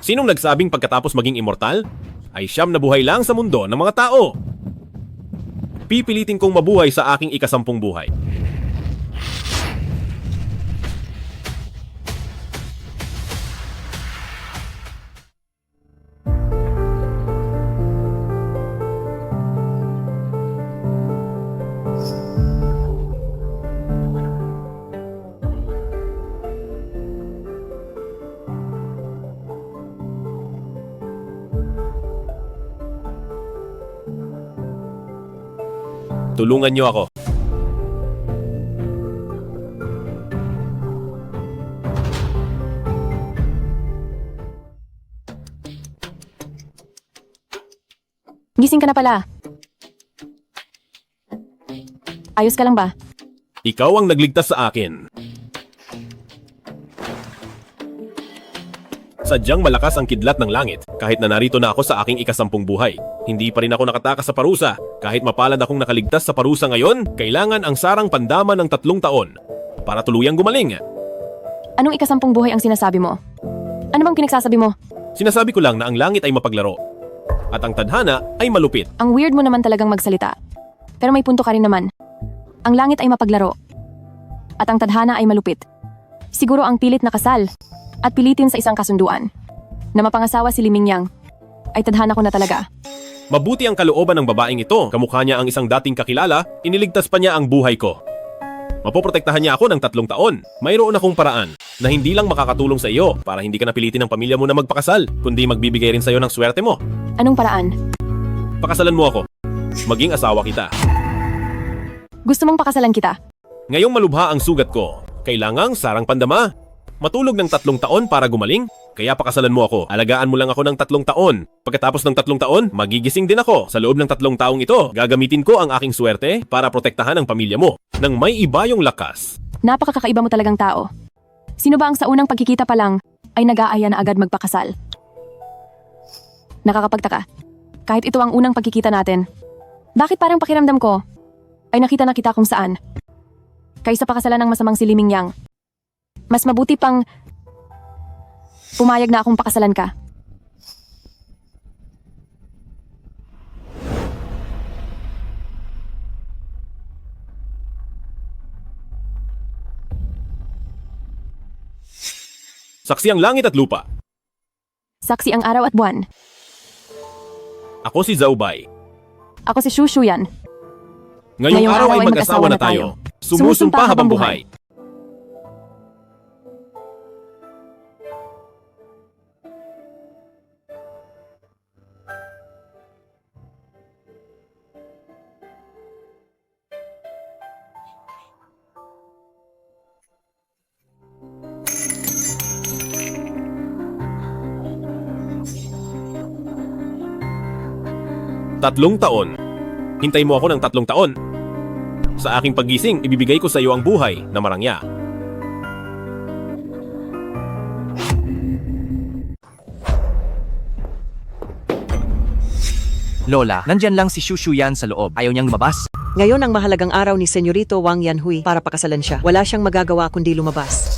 Sinong nagsabing pagkatapos maging immortal, ay siyam na buhay lang sa mundo ng mga tao? Pipilitin kong mabuhay sa aking ikasampung buhay. Tulungan niyo ako. Gising ka na pala. Ayos ka lang ba? Ikaw ang nagligtas sa akin. Sadyang malakas ang kidlat ng langit kahit na narito na ako sa aking ikasampung buhay. Hindi pa rin ako nakatakas sa parusa. Kahit mapalad akong nakaligtas sa parusa ngayon, kailangan ang sarang pandama ng 3 taon para tuluyang gumaling. Anong ikasampung buhay ang sinasabi mo? Ano bang pinagsasabi mo? Sinasabi ko lang na ang langit ay mapaglaro at ang tadhana ay malupit. Ang weird mo naman talagang magsalita. Pero may punto ka rin naman. Ang langit ay mapaglaro at ang tadhana ay malupit. Siguro ang pilit na kasal at pilitin sa isang kasunduan na mapangasawa si Liming Yang ay tadhana ko na talaga. Mabuti ang kalooban ng babaeng ito. Kamukha niya ang isang dating kakilala, iniligtas pa niya ang buhay ko. Mapoprotektahan niya ako ng 3 taon. Mayroon akong paraan na hindi lang makakatulong sa iyo para hindi ka napilitin ng pamilya mo na magpakasal, kundi magbibigay rin sa iyo ng swerte mo. Anong paraan? Pakasalan mo ako. Maging asawa kita. Gusto mong pakasalan kita? Ngayong malubha ang sugat ko, kailangang sarang pandama. Matulog ng 3 taon para gumaling, kaya pakasalan mo ako. Alagaan mo lang ako ng 3 taon. Pagkatapos ng 3 taon, magigising din ako. Sa loob ng 3 taong ito, gagamitin ko ang aking swerte para protektahan ang pamilya mo nang may ibayong lakas. Napakakaiba mo talagang tao. Sino ba ang sa unang pagkikita pa lang ay nag-aaya na agad magpakasal? Nakakapagtaka. Kahit ito ang unang pagkikita natin, bakit parang pakiramdam ko ay nakita na kita kung saan? Kaysa pakasalan ng masamang si Liming Yang, mas mabuti pang pumayag na akong pakasalan ka. Saksi ang langit at lupa. Saksi ang araw at buwan. Ako si Zhao Bai. Ako si Shu Shuyan. Ngayong araw ay mag-asawa na tayo. Sumusumpa habang buhay. Tatlong taon. Hintay mo ako ng 3 taon. Sa aking paggising, ibibigay ko sa iyo ang buhay na marangya. Lola, nandyan lang si Shu Shuyan sa loob. Ayaw niyang lumabas. Ngayon ang mahalagang araw ni Senyorito Wang Yanhui para pakasalan siya. Wala siyang magagawa kundi lumabas.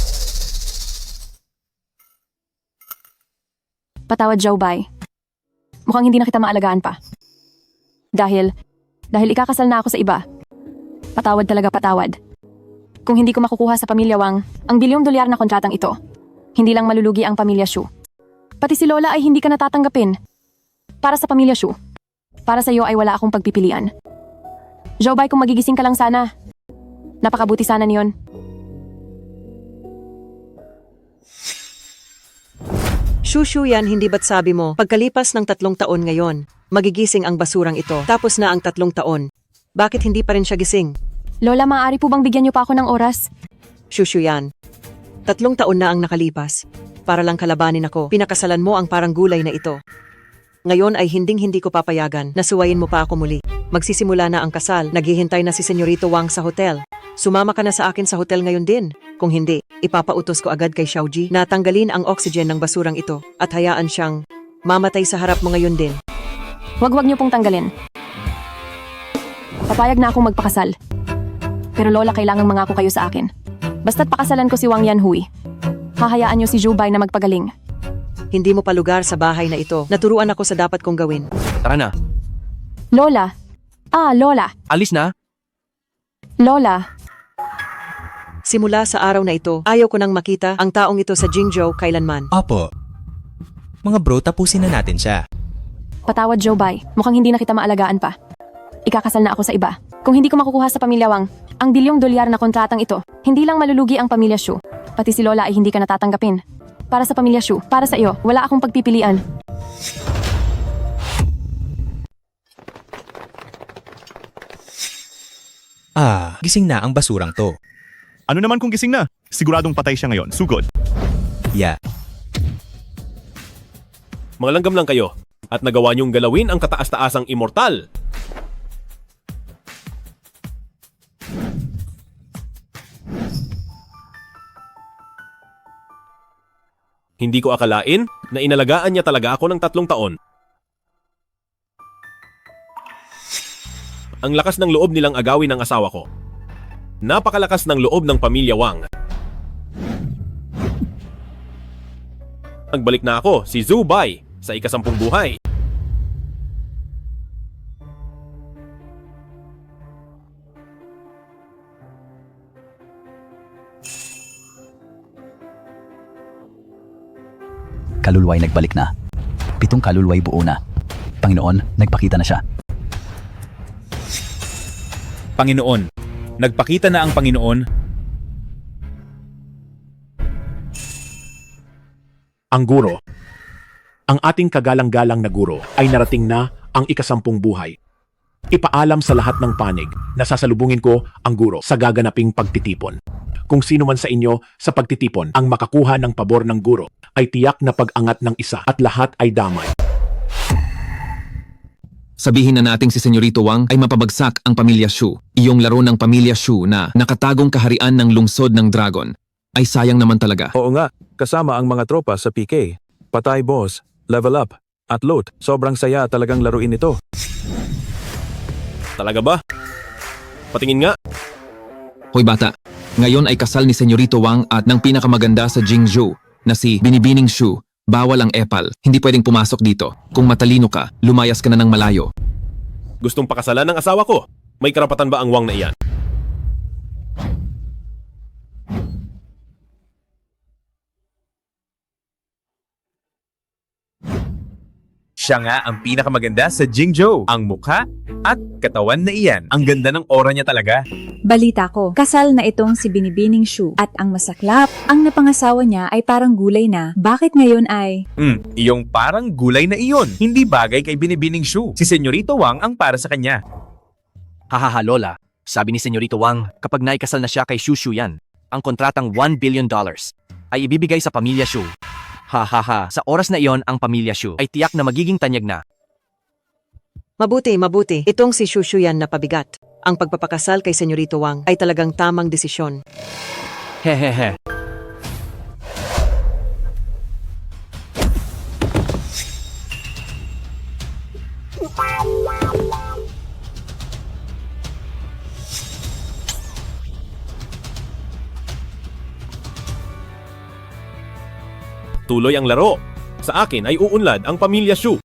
Patawad, Zhao Bai. Mukhang hindi na kita maalagaan pa. Dahil ikakasal na ako sa iba. Patawad talaga, patawad. Kung hindi ko makukuha sa pamilya Wang ang $1 na kontratang ito, hindi lang malulugi ang pamilya Shu. Pati si Lola ay hindi ka natatanggapin. Para sa pamilya Shu, para sa iyo ay wala akong pagpipilian. Zhao Bai, kung magigising ka lang sana. Napakabuti sana niyon. Shushu yan, hindi ba't sabi mo, pagkalipas ng 3 taon ngayon, magigising ang basurang ito. Tapos na ang 3 taon. Bakit hindi pa rin siya gising? Lola, maaari po bang bigyan niyo pa ako ng oras? Shushu yan. 3 taon na ang nakalipas. Para lang kalabanin ako, pinakasalan mo ang parang gulay na ito. Ngayon ay hindi ko papayagan na suwayin mo pa ako muli. Magsisimula na ang kasal, naghihintay na si Senyorito Wang sa hotel. Sumama ka na sa akin sa hotel ngayon din. Kung hindi, ipapautos ko agad kay Xiaoji na tanggalin ang oxygen ng basurang ito at hayaan siyang mamatay sa harap mo ngayon din. Wag niyo pong tanggalin. Papayag na akong magpakasal. Pero Lola, kailangang mangako kayo sa akin. Basta't pakasalan ko si Wang Yanhui, hahayaan niyo si Zhou Bai na magpagaling. Hindi mo pa lugar sa bahay na ito. Naturuan ako sa dapat kong gawin. Tara na. Lola. Lola. Alis na. Lola. Simula sa araw na ito, ayaw ko nang makita ang taong ito sa Jingzhou kailanman. Opo. Mga bro, tapusin na natin siya. Patawad, Joe Bai. Mukhang hindi na kita maalagaan pa. Ikakasal na ako sa iba. Kung hindi ko makukuha sa pamilya Wang, ang bilyong dolyar na kontratang ito, hindi lang malulugi ang pamilya Shu. Pati si Lola ay hindi ka natatanggapin. Para sa pamilya Shu, para sa iyo, wala akong pagpipilian. Gising na ang basurang to. Ano naman kung gising na? Siguradong patay siya ngayon. Sugod. Yeah. Mga langgam lang kayo at nagawa niyong galawin ang kataas-taasang immortal. Hindi ko akalain na inalagaan niya talaga ako ng 3 taon. Ang lakas ng loob nilang agawin ang asawa ko. Napakalakas ng loob ng pamilya Wang. Nagbalik na ako, si Zhu Bai, sa ika-10 buhay. Kaluluway nagbalik na. 7 kaluluway buo na. Panginoon, nagpakita na siya. Panginoon, nagpakita na ang Panginoon. Ang guro. Ang ating kagalang-galang na guro ay narating na ang ika-10 buhay. Ipaalam sa lahat ng panig na sasalubungin ko ang guro sa gaganaping pagtitipon. Kung sino man sa inyo sa pagtitipon ang makakuha ng pabor ng guro ay tiyak na pag-angat ng isa at lahat ay damay. Sabihin na nating si Senyorito Wang ay mapabagsak ang pamilya Shu. Iyong laro ng pamilya Shu na nakatagong kaharian ng lungsod ng dragon ay sayang naman talaga. Oo nga, kasama ang mga tropa sa PK. Patay boss, level up, at loot. Sobrang saya talagang laruin ito. Talaga ba? Patingin nga. Hoy bata, ngayon ay kasal ni Senyorito Wang at ng pinakamaganda sa Jingzhou na si Binibining Shu. Bawal ang epal, hindi pwedeng pumasok dito. Kung matalino ka, lumayas ka na ng malayo. Gustong pakasalan ng asawa ko. May karapatan ba ang Wang na iyan? Siya nga ang pinakamaganda sa Jingzhou. Ang mukha at katawan na iyan. Ang ganda ng aura niya talaga. Balita ko, kasal na itong si Binibining Shu at ang masaklap, ang napangasawa niya ay parang gulay na. Bakit ngayon ay... Iyong parang gulay na iyon. Hindi bagay kay Binibining Shu. Si Senyorito Wang ang para sa kanya. Hahaha Lola, sabi ni Senyorito Wang, kapag naikasal na siya kay Shu Shuyan, ang kontratang $1 billion ay ibibigay sa pamilya Shu. Hahaha, sa oras na iyon ang pamilya Shu ay tiyak na magiging tanyag na. Mabuti, mabuti. Itong si Shu Shuyan na pabigat. Ang pagpapakasal kay Senyorito Wang ay talagang tamang desisyon. Hehehe. Tuloy ang laro. Sa akin ay uunlad ang pamilya Shu.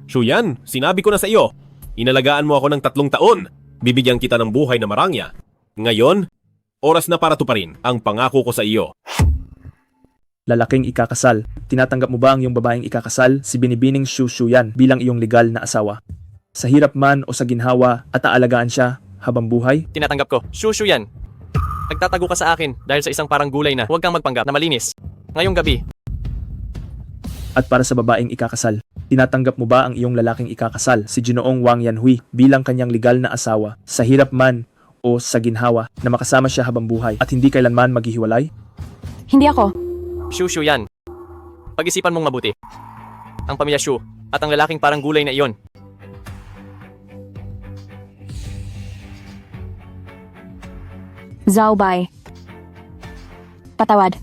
Shuyan, sinabi ko na sa iyo. Inalagaan mo ako ng 3 taon. Bibigyan kita ng buhay na marangya. Ngayon, oras na para tuparin ang pangako ko sa iyo. Lalaking ikakasal. Tinatanggap mo ba ang iyong babaeng ikakasal, si Binibining Shu Shuyan, bilang iyong legal na asawa? Sa hirap man o sa ginhawa at aalagaan siya habang buhay? Tinatanggap ko. Shu Shuyan. Nagtatago ka sa akin dahil sa isang parang gulay na huwag kang magpanggap na malinis. Ngayong gabi. At para sa babaeng ikakasal, tinatanggap mo ba ang iyong lalaking ikakasal, si Ginoong Wang Yanhui, bilang kanyang legal na asawa, sa hirap man o sa ginhawa na makasama siya habang buhay at hindi kailanman maghihiwalay? Hindi ako. Shu Shuyan. Pag-isipan mong mabuti. Ang pamilya Shu at ang lalaking parang gulay na iyon. Zhao Bai. Patawad.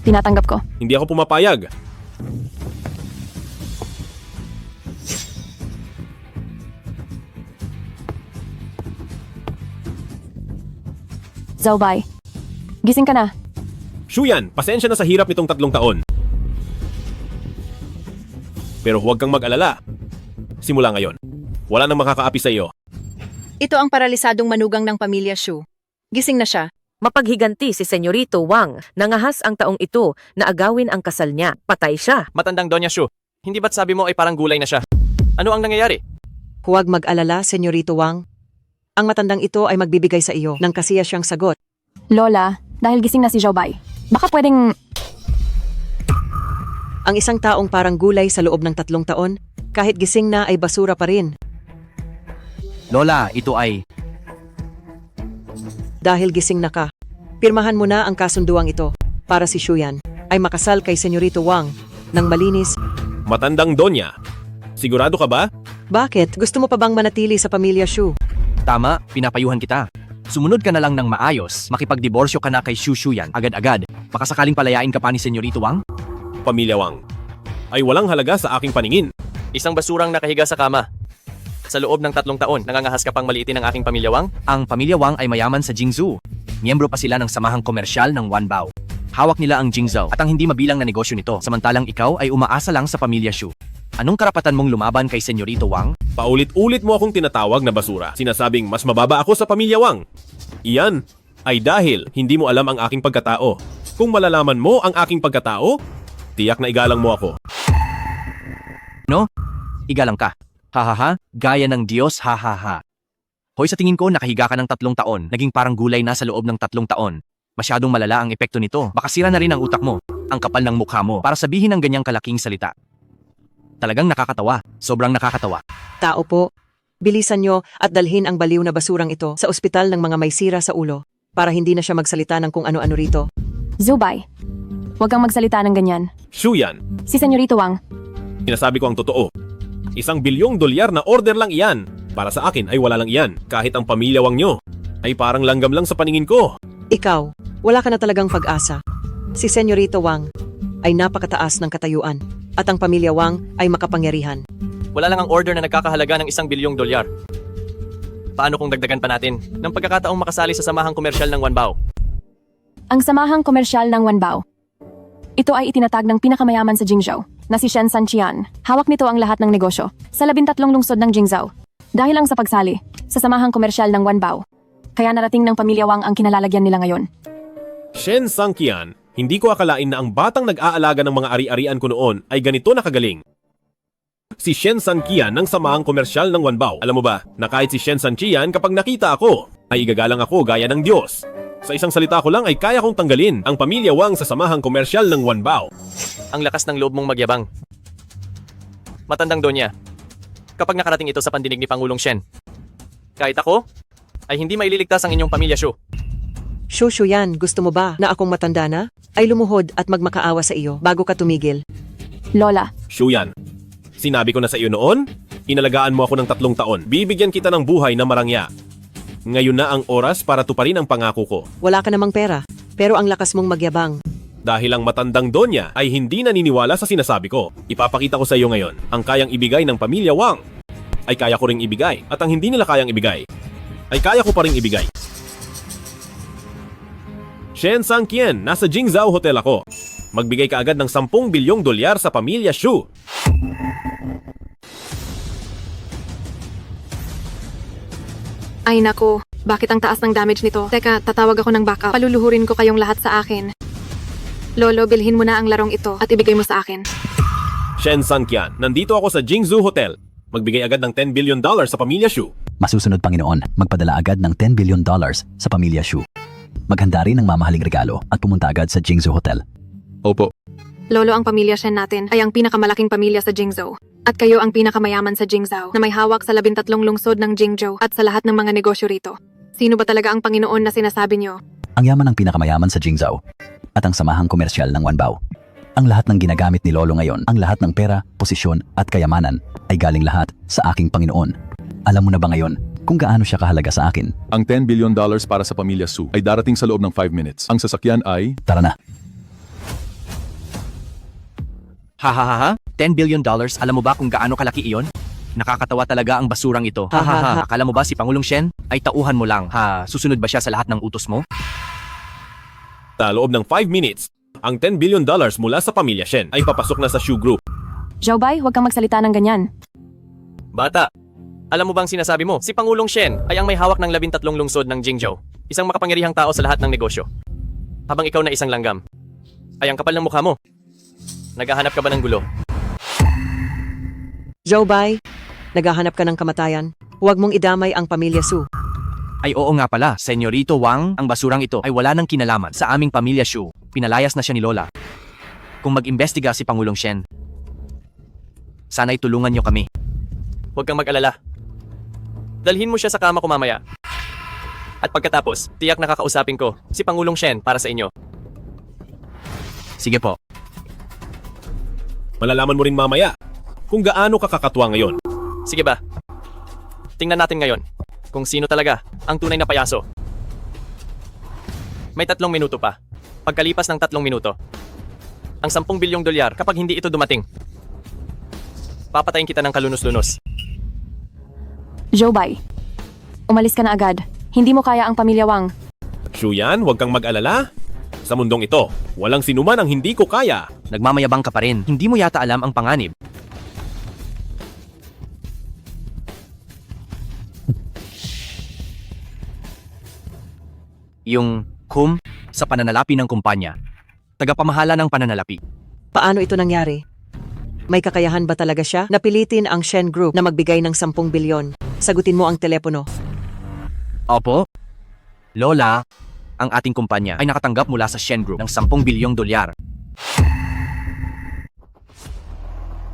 Tinatanggap ko. Hindi ako pumapayag. Zaobay, gising ka na. Shuyan, pasensya na sa hirap nitong 3 taon. Pero huwag kang mag-alala. Simula ngayon, wala nang makakaapi sa iyo. Ito ang paralisadong manugang ng pamilya Shu. Gising na siya. Mapaghiganti si Senyorito Wang. Nangahas ang taong ito na agawin ang kasal niya. Patay siya. Matandang Doña Shu, hindi ba't sabi mo ay parang gulay na siya? Ano ang nangyayari? Huwag mag-alala, Senyorito Wang. Ang matandang ito ay magbibigay sa iyo ng kasiyasyang sagot. Lola, dahil gising na si Zaobay, baka pwedeng... Ang isang taong parang gulay sa loob ng 3 taon, kahit gising na ay basura pa rin. Lola, ito ay... Dahil gising na ka, pirmahan mo na ang kasunduang ito para si Shuyan ay makasal kay Senyorito Wang ng malinis. Matandang Donya, sigurado ka ba? Bakit? Gusto mo pa bang manatili sa pamilya Shu? Tama, pinapayuhan kita. Sumunod ka na lang ng maayos, makipagdiborsyo ka na kay Shu Shuyan agad-agad. Baka sakaling palayain ka pa ni Senyorito Wang? Pamilya Wang ay walang halaga sa aking paningin. Isang basurang nakahiga sa kama. Sa loob ng 3 taon, nangangahas ka pang maliitin ang aking pamilya Wang? Ang pamilya Wang ay mayaman sa Jingzhou. Miyembro pa sila ng samahang komersyal ng Wanbao. Hawak nila ang Jingzhou at ang hindi mabilang na negosyo nito, samantalang ikaw ay umaasa lang sa pamilya Shu. Anong karapatan mong lumaban kay Senyorito Wang? Paulit-ulit mo akong tinatawag na basura. Sinasabing mas mababa ako sa pamilya Wang. Iyan ay dahil hindi mo alam ang aking pagkatao. Kung malalaman mo ang aking pagkatao, tiyak na igalang mo ako. No? Igalang ka. Hahaha, gaya ng Diyos, hahaha. Hoy, sa tingin ko nakahiga ka ng 3 taon, naging parang gulay na sa loob ng 3 taon. Masyadong malala ang epekto nito. Baka sira na rin ang utak mo, ang kapal ng mukha mo, para sabihin ng ganyang kalaking salita. Talagang nakakatawa, sobrang nakakatawa. Tao po, bilisan nyo at dalhin ang baliw na basurang ito sa ospital ng mga may sira sa ulo para hindi na siya magsalita ng kung ano-ano rito. Zaobay, huwag kang magsalita ng ganyan. Shuyan, Si Senyorito Wang, sinasabi ko ang totoo. $1 bilyong na order lang iyan. Para sa akin ay wala lang iyan. Kahit ang pamilya Wang nyo ay parang langgam lang sa paningin ko. Ikaw, wala ka na talagang pag-asa. Si Senyorito Wang ay napakataas ng katayuan at ang pamilya Wang ay makapangyarihan. Wala lang ang order na nagkakahalaga ng $1 bilyong. Paano kung dagdagan pa natin ng pagkakataong makasali sa samahang komersyal ng Wanbao? ang samahang komersyal ng Wanbao. Ito ay itinatag ng pinakamayaman sa Jingzhou, na si Shen Sanqian. Hawak nito ang lahat ng negosyo sa 13 lungsod ng Jingzhou. Dahil lang sa pagsali sa samahang komersyal ng Wanbao, kaya narating ng pamilya Wang ang kinalalagyan nila ngayon. Shen Sanqian, hindi ko akalain na ang batang nag-aalaga ng mga ari-arian ko noon ay ganito nakagaling. Si Shen Sanqian ng samahang komersyal ng Wanbao. Alam mo ba, na kahit si Shen Sanqian kapag nakita ako, ay igagalang ako gaya ng Diyos. Sa isang salita ko lang ay kaya kong tanggalin ang pamilya Wang sa samahang komersyal ng Wanbao. Ang lakas ng loob mong magyabang. Matandang Donya, kapag nakarating ito sa pandinig ni Pangulong Shen, kahit ako, ay hindi maililigtas ang inyong pamilya, Shu. Shushu yan, gusto mo ba na akong matanda na? Ay lumuhod at magmakaawa sa iyo bago ka tumigil. Lola. Shuyan, sinabi ko na sa iyo noon, inalagaan mo ako ng 3 taon. Bibigyan kita ng buhay na marangya. Ngayon na ang oras para tuparin ang pangako ko. Wala ka namang pera, pero ang lakas mong magyabang. Dahil ang matandang Donya ay hindi naniniwala sa sinasabi ko. Ipapakita ko sa iyo ngayon, ang kayang ibigay ng pamilya Wang ay kaya ko ring ibigay. At ang hindi nila kayang ibigay, ay kaya ko pa ring ibigay. Shen Sanqian, nasa Jingzhou Hotel ako. Magbigay ka agad ng $10 bilyong sa pamilya Shu. Ay nako, bakit ang taas ng damage nito? Teka, tatawag ako ng backup. Paluluhurin ko kayong lahat sa akin. Lolo, bilhin mo na ang larong ito at ibigay mo sa akin. Shen Sanqian, nandito ako sa Jingzhou Hotel. Magbigay agad ng $10 billion sa pamilya Shu. Masusunod, Panginoon, magpadala agad ng $10 billion sa pamilya Shu. Maghanda rin ng mamahaling regalo at pumunta agad sa Jingzhou Hotel. Opo. Lolo, ang pamilya Shen natin ay ang pinakamalaking pamilya sa Jingzhou. At kayo ang pinakamayaman sa Jingzhou na may hawak sa 13 lungsod ng Jingzhou at sa lahat ng mga negosyo rito. Sino ba talaga ang Panginoon na sinasabi niyo? Ang yaman ng pinakamayaman sa Jingzhou at ang samahang komersyal ng Wanbao. Ang lahat ng ginagamit ni Lolo ngayon, ang lahat ng pera, posisyon at kayamanan ay galing lahat sa aking Panginoon. Alam mo na ba ngayon kung gaano siya kahalaga sa akin? Ang $10 billion para sa pamilya Su ay darating sa loob ng 5 minutes. Ang sasakyan ay... Tara na. Hahaha, $10 billion, alam mo ba kung gaano kalaki iyon? Nakakatawa talaga ang basurang ito. Hahaha, akala mo ba si Pangulong Shen ay tauhan mo lang? Ha, susunod ba siya sa lahat ng utos mo? Sa loob ng 5 minutes, ang $10 billion mula sa pamilya Shen ay papasok na sa Shu Group. Zhaobay, huwag kang magsalita ng ganyan. Bata, alam mo bang sinasabi mo? Si Pangulong Shen ay ang may hawak ng 13 lungsod ng Jingzhou. Isang makapangyarihang tao sa lahat ng negosyo. Habang ikaw na isang langgam. Ay ang kapal ng mukha mo. Naghahanap ka ba ng gulo? Zhaobay, naghahanap ka ng kamatayan. Huwag mong idamay ang pamilya Su. Ay oo nga pala, Senyorito Wang, ang basurang ito ay wala nang kinalaman sa aming pamilya Shu. Pinalayas na siya ni Lola. Kung mag-imbestiga si Pangulong Shen, sana'y tulungan niyo kami. Huwag kang mag-alala. Dalhin mo siya sa kama ko mamaya. At pagkatapos, tiyak na kakausapin ko si Pangulong Shen para sa inyo. Sige po. Malalaman mo rin mamaya kung gaano ka kakatwa ngayon. Sige ba? Tingnan natin ngayon kung sino talaga ang tunay na payaso. May 3 minuto pa. Pagkalipas ng 3 minuto, ang $10 bilyong kapag hindi ito dumating, papatayin kita ng kalunos-lunos. Zhaobay, umalis ka na agad. Hindi mo kaya ang pamilya Wang. Shuyan, huwag kang mag-alala. Sa mundong ito, walang sinuman ang hindi ko kaya. Nagmamayabang ka pa rin. Hindi mo yata alam ang panganib. Yung sa pananalapi ng kumpanya. Tagapamahala ng pananalapi. Paano ito nangyari? May kakayahan ba talaga siya? Napilitin ang Shen Group na magbigay ng 10 bilyon. Sagutin mo ang telepono. Opo. Lola, ang ating kumpanya ay nakatanggap mula sa Shen Group ng $10 bilyong.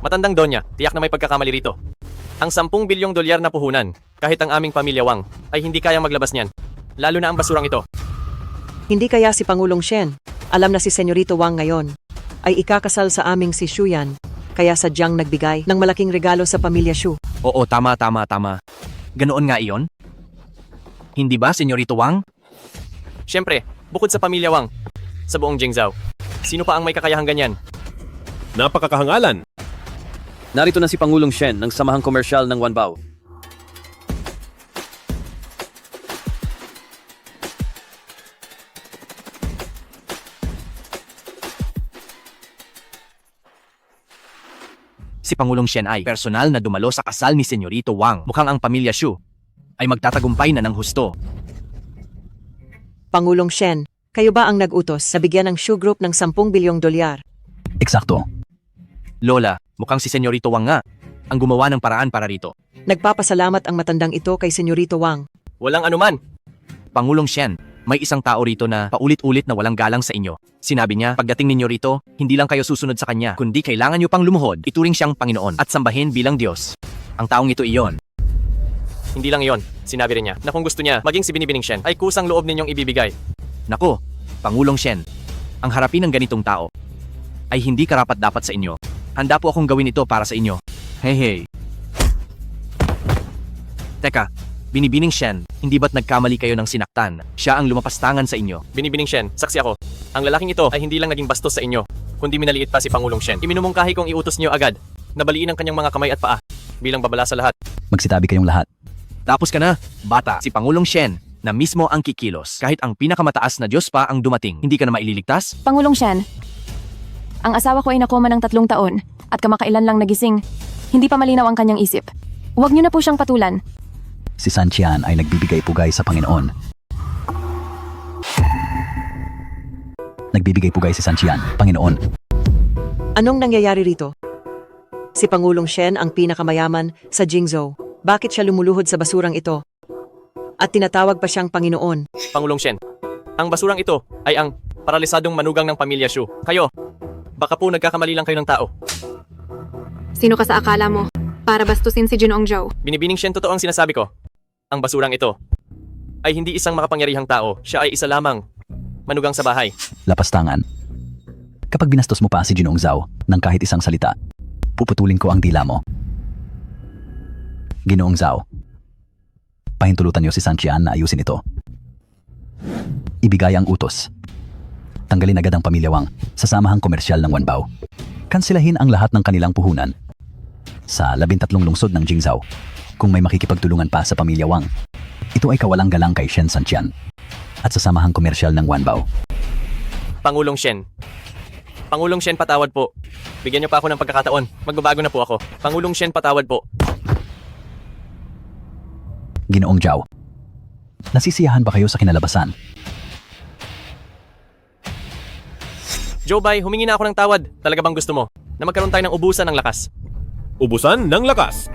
Matandang Donya, tiyak na may pagkakamali rito. Ang $10 bilyong na puhunan, kahit ang aming pamilya Wang, ay hindi kayang maglabas niyan. Lalo na ang basurang ito. Hindi kaya si Pangulong Shen, alam na si Senyorito Wang ngayon, ay ikakasal sa aming si Shuyan, kaya sadyang nagbigay ng malaking regalo sa pamilya Shu. Oo, tama. Ganoon nga iyon? Hindi ba, Senyorito Wang? Siyempre, bukod sa pamilya Wang, sa buong Jingzhou, sino pa ang may kakayahang ganyan? Napakakahangalan. Narito na si Pangulong Shen ng Samahang Komersyal ng Wanbao. Si Pangulong Shen ay personal na dumalo sa kasal ni Senyorito Wang. Mukhang ang pamilya Shu ay magtatagumpay na ng husto. Pangulong Shen, kayo ba ang nag-utos sa bigyan ng Shu Group ng $10 bilyong? Eksakto. Lola, mukhang si Senyorito Wang nga ang gumawa ng paraan para rito. Nagpapasalamat ang matandang ito kay Senyorito Wang. Walang anuman. Pangulong Shen, may isang tao rito na paulit-ulit na walang galang sa inyo. Sinabi niya, pagdating ninyo rito, hindi lang kayo susunod sa kanya, kundi kailangan nyo pang lumuhod, ituring siyang Panginoon at sambahin bilang Diyos. Ang taong ito iyon. Hindi lang iyon, sinabi rin niya na kung gusto niya maging si Binibining Shen ay kusang loob ninyong ibibigay. Nako, Pangulong Shen, ang harapin ng ganitong tao ay hindi karapat-dapat sa inyo. Handa po akong gawin ito para sa inyo. Hey. Teka, Binibining Shen, hindi ba't nagkamali kayo ng sinaktan? Siya ang lumapastangan sa inyo. Binibining Shen, saksi ako. Ang lalaking ito ay hindi lang naging bastos sa inyo, kundi minaliit pa si Pangulong Shen. Iminumungkahi kong iutos niyo agad na baliin ang kanyang mga kamay at paa bilang babala sa lahat. Magsitabi kayong lahat. Tapos ka na, bata. Si Pangulong Shen na mismo ang kikilos. Kahit ang pinakamataas na Diyos pa ang dumating, hindi ka na maililigtas? Pangulong Shen, ang asawa ko ay nakoma ng 3 taon at kamakailan lang nagising. Hindi pa malinaw ang kanyang isip. Huwag niyo na po siyang patulan. Si Sanchian ay nagbibigay pugay sa Panginoon. Nagbibigay pugay si Sanchian, Panginoon. Anong nangyayari rito? Si Pangulong Shen ang pinakamayaman sa Jingzhou. Bakit siya lumuluhod sa basurang ito? At tinatawag pa siyang Panginoon. Pangulong Shen, ang basurang ito ay ang paralisadong manugang ng pamilya Shu. Kayo, baka po nagkakamali lang kayo ng tao. Sino ka sa akala mo? Para bastusin si Junoong Zhou. Binibining Shen, totoo ang sinasabi ko. Ang basurang ito ay hindi isang makapangyarihang tao. Siya ay isa lamang manugang sa bahay. Lapastangan. Kapag binastos mo pa si Junoong Zhou ng kahit isang salita, puputulin ko ang dila mo. Ginoong Zhou, pahintulutan niyo si Sanchian na ayusin ito. Ibigay ang utos. Tanggalin agad ang pamilya Wang sa samahang komersyal ng Wanbao. Kansilahin ang lahat ng kanilang puhunan sa 13 lungsod ng Jingzhou. Kung may makikipagtulungan pa sa pamilya Wang, ito ay kawalang galang kay Shen Sanchian at sa samahang komersyal ng Wanbao. Pangulong Shen. Pangulong Shen, patawad po. Bigyan niyo pa ako ng pagkakataon. Magbabago na po ako. Pangulong Shen, patawad po. Ginoong Zhao, nasisiyahan ba kayo sa kinalabasan? Joe Bai, humingi na ako ng tawad. Talaga bang gusto mo na magkaroon tayo ng ubusan ng lakas? Ubusan ng lakas.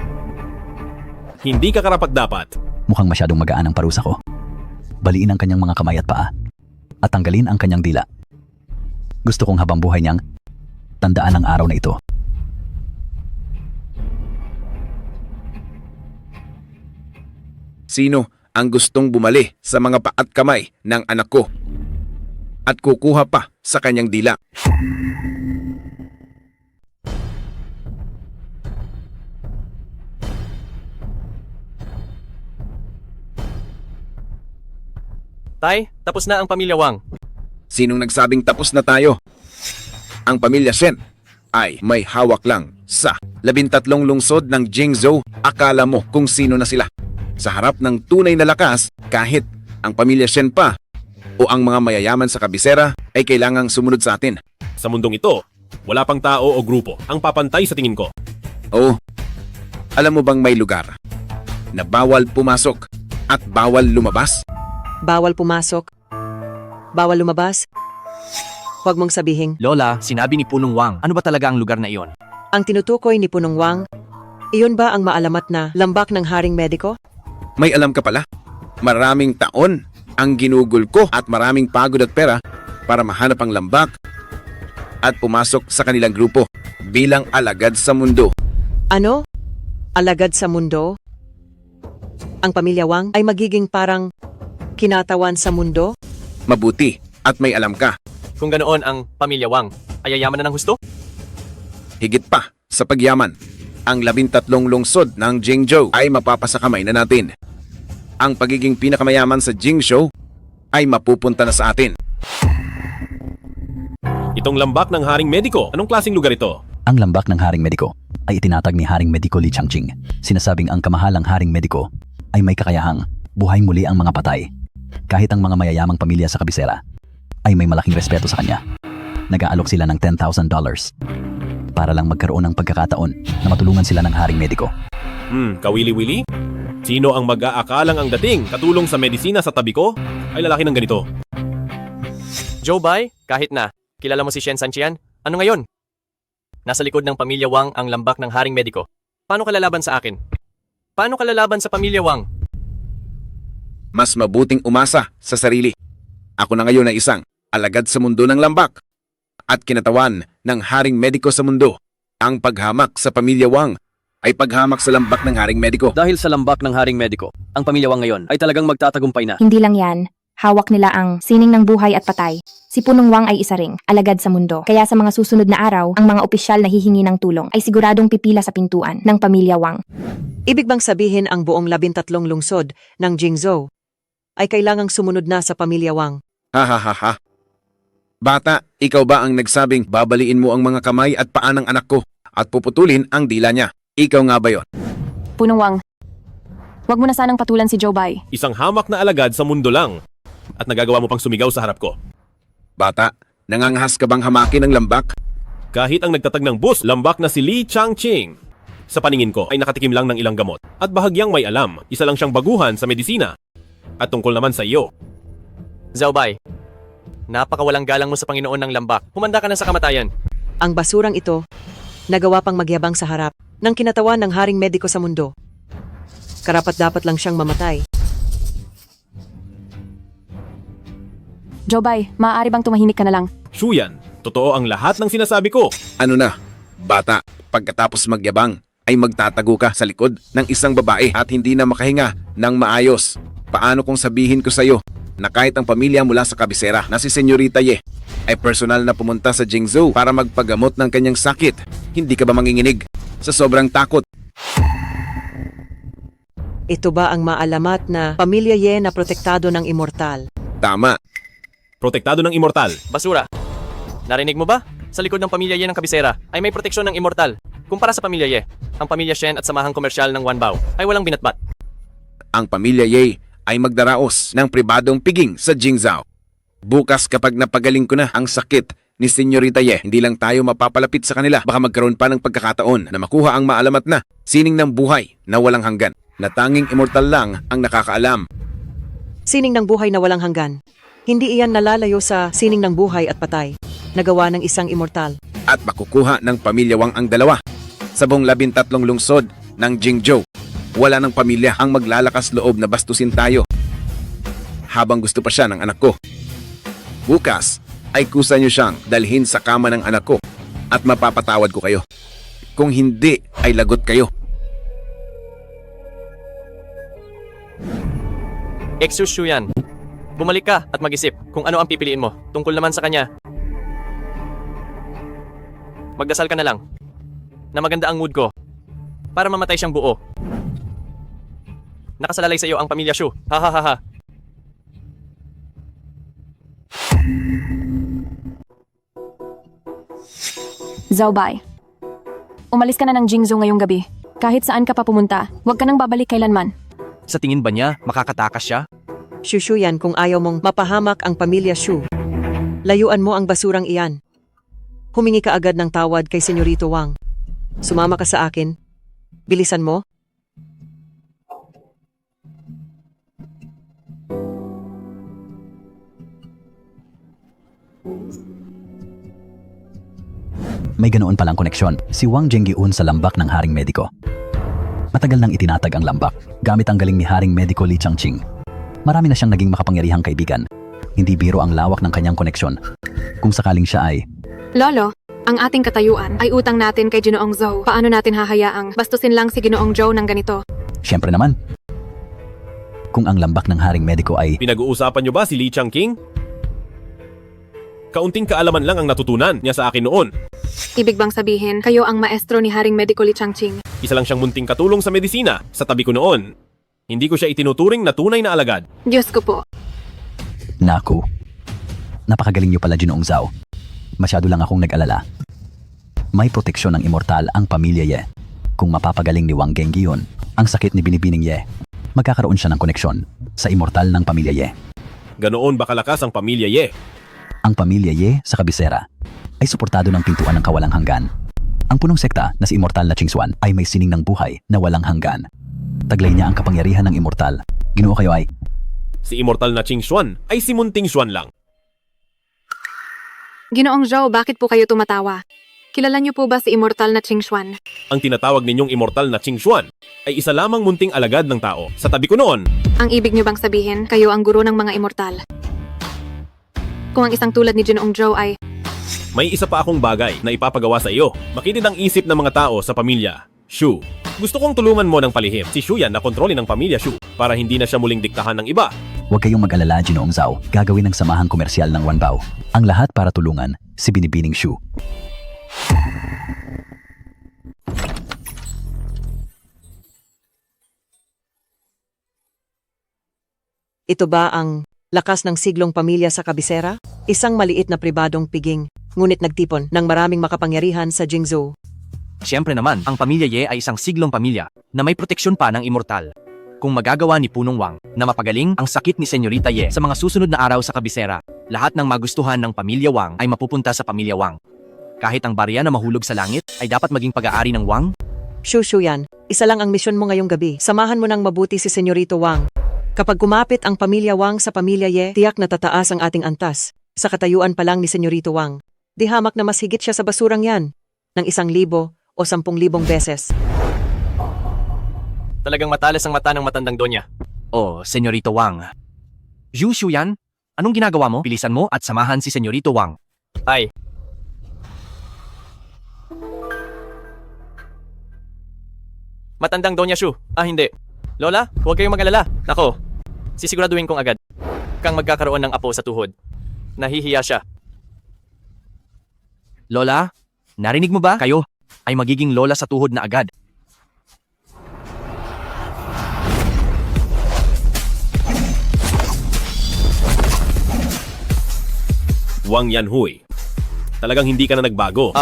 Hindi ka karapat-dapat. Mukhang masyadong magaan ang parusa ko. Baliin ang kanyang mga kamay at paa at tanggalin ang kanyang dila. Gusto kong habang buhay niyang tandaan ang araw na ito. Sino ang gustong bumali sa mga paa at kamay ng anak ko at kukuha pa sa kanyang dila? Tay, tapos na ang pamilya Wang. Sinong nagsabing tapos na tayo? Ang pamilya Shen ay may hawak lang sa 13 lungsod ng Jingzhou. Akala mo kung sino na sila. Sa harap ng tunay na lakas, kahit ang pamilya Shen pa o ang mga mayayaman sa kabisera ay kailangang sumunod sa atin. Sa mundong ito, wala pang tao o grupo ang papantay sa tingin ko. Oo, alam mo bang may lugar na bawal pumasok at bawal lumabas? Bawal pumasok. Bawal lumabas. Huwag mong sabihing, Lola, sinabi ni Punong Wang. Ano ba talaga ang lugar na iyon? ang tinutukoy ni Punong Wang, iyon ba ang maalamat na lambak ng Haring Mediko? May alam ka pala. Maraming taon ang ginugol ko at maraming pagod at pera para mahanap ang lambak at pumasok sa kanilang grupo bilang alagad sa mundo. Ano? Alagad sa mundo? Ang pamilya Wang ay magiging parang kinatawan sa mundo? Mabuti at may alam ka. Kung ganoon ang pamilya Wang, ay yayaman na ng husto? Higit pa sa pagyaman, ang 13 lungsod ng Jingzhou ay mapapasakamay na natin. Ang pagiging pinakamayaman sa Jingzhou ay mapupunta na sa atin. Itong lambak ng Haring Mediko, anong klaseng lugar ito? Ang lambak ng Haring Mediko ay itinatag ni Haring Mediko Li Changqing. Sinasabing ang kamahalang Haring Mediko ay may kakayahang buhay muli ang mga patay. Kahit ang mga mayayamang pamilya sa kabisera ay may malaking respeto sa kanya. Nag-aalok sila ng $10,000 para lang magkaroon ng pagkakataon na matulungan sila ng Haring Mediko. Kawili-wili? Sino ang mag-aakalang ang dating katulong sa medisina sa tabi ko ay lalaki ng ganito? Joe Bai, kahit na, kilala mo si Shen Sanchian? Ano ngayon? Nasa likod ng pamilya Wang ang lambak ng Haring Mediko. Paano ka lalaban sa akin? Paano ka lalaban sa pamilya Wang? Mas mabuting umasa sa sarili. Ako na ngayon ay isang alagad sa mundo ng lambak at kinatawan ng Haring Mediko sa mundo. Ang paghamak sa pamilya Wang ay paghamak sa lambak ng Haring Mediko. Dahil sa lambak ng Haring Mediko, ang pamilya Wang ngayon ay talagang magtatagumpay na. Hindi lang yan. Hawak nila ang sining ng buhay at patay. Si Punong Wang ay isa ring alagad sa mundo. Kaya sa mga susunod na araw, ang mga opisyal na hihingi ng tulong ay siguradong pipila sa pintuan ng pamilya Wang. Ibig bang sabihin ang buong 13 lungsod ng Jingzhou ay kailangang sumunod na sa pamilya Wang? Ha ha ha ha. Bata, ikaw ba ang nagsabing babaliin mo ang mga kamay at paa ng anak ko at puputulin ang dila niya? Ikaw nga ba yon? Punong Wang, huwag mo na sanang patulan si Joe Bai. Isang hamak na alagad sa mundo lang at nagagawa mo pang sumigaw sa harap ko. Bata, nangangahas ka bang hamakin ng lambak? Kahit ang nagtatag ng bus, lambak na si Li Changqing. Sa paningin ko ay nakatikim lang ng ilang gamot at bahagyang may alam. Isa lang siyang baguhan sa medisina. At tungkol naman sa iyo. Zhao Bai, napakawalang galang mo sa Panginoon ng lambak. Humanda ka na sa kamatayan. Ang basurang ito, nagawa pang magyabang sa harap ng kinatawan ng Haring Mediko sa mundo. Karapat-dapat lang siyang mamatay. Joe Bai, maaari bang tumahimik ka na lang? Shuyan, totoo ang lahat ng sinasabi ko. Ano na, bata, pagkatapos magyabang ay magtatago ka sa likod ng isang babae at hindi na makahinga ng maayos. Paano kung sabihin ko sa iyo na kahit ang pamilya mula sa kabisera na si Senyorita Ye ay personal na pumunta sa Jingzhou para magpagamot ng kanyang sakit? Hindi ka ba manginginig sa sobrang takot? Ito ba ang maalamat na pamilya Ye na protektado ng immortal? Tama. Protektado ng immortal. Basura. Narinig mo ba? Sa likod ng pamilya Ye ng kabisera ay may proteksyon ng immortal. Kumpara sa pamilya Ye, ang pamilya Shen at samahang komersyal ng Wanbao ay walang binatbat. Ang pamilya Ye ay magdaraos ng pribadong piging sa Jingzhou. Bukas kapag napagaling ko na ang sakit ni Senyorita Ye, hindi lang tayo mapapalapit sa kanila, baka magkaroon pa ng pagkakataon na makuha ang maalamat na sining ng buhay na walang hanggan, na tanging immortal lang ang nakakaalam. Sining ng buhay na walang hanggan. Hindi iyan nalalayo sa sining ng buhay at patay, nagawa ng isang immortal. At makukuha ng pamilya Wang ang dalawa. Sa buong 13 lungsod ng Jingzhou, wala ng pamilya ang maglalakas loob na bastusin tayo habang gusto pa siya ng anak ko. Bukas ay kusa niyo siyang dalhin sa kama ng anak ko at mapapatawad ko kayo. Kung hindi ay lagot kayo. Exushu yan. Bumalik ka at mag-isip kung ano ang pipiliin mo tungkol naman sa kanya. Magdasal ka na lang na maganda ang mood ko para mamatay siyang buo. Nakasalalay sa iyo ang pamilya Shu. Ha ha ha ha. Zhao Bai, umalis ka na ng Jingzhou ngayong gabi. Kahit saan ka pa pumunta, huwag ka nang babalik kailanman. Sa tingin ba niya makakatakas siya? Shushu yan kung ayaw mong mapahamak ang pamilya Shu. Layuan mo ang basurang iyan. Humingi ka agad ng tawad kay Senyorito Wang. Sumama ka sa akin. Bilisan mo. May ganoon palang koneksyon si Wang Jinggyun sa lambak ng Haring Mediko. Matagal nang itinatag ang lambak gamit ang galing ni Haring Mediko Li Changqing. Marami na siyang naging makapangyarihang kaibigan. Hindi biro ang lawak ng kanyang koneksyon. Kung sakaling siya ay... Lolo, ang ating katayuan ay utang natin kay Ginoong Zhou. Paano natin hahayaang bastusin lang si Ginoong Zhou ng ganito? Siyempre naman. Kung ang lambak ng Haring Mediko ay... Pinag-uusapan niyo ba si Li Changqing? Kaunting kaalaman lang ang natutunan niya sa akin noon. Ibig bang sabihin, kayo ang maestro ni Haring Mediko Li Changqing? Isa lang siyang munting katulong sa medisina sa tabi ko noon. Hindi ko siya itinuturing na tunay na alagad. Diyos ko po. Naku. Napakagaling niyo pala, Ginoong Zhao. Masyado lang akong nag-alala. May proteksyon ng immortal ang pamilya Ye. Kung mapapagaling ni Wang Jinggyun ang sakit ni Binibining Ye, magkakaroon siya ng koneksyon sa immortal ng pamilya Ye. Ganoon ba kalakas ang pamilya Ye? Ang pamilya Ye sa kabisera ay suportado ng pintuan ng kawalang hanggan. Ang punong sekta na si immortal na Qingxuan ay may sining ng buhay na walang hanggan. Taglay niya ang kapangyarihan ng immortal. Ginoo kayo ay... Si immortal na Qingxuan ay si Munting Xuan lang. Ginoong Zhou, bakit po kayo tumatawa? Kilala niyo po ba si immortal na Qingxuan? Ang tinatawag ninyong immortal na Qingxuan ay isa lamang munting alagad ng tao sa tabi ko noon. Ang ibig niyo bang sabihin, kayo ang guro ng mga immortal? Kung ang isang tulad ni Ginoong Zhou ay... May isa pa akong bagay na ipapagawa sa iyo. Makinid ang isip ng mga tao sa pamilya Shu. Gusto kong tulungan mo ng palihim si Shu Yan na kontrolin ng pamilya Shu para hindi na siya muling diktahan ng iba. Huwag kayong mag-alala, Ginoong Zhao. Gagawin ng samahang komersyal ng Wanbao. Ang lahat para tulungan si Binibining Shu. Ito ba ang lakas ng siglong pamilya sa kabisera? Isang maliit na pribadong piging, ngunit nagtipon ng maraming makapangyarihan sa Jingzhou. Siyempre naman, ang pamilya Ye ay isang siglong pamilya na may proteksyon pa ng immortal. Kung magagawa ni Punong Wang na mapagaling ang sakit ni Senyorita Ye sa mga susunod na araw sa kabisera, lahat ng magustuhan ng pamilya Wang ay mapupunta sa pamilya Wang. Kahit ang barya na mahulog sa langit ay dapat maging pag-aari ng Wang. Shushu yan, isa lang ang misyon mo ngayong gabi. Samahan mo ng mabuti si Senyorito Wang. Kapag kumapit ang pamilya Wang sa pamilya Ye, tiyak na tataas ang ating antas. Sa katayuan pa lang ni Senyorito Wang, di hamak na mas higit siya sa basurang yan, ng 1,000 o 10,000 beses. Talagang matalas ang mata ng matandang donya. Oh, Senyorito Wang. Zhu Shuyan, anong ginagawa mo? Bilisan mo at samahan si Senyorito Wang. Ay. Matandang donya Shu. Ah, hindi. Lola, huwag kayong mag-alala. Nako, sisiguraduhin kong agad kang magkakaroon ng apo sa tuhod. Nahihiya siya. Lola, narinig mo ba? Kayo ay magiging lola sa tuhod na agad. Wang Yanhui, talagang hindi ka na nagbago.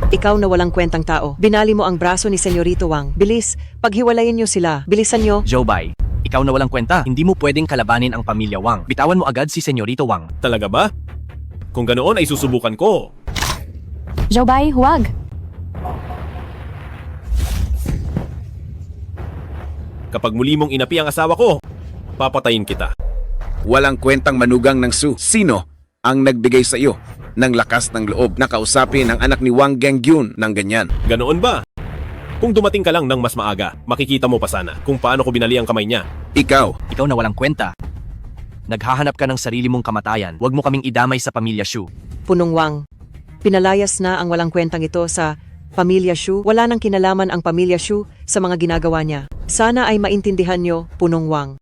Ikaw na walang kwentang tao. Binali mo ang braso ni Senyorito Wang. Bilis, paghiwalayin niyo sila. Bilisan niyo. Jobai, ikaw na walang kwenta. Hindi mo pwedeng kalabanin ang pamilya Wang. Bitawan mo agad si Senyorito Wang. Talaga ba? Kung ganoon ay susubukan ko. Jobai, huwag. Kapag muli mong inapi ang asawa ko, papatayin kita. Walang kwentang manugang ng Su. Sino ang nagbigay sa iyo ng lakas ng loob na kausapin ang anak ni Wang Gengyun ng ganyan? Ganoon ba? Kung dumating ka lang ng mas maaga, makikita mo pa sana kung paano ko binali ang kamay niya. Ikaw na walang kwenta. Naghahanap ka ng sarili mong kamatayan. Huwag mo kaming idamay sa pamilya Shu. Punong Wang, pinalayas na ang walang kwentang ito sa pamilya Shu. Wala nang kinalaman ang pamilya Shu sa mga ginagawa niya. Sana ay maintindihan niyo, Punong Wang.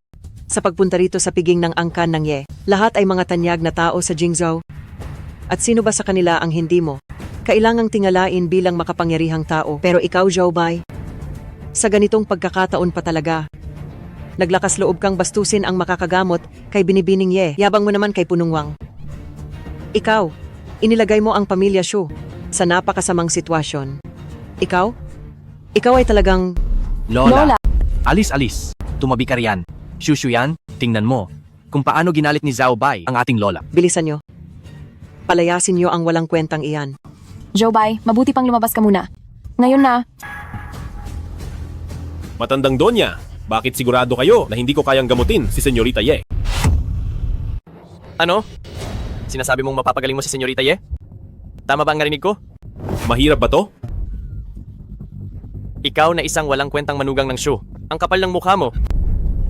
Sa pagpunta rito sa piging ng angkan ng Ye, lahat ay mga tanyag na tao sa Jingzhou. At sino ba sa kanila ang hindi mo? Kailangang tingalain bilang makapangyarihang tao. Pero ikaw, Jobai, sa ganitong pagkakataon pa talaga, naglakas loob kang bastusin ang makakagamot kay Binibining Ye. Yabang mo naman kay Punong Wang. Ikaw, inilagay mo ang pamilya Shu sa napakasamang sitwasyon. Ikaw ay talagang... Lola. Alis. Tumabi ka riyan. Shushu yan, tingnan mo. Kung paano ginalit ni Zhao Bai ang ating lola. Bilisan nyo. Palayasin nyo ang walang kwentang iyan. Jobai, mabuti pang lumabas ka muna. Ngayon na. Matandang Donya, bakit sigurado kayo na hindi ko kayang gamutin si Senyorita Ye? Ano? Sinasabi mong mapapagaling mo si Senyorita Ye? Tama ba ang narinig ko? Mahirap ba to? Ikaw na isang walang kwentang manugang ng Shu. Ang kapal ng mukha mo.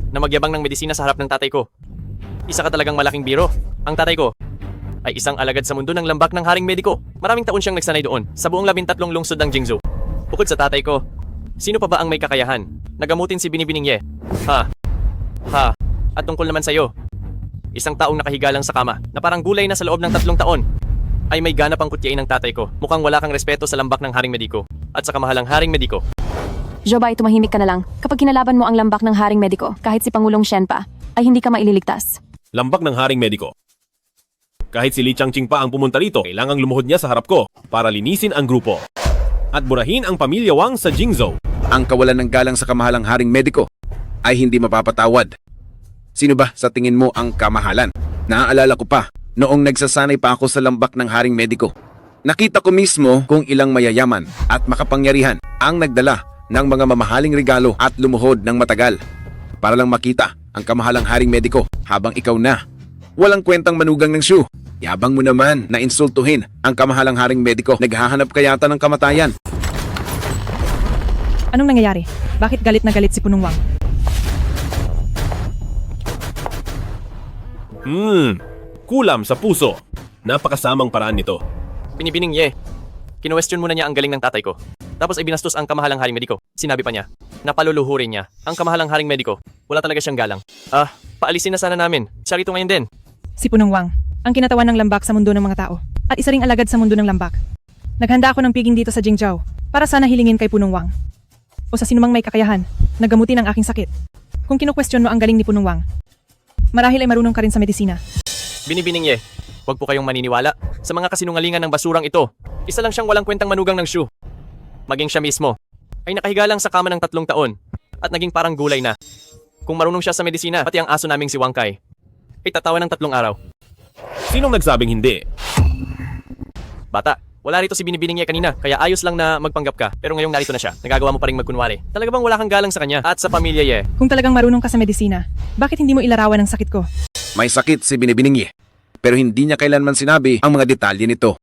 Na magyabang ng medisina sa harap ng tatay ko. Isa ka talagang malaking biro. Ang tatay ko ay isang alagad sa mundo ng lambak ng haring mediko. Maraming taon siyang nagsanay doon sa buong 13 lungsod ng Jingzhou. Bukod sa tatay ko, sino pa ba ang may kakayahan na gamutin si Binibining Ye? Ha? At tungkol naman sa'yo, isang taong nakahiga lang sa kama na parang gulay na sa loob ng 3 taon ay may ganap ang kutyain ng tatay ko. Mukhang wala kang respeto sa lambak ng haring mediko at sa kamahalang haring mediko. Jobai, tumahimik ka na lang. Kapag kinalaban mo ang lambak ng haring mediko, kahit si Pangulong Shen pa, ay hindi ka maililigtas. Lambak ng haring mediko. Kahit si Li Changqing pa ang pumunta rito, kailangang lumuhod niya sa harap ko para linisin ang grupo at burahin ang pamilya Wang sa Jingzhou. Ang kawalan ng galang sa kamahalang haring mediko ay hindi mapapatawad. Sino ba sa tingin mo ang kamahalan? Naaalala ko pa, noong nagsasanay pa ako sa lambak ng haring mediko. Nakita ko mismo kung ilang mayayaman at makapangyarihan ang nagdala ng mga mamahaling regalo at lumuhod ng matagal para lang makita ang kamahalang haring mediko habang ikaw na walang kwentang manugang ng Shu. Yabang mo naman na insultuhin ang kamahalang haring mediko. Naghahanap ka yata ng kamatayan. Anong nangyayari? Bakit galit na galit si Punong Wang? Kulam sa puso. Napakasamang paraan nito. Binibining Ye, kinuwestiyon muna niya ang galing ng tatay ko. Tapos ay binastos ang kamahalang haring mediko. Sinabi pa niya, napaluluhurin niya ang kamahalang haring mediko. Wala talaga siyang galang. Paalisin na sana namin. Siya rito ngayon din. Si Punong Wang, ang kinatawan ng lambak sa mundo ng mga tao. At isa ring alagad sa mundo ng lambak. Naghanda ako ng piging dito sa Jingzhou para sana hilingin kay Punong Wang. O sa sinumang may kakayahan, nagamutin ang aking sakit. Kung kinukwestiyon mo ang galing ni Punong Wang, marahil ay marunong ka rin sa medisina. Binibining Ye, huwag po kayong maniniwala sa mga kasinungalingan ng basurang ito. Isa lang siyang walang kwentang manugang ng Shu. Maging siya mismo ay nakahiga lang sa kama ng 3 taon at naging parang gulay na. Kung marunong siya sa medisina, pati ang aso naming si Wang Kai ay tatawa ng 3 araw. Sinong nagsabing hindi? Bata, wala rito si Binibining Ye kanina, kaya ayos lang na magpanggap ka. Pero ngayong narito na siya, nagagawa mo pa rin magkunwari. Talaga bang wala kang galang sa kanya at sa pamilya Ye? Kung talagang marunong ka sa medisina, bakit hindi mo ilarawan ang sakit ko? May sakit si Binibining Ye, pero hindi niya kailanman sinabi ang mga detalye nito.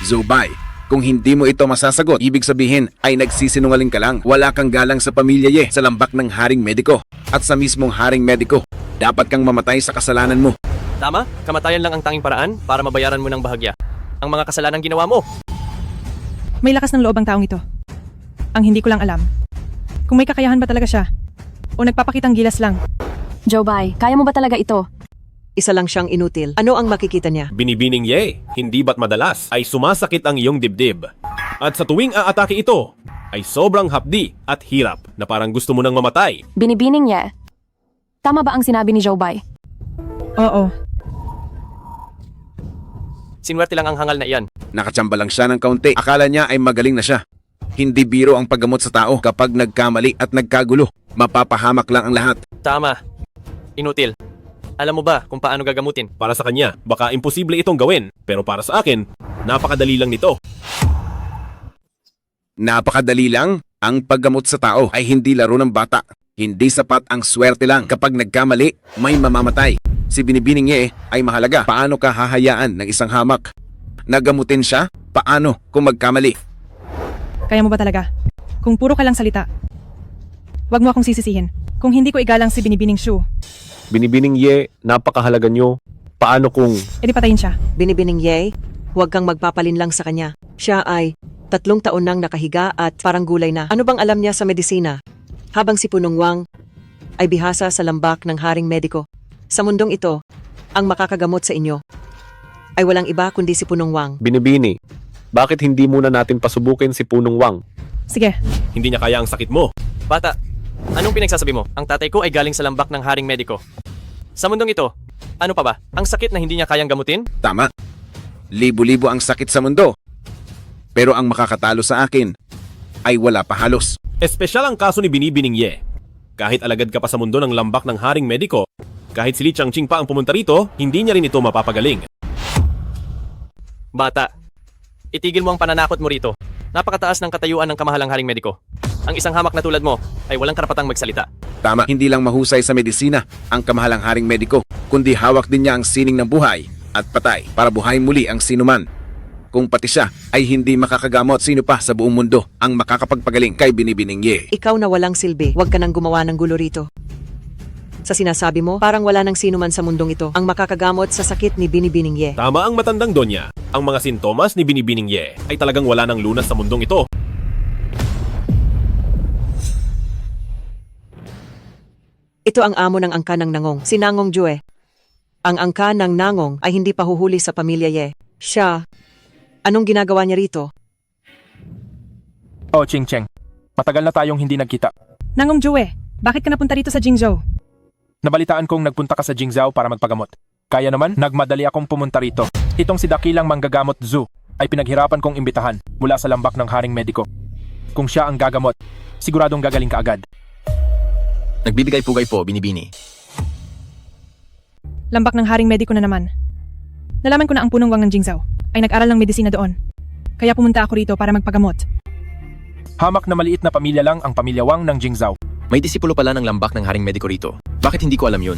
Zubay, kung hindi mo ito masasagot, ibig sabihin ay nagsisinungaling ka lang. Wala kang galang sa pamilya Ye, sa lambak ng haring mediko at sa mismong haring mediko. Dapat kang mamatay sa kasalanan mo. Tama, kamatayan lang ang tanging paraan para mabayaran mo ng bahagya ang mga kasalanan ginawa mo. May lakas ng loob ang taong ito. Ang hindi ko lang alam, kung may kakayahan ba talaga siya o nagpapakitang gilas lang. Jobai, kaya mo ba talaga ito? Isa lang siyang inutil. Ano ang makikita niya? Binibining Ye, hindi ba't madalas ay sumasakit ang iyong dibdib. At sa tuwing aatake ito, ay sobrang hapdi at hirap na parang gusto mo nang mamatay. Binibining Ye, tama ba ang sinabi ni Jobai? Oo. Sinwerte lang ang hangal na iyan. Nakachamba lang siya ng kaunti. Akala niya ay magaling na siya. Hindi biro ang paggamot sa tao kapag nagkamali at nagkagulo. Mapapahamak lang ang lahat. Tama. Inutil. Alam mo ba kung paano gagamutin? Para sa kanya, baka imposible itong gawin. Pero para sa akin, napakadali lang nito. Napakadali lang. Ang paggamot sa tao ay hindi laro ng bata. Hindi sapat ang swerte lang. Kapag nagkamali, may mamamatay. Si Binibining Ye ay mahalaga. Paano ka hahayaan ng isang hamak? Nagamutin siya? Paano kung magkamali? Kaya mo ba talaga? Kung puro ka lang salita. Wag mo akong sisisihin. Kung hindi ko igalang si Binibining Shu, Binibining Ye, napakahalaga nyo. Paano kung... edi patayin siya. Binibining Ye, huwag kang magpapalin lang sa kanya. Siya ay 3 taon nang nakahiga at parang gulay na. Ano bang alam niya sa medisina? Habang si Punong Wang ay bihasa sa lambak ng haring mediko. Sa mundong ito, ang makakagamot sa inyo ay walang iba kundi si Punong Wang. Binibini, bakit hindi muna natin pasubukin si Punong Wang? Sige. Hindi niya kaya ang sakit mo. Bata, anong pinagsasabi mo? Ang tatay ko ay galing sa lambak ng haring mediko. Sa mundong ito, ano pa ba? Ang sakit na hindi niya kayang gamutin? Tama. Libo-libo ang sakit sa mundo. Pero ang makakatalo sa akin ay wala pa halos. Espesyal ang kaso ni Binibining Ye. Kahit alagad ka pa sa mundo ng lambak ng haring mediko, kahit si Li Changqing pa ang pumunta rito, hindi niya rin ito mapapagaling. Bata, itigil mo ang pananakot mo rito. Napakataas ng katayuan ng kamahalang haring mediko. Ang isang hamak na tulad mo ay walang karapatang magsalita. Tama, hindi lang mahusay sa medisina ang kamahalang haring mediko, kundi hawak din niya ang sining ng buhay at patay para buhayin muli ang sinuman. Kung pati siya ay hindi makakagamot, sino pa sa buong mundo ang makakapagpagaling kay Binibining Ye? Ikaw na walang silbi, huwag ka nang gumawa ng gulo rito. Sa sinasabi mo, parang wala nang sino man sa mundong ito ang makakagamot sa sakit ni Binibining Ye. Tama ang matandang Donya. Ang mga sintomas ni Binibining Ye ay talagang wala ng lunas sa mundong ito. Ito ang amo ng angka ng Nangong, si Nangong Jue. Ang angka ng Nangong ay hindi pa huhuli sa pamilya Ye. Siya, anong ginagawa niya rito? Oh, Ching Cheng. Matagal na tayong hindi nagkita. Nangong Jue, bakit ka napunta rito sa Jingzhou? Nabalitaan kong nagpunta ka sa Jingzhou para magpagamot. Kaya naman, nagmadali akong pumunta rito. Itong si Dakilang Manggagamot Zhu ay pinaghirapan kong imbitahan mula sa lambak ng haring mediko. Kung siya ang gagamot, siguradong gagaling ka agad. Nagbibigay pugay po, Binibini. Lambak ng haring mediko na naman. Nalaman ko na ang Punong Wang ng Jingzhou ay nag-aral ng medisina doon. Kaya pumunta ako rito para magpagamot. Hamak na maliit na pamilya lang ang pamilya Wang ng Jingzhou. May disipulo pala ng lambak ng haring mediko rito. Bakit hindi ko alam yun?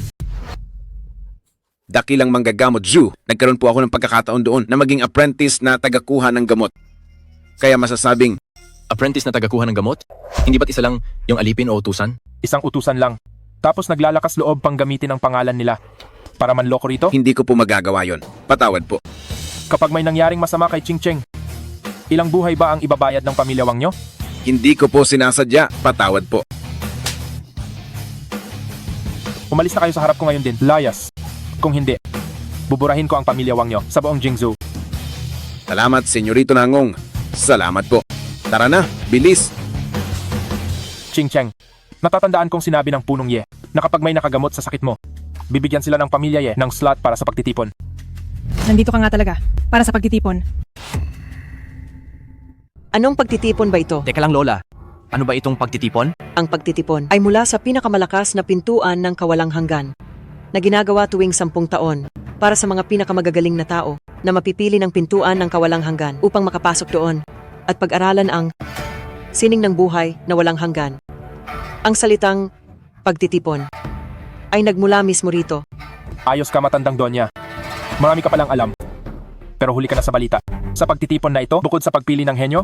Dakilang Manggagamot Zhu, nagkaroon po ako ng pagkakataon doon na maging apprentice na tagakuha ng gamot. Kaya masasabing, Apprentice na tagakuha ng gamot? Hindi ba't isa lang yung alipin o utusan? Isang utusan lang. Tapos naglalakas loob pang gamitin ang pangalan nila. Para manloko rito? Hindi ko po magagawa yon. Patawad po. Kapag may nangyaring masama kay Ching Cheng, ilang buhay ba ang ibabayad ng pamilya Wang nyo? Hindi ko po sinasadya. Patawad po. Umalis na kayo sa harap ko ngayon din. Layas. Kung hindi, buburahin ko ang pamilya Wang nyo sa buong Jingzhou. Salamat, Senyorito Nangong. Salamat po. Tara na, bilis. Ching Cheng, natatandaan kong sinabi ng Punong Ye na kapag may nakagamot sa sakit mo, bibigyan sila ng pamilya Ye ng slot para sa pagtitipon. Nandito ka nga talaga, para sa pagtitipon. Anong pagtitipon ba ito? Teka lang, Lola. Ano ba itong pagtitipon? Ang pagtitipon ay mula sa pinakamalakas na pintuan ng kawalang hanggan na ginagawa tuwing 10 taon para sa mga pinakamagagaling na tao na mapipili ng pintuan ng kawalang hanggan upang makapasok doon at pag-aralan ang sining ng buhay na walang hanggan. Ang salitang pagtitipon ay nagmula mismo rito. Ayos ka, matandang Donya. Marami ka palang alam. Pero huli ka na sa balita. Sa pagtitipon na ito, bukod sa pagpili ng henyo,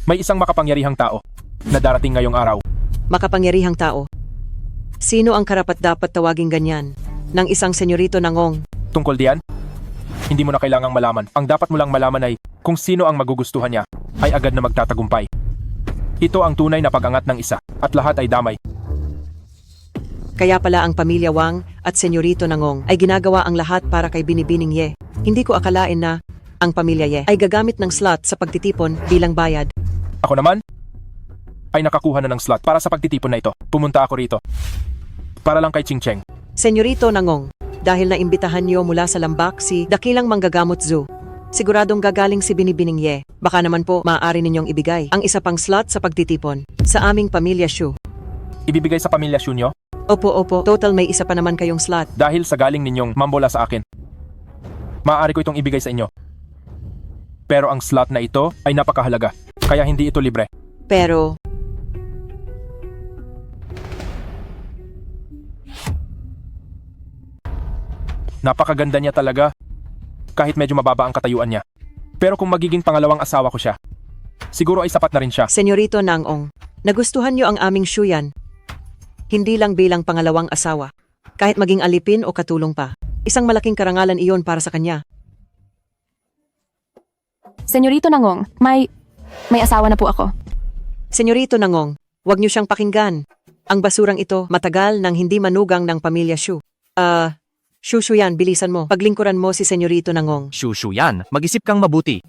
may isang makapangyarihang tao na darating ngayong araw. Makapangyarihang tao. Sino ang karapat-dapat tawaging ganyan ng isang senyorito Nangong? Tungkol diyan, hindi mo na kailangang malaman. Ang dapat mo lang malaman ay kung sino ang magugustuhan niya ay agad na magtatagumpay. Ito ang tunay na pag-angat ng isa at lahat ay damay. Kaya pala ang pamilya Wang at senyorito Nangong ay ginagawa ang lahat para kay Binibining Ye. Hindi ko akalain na ang pamilya Ye ay gagamit ng slot sa pagtitipon bilang bayad. Ako naman ay nakakuha na ng slot para sa pagtitipon na ito. Pumunta ako rito para lang kay Ching Cheng. Senyorito Nangong, dahil naimbitahan niyo mula sa lambak si Dakilang Manggagamot Zhu, Siguradong gagaling si Binibining Ye. Baka naman po maaari ninyong ibigay ang isa pang slot sa pagtitipon sa aming Pamilya Shu. Ibibigay sa pamilya Shu nyo? Opo, total may isa pa naman kayong slot. Dahil sa galing ninyong mambola sa akin. Maaari ko itong ibigay sa inyo. Pero ang slot na ito ay napakahalaga, kaya hindi ito libre. Pero, napakaganda niya talaga, kahit medyo mababa ang katayuan niya. Pero kung magiging pangalawang asawa ko siya, siguro ay sapat na rin siya. Senyorito Nangong, nagustuhan niyo ang aming Shuyan. Hindi lang bilang pangalawang asawa, kahit maging alipin o katulong pa. Isang malaking karangalan iyon para sa kanya. Senyorito Nangong, may asawa na po ako. Senyorito Nangong, huwag niyo siyang pakinggan. Ang basurang ito matagal nang hindi manugang ng Pamilya Shu. Shuyan, bilisan mo. Paglingkuran mo si Senyorito Nangong. Shuyan, mag-isip kang mabuti.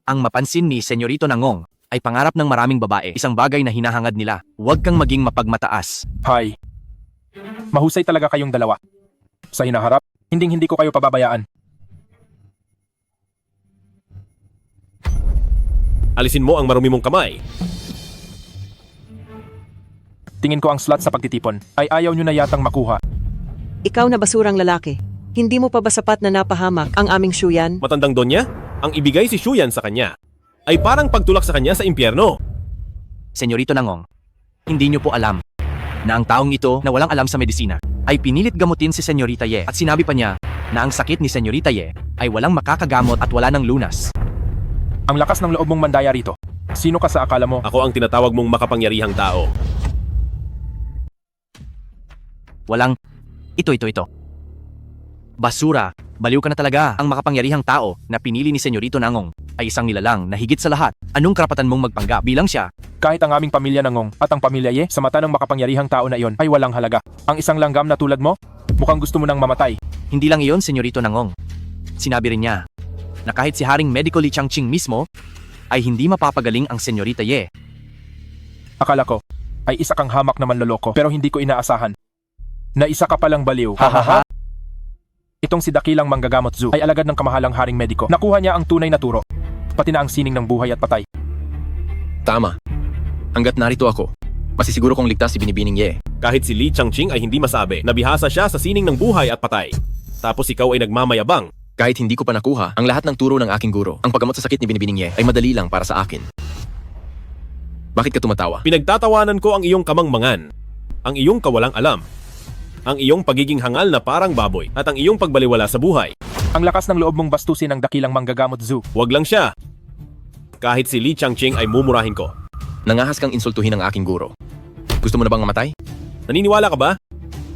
Ang mapansin ni Senyorito Nangong ay pangarap ng maraming babae, isang bagay na hinahangad nila. Huwag kang maging mapagmataas. Hay, mahusay talaga kayong dalawa. Sa hinaharap, hindi ko kayo pababayaan. Alisin mo ang marumi mong kamay. Tingin ko ang slot sa pagtitipon ay ayaw nyo na yatang makuha. Ikaw na basurang lalaki. Hindi mo pa ba sapat na napahamak ang aming Shuyan? Matandang donya, ang ibigay si Shuyan sa kanya ay parang pagtulak sa kanya sa impyerno. Senyorito Nangong, hindi nyo po alam na ang taong ito na walang alam sa medisina ay pinilit gamutin si Senyorita Ye at sinabi pa niya na ang sakit ni Senyorita Ye ay walang makakagamot at wala ng lunas. Ang lakas ng loob mong mandaya rito. Sino ka sa akala mo? Ako ang tinatawag mong makapangyarihang tao. Walang ito. Basura, baliw ka na talaga. Ang makapangyarihang tao na pinili ni Senyorito Nangong ay isang nilalang na higit sa lahat. Anong karapatan mong magpanggap bilang siya? Kahit ang aming pamilya Nangong at ang pamilya Ye sa mata ng makapangyarihang tao na iyon ay walang halaga. Ang isang langgam na tulad mo, mukhang gusto mo nang mamatay. Hindi lang iyon, Senyorito Nangong. Sinabi rin niya na kahit si Haring Medico Li Changqing mismo ay hindi mapapagaling ang Senyorita Ye. Akala ko ay isa kang hamak na manloloko pero hindi ko inaasahan na isa ka palang baliw. Hahaha. Itong si Dakilang Manggagamot Zoo ay alagad ng kamahalang Haring Mediko. Nakuha niya ang tunay na turo, pati na ang sining ng buhay at patay. Tama. Hanggat narito ako, masisiguro kong ligtas si Binibining Ye. Kahit si Li Changqing ay hindi masabi na bihasa siya sa sining ng buhay at patay. Tapos ikaw ay nagmamayabang. Kahit hindi ko pa nakuha ang lahat ng turo ng aking guro, ang paggamot sa sakit ni Binibining Ye ay madali lang para sa akin. Bakit ka tumatawa? Pinagtatawanan ko ang iyong kamangmangan, ang iyong kawalang alam, ang iyong pagiging hangal na parang baboy, at ang iyong pagbaliwala sa buhay. Ang lakas ng loob mong bastusin ng Dakilang Manggagamot Zoo. Huwag lang siya. Kahit si Li Changqing ay mumurahin ko. Nangahas kang insultuhin ang aking guro. Gusto mo na bang mamatay? Naniniwala ka ba?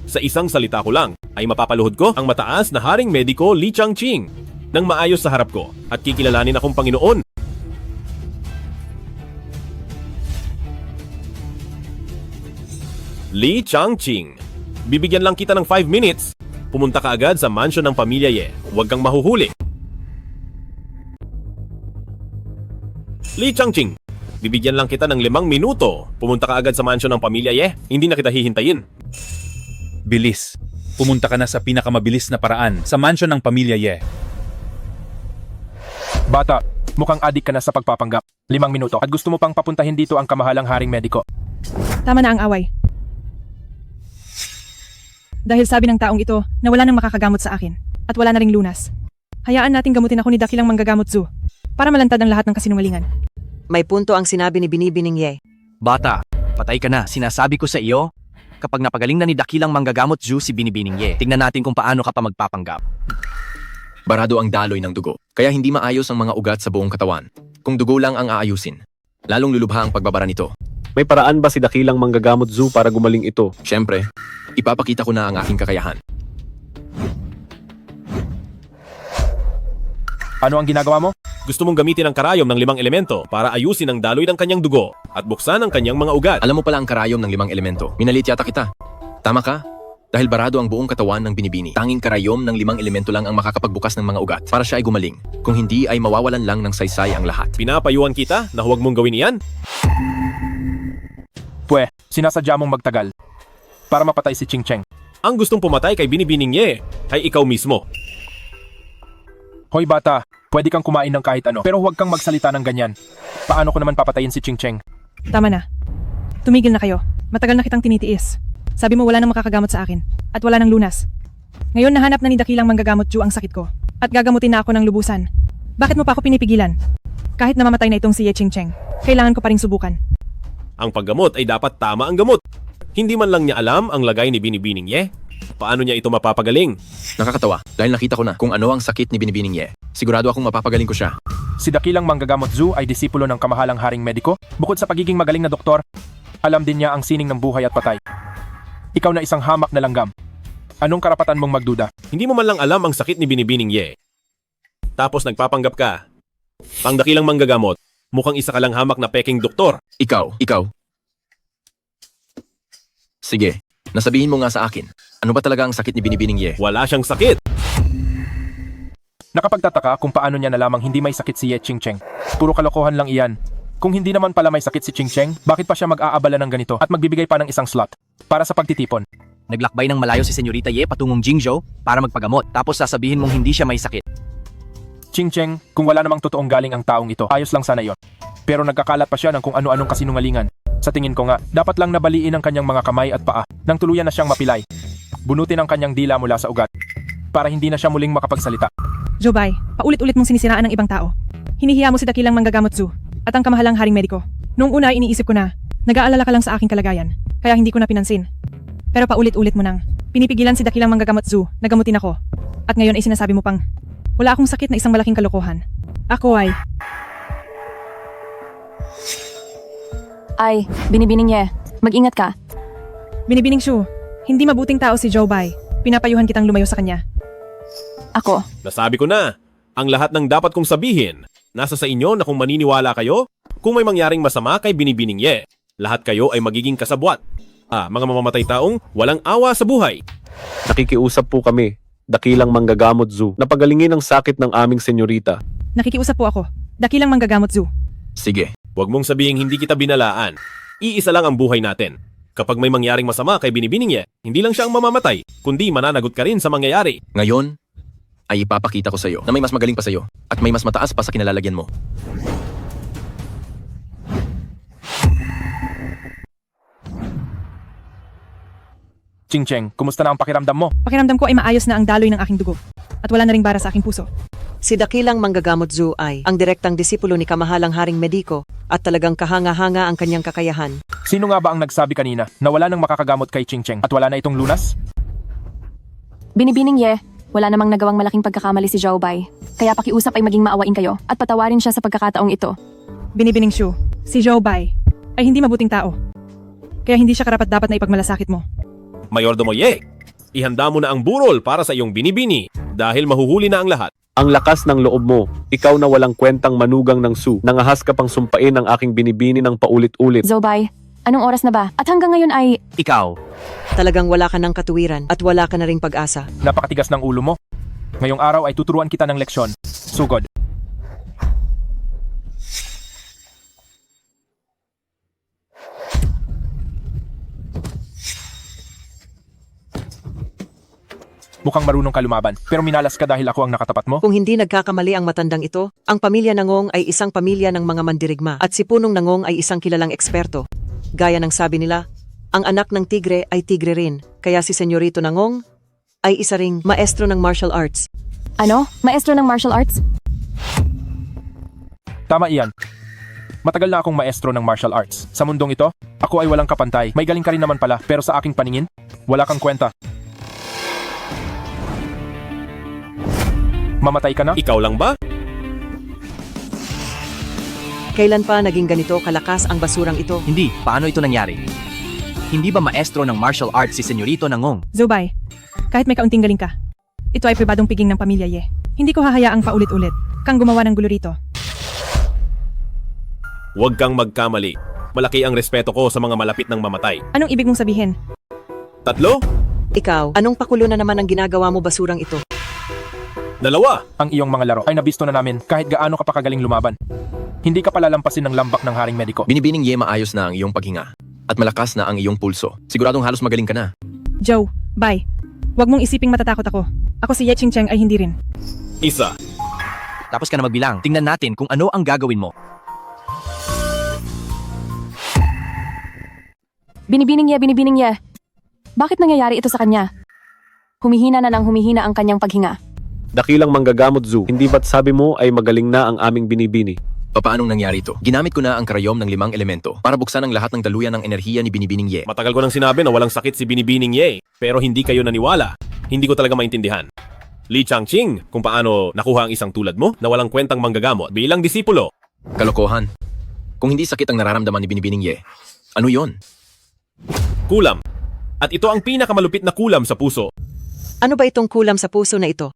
Sa isang salita ko lang, ay mapapaluhod ko ang mataas na Haring Mediko Li Changqing nang maayos sa harap ko at kikilalanin akong Panginoon. Li Changqing, bibigyan lang kita ng 5 minutes. Pumunta ka agad sa mansyon ng Pamilya Ye. Huwag kang mahuhuli. Li Changqing, bibigyan lang kita ng 5 minuto. Pumunta ka agad sa mansyon ng Pamilya Ye. Hindi na kita hihintayin. Bilis. Pumunta ka na sa pinakamabilis na paraan sa mansyon ng Pamilya Ye. Bata, mukhang adik ka na sa pagpapanggap. 5 minuto at gusto mo pang papuntahin dito ang kamahalang Haring Mediko. Tama na ang away. Dahil sabi ng taong ito na wala nang makakagamot sa akin at wala na ring lunas. Hayaan nating gamutin ako ni Dakilang Manggagamot Zoo para malantad ang lahat ng kasinungalingan. May punto ang sinabi ni Binibining Ye. Bata, patay ka na. Sinasabi ko sa iyo, kapag napagaling na ni Dakilang Manggagamot Zoo si Binibining Ye, tignan natin kung paano ka pa magpapanggap. Barado ang daloy ng dugo, kaya hindi maayos ang mga ugat sa buong katawan. Kung dugo lang ang aayusin, lalong lulubha ang pagbabara nito. May paraan ba si Dakilang Manggagamot Zoo para gumaling ito? Siyempre, ipapakita ko na ang aking kakayahan. Ano ang ginagawa mo? Gusto mong gamitin ang karayom ng 5 elemento para ayusin ang daloy ng kanyang dugo at buksan ang kanyang mga ugat. Alam mo pala ang karayom ng 5 elemento. Minalit yata kita. Tama ka? Dahil barado ang buong katawan ng binibini. Tanging karayom ng 5 elemento lang ang makakapagbukas ng mga ugat para siya ay gumaling. Kung hindi ay mawawalan lang ng saysay ang lahat. Pinapayuhan kita na huwag mong gawin iyan? Pwe, sinasadya mong magtagal para mapatay si Ching Cheng. Ang gustong pumatay kay Binibining Ye ay ikaw mismo. Hoy bata, pwede kang kumain ng kahit ano, pero huwag kang magsalita ng ganyan. Paano ko naman papatayin si Ching Cheng? Tama na. Tumigil na kayo. Matagal na kitang tinitiis. Sabi mo wala nang makakagamot sa akin. At wala nang lunas. Ngayon nahanap na ni Dakilang Manggagamot Ju ang sakit ko. At gagamutin na ako ng lubusan. Bakit mo pa ako pinipigilan? Kahit namamatay na itong si Ye Ching Cheng, kailangan ko pa ring subukan. Ang paggamot ay dapat tama ang gamot. Hindi man lang niya alam ang lagay ni Binibining Ye. Paano niya ito mapapagaling? Nakakatawa dahil nakita ko na kung ano ang sakit ni Binibining Ye. Sigurado akong mapapagaling ko siya. Si Dakilang Manggagamot Zu ay disipulo ng kamahalang haring mediko. Bukod sa pagiging magaling na doktor, alam din niya ang sining ng buhay at patay. Ikaw na isang hamak na langgam. Anong karapatan mong magduda? Hindi mo man lang alam ang sakit ni Binibining Ye. Tapos nagpapanggap ka. Pang Dakilang Manggagamot, mukhang isa ka lang hamak na peking doktor. Ikaw. Sige, nasabihin mo nga sa akin. Ano ba talaga ang sakit ni Binibining Ye? Wala siyang sakit. Nakapagtataka kung paano niya nalamang hindi may sakit si Ye Ching Cheng. Puro kalokohan lang iyan. Kung hindi naman pala may sakit si Ching Cheng, bakit pa siya mag-aabala ng ganito at magbibigay pa ng isang slot para sa pagtitipon? Naglakbay ng malayo si Senyorita Ye patungong Jingzhou para magpagamot tapos sasabihin mong hindi siya may sakit. Ching Cheng, kung wala namang totoong galing ang taong ito, ayos lang sana yon. Pero nagkakalat pa siya ng kung ano-anong kasinungalingan. Sa tingin ko nga, dapat lang nabaliin ang kanyang mga kamay at paa nang tuluyan na siyang mapilay. Bunutin ang kanyang dila mula sa ugat para hindi na siya muling makapagsalita. Jobay, paulit-ulit mong sinisiraan ng ibang tao. Hinihiya mo si Dakilang Manggagamot Zu at ang kamahalang haring mediko. Noong una iniisip ko na, nag-aalala ka lang sa aking kalagayan, kaya hindi ko na pinansin. Pero paulit-ulit mo nang, pinipigilan si Dakilang Manggagamot Zu na gamutin ako. At ngayon ay sinasabi mo pang, wala akong sakit na isang malaking kalokohan. Ako ay... Ay, Binibining Ye, mag-ingat ka. Binibining Shu, hindi mabuting tao si Jobay. Pinapayuhan kitang lumayo sa kanya. Ako. Nasabi ko na, ang lahat ng dapat kong sabihin, nasa sa inyo na kung maniniwala kayo, kung may mangyaring masama kay Binibining Ye, lahat kayo ay magiging kasabwat. Mga mamamatay taong walang awa sa buhay. Nakikiusap po kami, Dakilang Manggagamot Zu, na pagalingin ang sakit ng aming senyorita. Nakikiusap po ako, Dakilang Manggagamot Zu. Sige, huwag mong sabihing hindi kita binalaan. Iisa lang ang buhay natin. Kapag may mangyaring masama kay Binibining Ye, hindi lang siya ang mamamatay, kundi mananagot ka rin sa mangyayari. Ngayon, ay ipapakita ko sa iyo na may mas magaling pa sa iyo at may mas mataas pa sa kinalalagyan mo. Ching Cheng, kumusta na ang pakiramdam mo? Pakiramdam ko ay maayos na ang daloy ng aking dugo at wala na ring bara sa aking puso. Si Dakilang Manggagamot Zu ay ang direktang disipulo ni kamahalang haring mediko at talagang kahanga-hanga ang kanyang kakayahan. Sino nga ba ang nagsabi kanina na wala nang makakagamot kay Ching Cheng at wala na itong lunas? Binibining Ye, wala namang nagawang malaking pagkakamali si Jobay. Kaya pakiusap ay maging maawain kayo at patawarin siya sa pagkakataong ito. Binibining Shu, si Jobay ay hindi mabuting tao. Kaya hindi siya karapat-dapat na ipagmalasakit mo. Mayordomo Ye, ihanda mo na ang burol para sa iyong binibini dahil mahuhuli na ang lahat. Ang lakas ng loob mo, ikaw na walang kwentang manugang ng Su, nangahas ka pang sumpain ang aking binibini ng paulit-ulit. Jobay, anong oras na ba? At hanggang ngayon ay... Ikaw. Talagang wala ka ng katuwiran at wala ka na ring pag-asa. Napakatigas ng ulo mo. Ngayong araw ay tuturuan kita ng leksyon. Sugod. Mukhang marunong ka lumaban, pero minalas ka dahil ako ang nakatapat mo? Kung hindi nagkakamali ang matandang ito, ang pamilya Nangong ay isang pamilya ng mga mandirigma at si Punong Nangong ay isang kilalang eksperto. Gaya ng sabi nila, ang anak ng tigre ay tigre rin, kaya si Senyorito Nangong ay isa ring maestro ng martial arts. Ano? Maestro ng martial arts? Tama iyan. Matagal na akong maestro ng martial arts. Sa mundong ito, ako ay walang kapantay. May galing ka rin naman pala, pero sa aking paningin, wala kang kwenta. Mamatay ka na? Ikaw lang ba? Kailan pa naging ganito kalakas ang basurang ito? Hindi, paano ito nangyari? Hindi ba maestro ng martial arts si Senyorito Nangong? Zubay, kahit may kaunting galing ka, ito ay pribadong piging ng pamilya Ye. Hindi ko hahayaang paulit-ulit kang gumawa ng gulo rito. Huwag kang magkamali. Malaki ang respeto ko sa mga malapit ng mamatay. Anong ibig mong sabihin? Tatlo? Ikaw, anong pakulo na naman ang ginagawa mo basurang ito? Dalawa! Ang iyong mga laro ay nabisto na namin kahit gaano ka pa kagaling lumaban. Hindi ka palalampasin ng lambak ng haring mediko. Binibining Ye, maayos na ang iyong paghinga at malakas na ang iyong pulso. Siguradong halos magaling ka na. Joe, bye. Huwag mong isiping matatakot ako. Ako si Ye Ching Cheng ay hindi rin. Isa, Tapos ka na magbilang. Tingnan natin kung ano ang gagawin mo. Binibining niya. Bakit nangyayari ito sa kanya? Humihina na ng humihina ang kanyang paghinga. Dakilang manggagamot Zoo, hindi ba't sabi mo ay magaling na ang aming binibini? Papaanong nangyari ito? Ginamit ko na ang karayom ng 5 elemento para buksan ang lahat ng daluyan ng enerhiya ni Binibining Ye. Matagal ko nang sinabi na walang sakit si Binibining Ye, pero hindi kayo naniwala. Hindi ko talaga maintindihan. Li Changqing, kung paano nakuha ang isang tulad mo na walang kwentang manggagamot bilang disipulo. Kalokohan. Kung hindi sakit ang nararamdaman ni Binibining Ye, ano yon? Kulam. At ito ang pinakamalupit na kulam sa puso. Ano ba itong kulam sa puso na ito?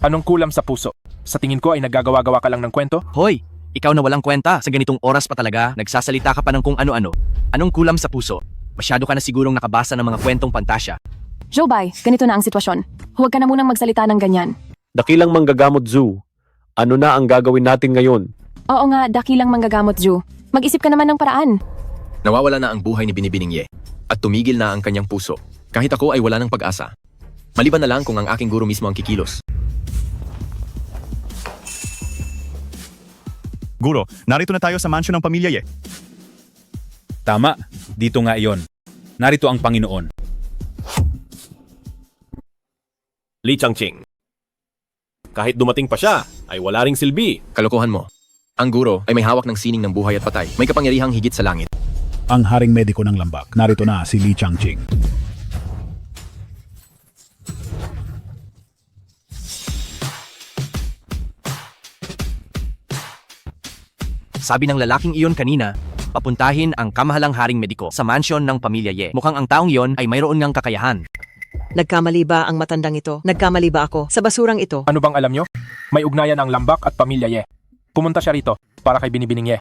Anong kulam sa puso? Sa tingin ko ay naggagawa-gawa ka lang ng kwento? Hoy, ikaw na walang kwenta. Sa ganitong oras pa talaga, nagsasalita ka pa ng kung ano-ano. Anong kulam sa puso? Masyado ka na sigurong nakabasa ng mga kwentong pantasya. Jobai, ganito na ang sitwasyon. Huwag ka na munang magsalita ng ganyan. Dakilang manggagamot Zoo, ano na ang gagawin natin ngayon? Oo nga, dakilang manggagamot, Ju. Mag-isip ka naman ng paraan. Nawawala na ang buhay ni Binibining Ye at tumigil na ang kanyang puso. Kahit ako ay wala ng pag-asa. Maliban na lang kung ang aking guro mismo ang kikilos. Guro, narito na tayo sa mansyon ng pamilya Ye. Tama, dito nga iyon. Narito ang Panginoon. Li Changqing. Kahit dumating pa siya, ay wala ring silbi. Kalokohan mo. Ang guro ay may hawak ng sining ng buhay at patay. May kapangyarihang higit sa langit. Ang haring mediko ng lambak. Narito na si Li Changqing. Sabi ng lalaking iyon kanina, papuntahin ang kamahalang haring mediko sa mansyon ng pamilya Ye. Mukhang ang taong iyon ay mayroon ngang kakayahan. Nagkamali ba ang matandang ito? Nagkamali ba ako sa basurang ito? Ano bang alam nyo? May ugnayan ang lambak at pamilya Ye. Pumunta siya rito para kay Binibining Ye.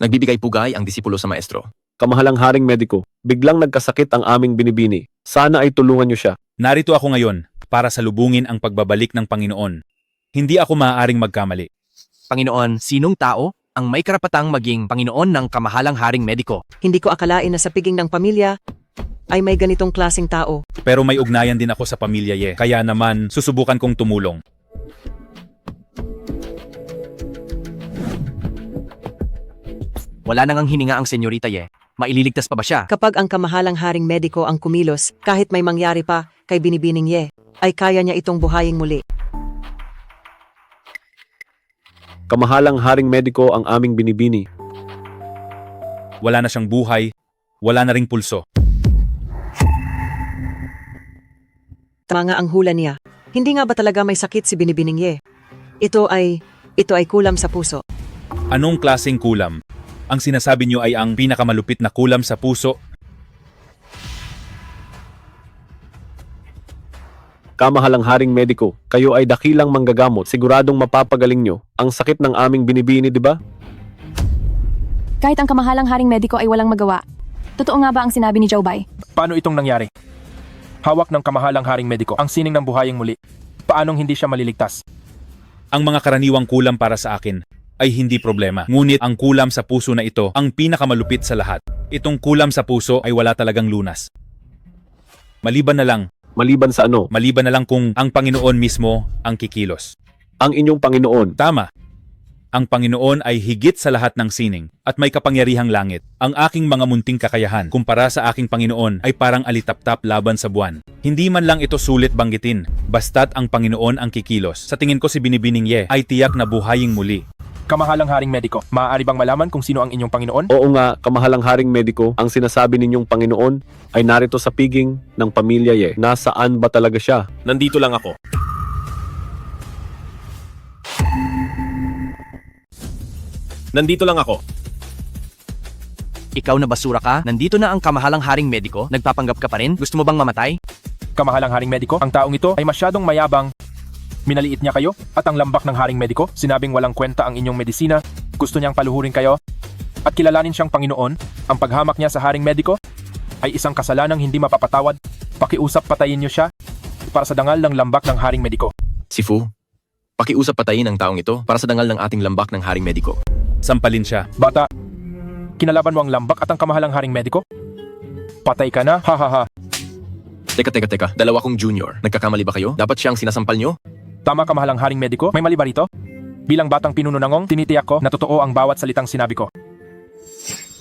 Nagbibigay pugay ang disipulo sa maestro. Kamahalang haring mediko, biglang nagkasakit ang aming binibini. Sana ay tulungan niyo siya. Narito ako ngayon para salubungin ang pagbabalik ng Panginoon. Hindi ako maaaring magkamali. Panginoon, sinong tao ang may karapatang maging Panginoon ng kamahalang haring mediko? Hindi ko akalain na sa piging ng pamilya ay may ganitong klaseng tao. Pero may ugnayan din ako sa pamilya Ye. Kaya naman, susubukan kong tumulong. Wala nang hininga ang senyorita Ye. Maililigtas pa ba siya? Kapag ang kamahalang haring mediko ang kumilos, kahit may mangyari pa kay Binibining Ye, ay kaya niya itong buhayin muli. Kamahalang haring mediko ang aming binibini. Wala na siyang buhay, wala na ring pulso. Tama nga ang hula niya. Hindi nga ba talaga may sakit si Binibining Ye? Ito ay kulam sa puso. Anong klaseng kulam? Ang sinasabi niyo ay ang pinakamalupit na kulam sa puso. Kamahalang haring mediko, kayo ay dakilang manggagamot. Siguradong mapapagaling nyo ang sakit ng aming binibini, di ba? Kahit ang kamahalang haring mediko ay walang magawa. Totoo nga ba ang sinabi ni Jobai? Paano itong nangyari? Hawak ng kamahalang haring mediko ang sining ng buhaying muli. Paanong hindi siya maliligtas? Ang mga karaniwang kulam para sa akin ay hindi problema. Ngunit ang kulam sa puso na ito ang pinakamalupit sa lahat. Itong kulam sa puso ay wala talagang lunas. Maliban na lang. Maliban sa ano? Maliban na lang kung ang Panginoon mismo ang kikilos. Ang inyong Panginoon? Tama. Ang Panginoon ay higit sa lahat ng sining at may kapangyarihang langit. Ang aking mga munting kakayahan kumpara sa aking Panginoon ay parang alitap-tap laban sa buwan. Hindi man lang ito sulit banggitin, basta't ang Panginoon ang kikilos. Sa tingin ko si Binibining Ye ay tiyak na buhaying muli. Kamahalang haring mediko, maaari bang malaman kung sino ang inyong Panginoon? Oo nga, kamahalang haring mediko, ang sinasabi ninyong Panginoon ay narito sa piging ng pamilya Ye. Nasaan ba talaga siya? Nandito lang ako. Nandito lang ako. Ikaw na basura ka? Nandito na ang kamahalang haring mediko? Nagpapanggap ka pa rin? Gusto mo bang mamatay? Kamahalang haring mediko, ang taong ito ay masyadong mayabang. Minaliit niya kayo at ang lambak ng haring mediko, sinabing walang kwenta ang inyong medisina, gusto niyang paluhurin kayo at kilalanin siyang Panginoon. Ang paghamak niya sa haring mediko ay isang kasalanang hindi mapapatawad. Pakiusap patayin niyo siya para sa dangal ng lambak ng haring mediko. Si Fu, pakiusap patayin ang taong ito para sa dangal ng ating lambak ng haring mediko. Sampalin siya. Bata, kinalaban mo ang lambak at ang kamahalang haring mediko? Patay ka na, ha ha ha. Teka. Dalawa kong junior. Nagkakamali ba kayo? Dapat siyang sinasampal nyo? Tama ka, mahalang haring mediko. May mali ba rito? Bilang batang pinununangong, tinitiyak ko na totoo ang bawat salitang sinabi ko.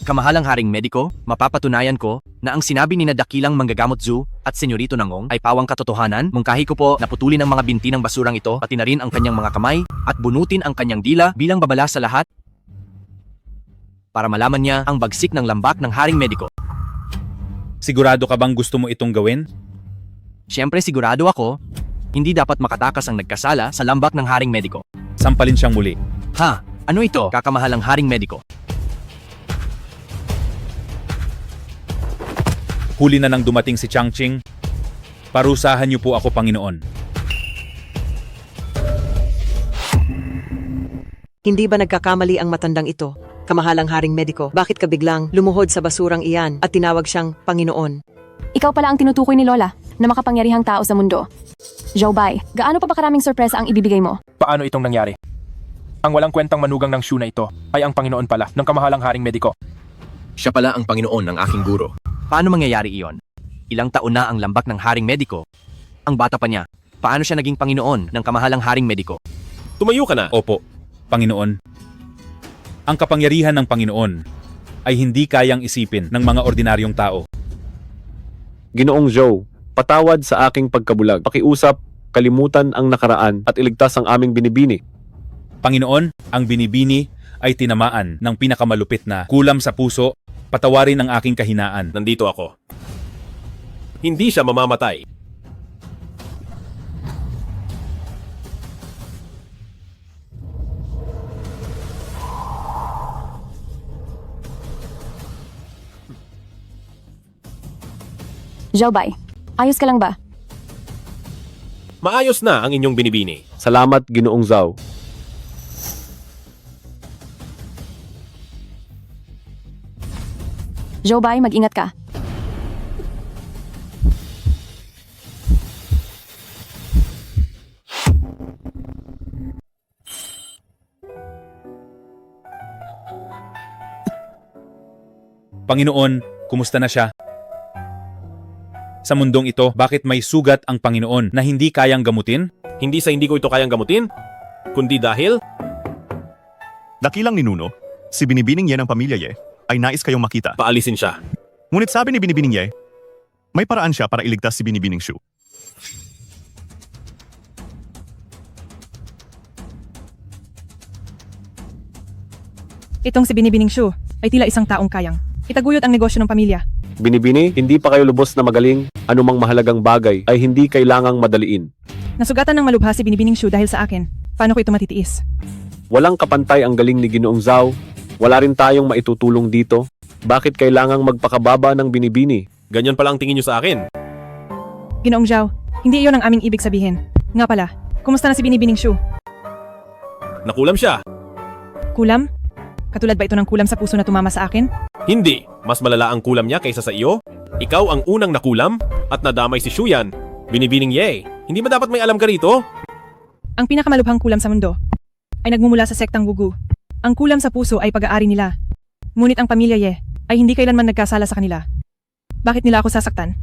Kamahalang haring mediko, mapapatunayan ko na ang sinabi ni na Dakilang Manggagamot Zoo at Senyorito Nangong ay pawang katotohanan. Mungkahi ko po na putulin ang mga binti ng basurang ito, pati na rin ang kanyang mga kamay at bunutin ang kanyang dila bilang babala sa lahat para malaman niya ang bagsik ng lambak ng haring mediko. Sigurado ka bang gusto mo itong gawin? Siyempre sigurado ako, hindi dapat makatakas ang nagkasala sa lambak ng haring mediko. Sampalin siyang muli. Ha? Ano ito, kakamahalang haring mediko? Huli na nang dumating si Changqing. Parusahan niyo po ako, Panginoon. Hindi ba nagkakamali ang matandang ito? Kamahalang haring mediko, bakit ka biglang lumuhod sa basurang iyan at tinawag siyang Panginoon? Ikaw pala ang tinutukoy ni Lola na makapangyarihang tao sa mundo. Zhou Bai, gaano pa ba karaming sorpresa ang ibibigay mo? Paano itong nangyari? Ang walang kwentang manugang ng Shu na ito ay ang Panginoon pala ng kamahalang haring mediko. Siya pala ang Panginoon ng aking guro. Paano mangyayari iyon? Ilang taon na ang lambak ng haring mediko. Ang bata pa niya. Paano siya naging Panginoon ng kamahalang haring mediko? Tumayo ka na. Opo, Panginoon. Ang kapangyarihan ng Panginoon ay hindi kayang isipin ng mga ordinaryong tao. Ginoong Zhou, patawad sa aking pagkabulag. Pakiusap, kalimutan ang nakaraan at iligtas ang aming binibini. Panginoon, ang binibini ay tinamaan ng pinakamalupit na kulam sa puso. Patawarin ang aking kahinaan. Nandito ako. Hindi siya mamamatay. Zhou Bai, ayos ka lang ba? Maayos na ang inyong binibini. Salamat, Ginoong Zhou. Zhou Bai, mag-ingat ka. Panginoon, kumusta na siya? Sa mundong ito, bakit may sugat ang Panginoon na hindi kayang gamutin? Hindi sa hindi ko ito kayang gamutin, kundi dahil Dakilang ninuno, si Binibining Ye ng pamilya Ye ay nais kayong makita. Paalisin siya. Ngunit sabi ni Binibining Ye, may paraan siya para iligtas si Binibining Shu. Itong si Binibining Shu ay tila isang taong kayang itaguyod ang negosyo ng pamilya. Binibini, hindi pa kayo lubos na magaling. Anumang mahalagang bagay ay hindi kailangang madaliin. Nasugatan ng malubha si Binibining Shu dahil sa akin. Paano ko ito matitiis? Walang kapantay ang galing ni Ginoong Zhou. Wala rin tayong maitutulong dito. Bakit kailangang magpakababa ng binibini? Ganyan pala ang tingin niyo sa akin. Ginoong Zhou, hindi iyon ang aming ibig sabihin. Nga pala, kumusta na si Binibining Shu? Nakulam siya. Kulam? Katulad ba ito ng kulam sa puso na tumama sa akin? Hindi. Mas malala ang kulam niya kaysa sa iyo. Ikaw ang unang nakulam at nadamay si Shuyan. Binibining Ye. Hindi ba dapat may alam ka rito? Ang pinakamalubhang kulam sa mundo ay nagmumula sa sektang Wugu. Ang kulam sa puso ay pag-aari nila. Ngunit ang pamilya Ye ay hindi kailanman nagkasala sa kanila. Bakit nila ako sasaktan?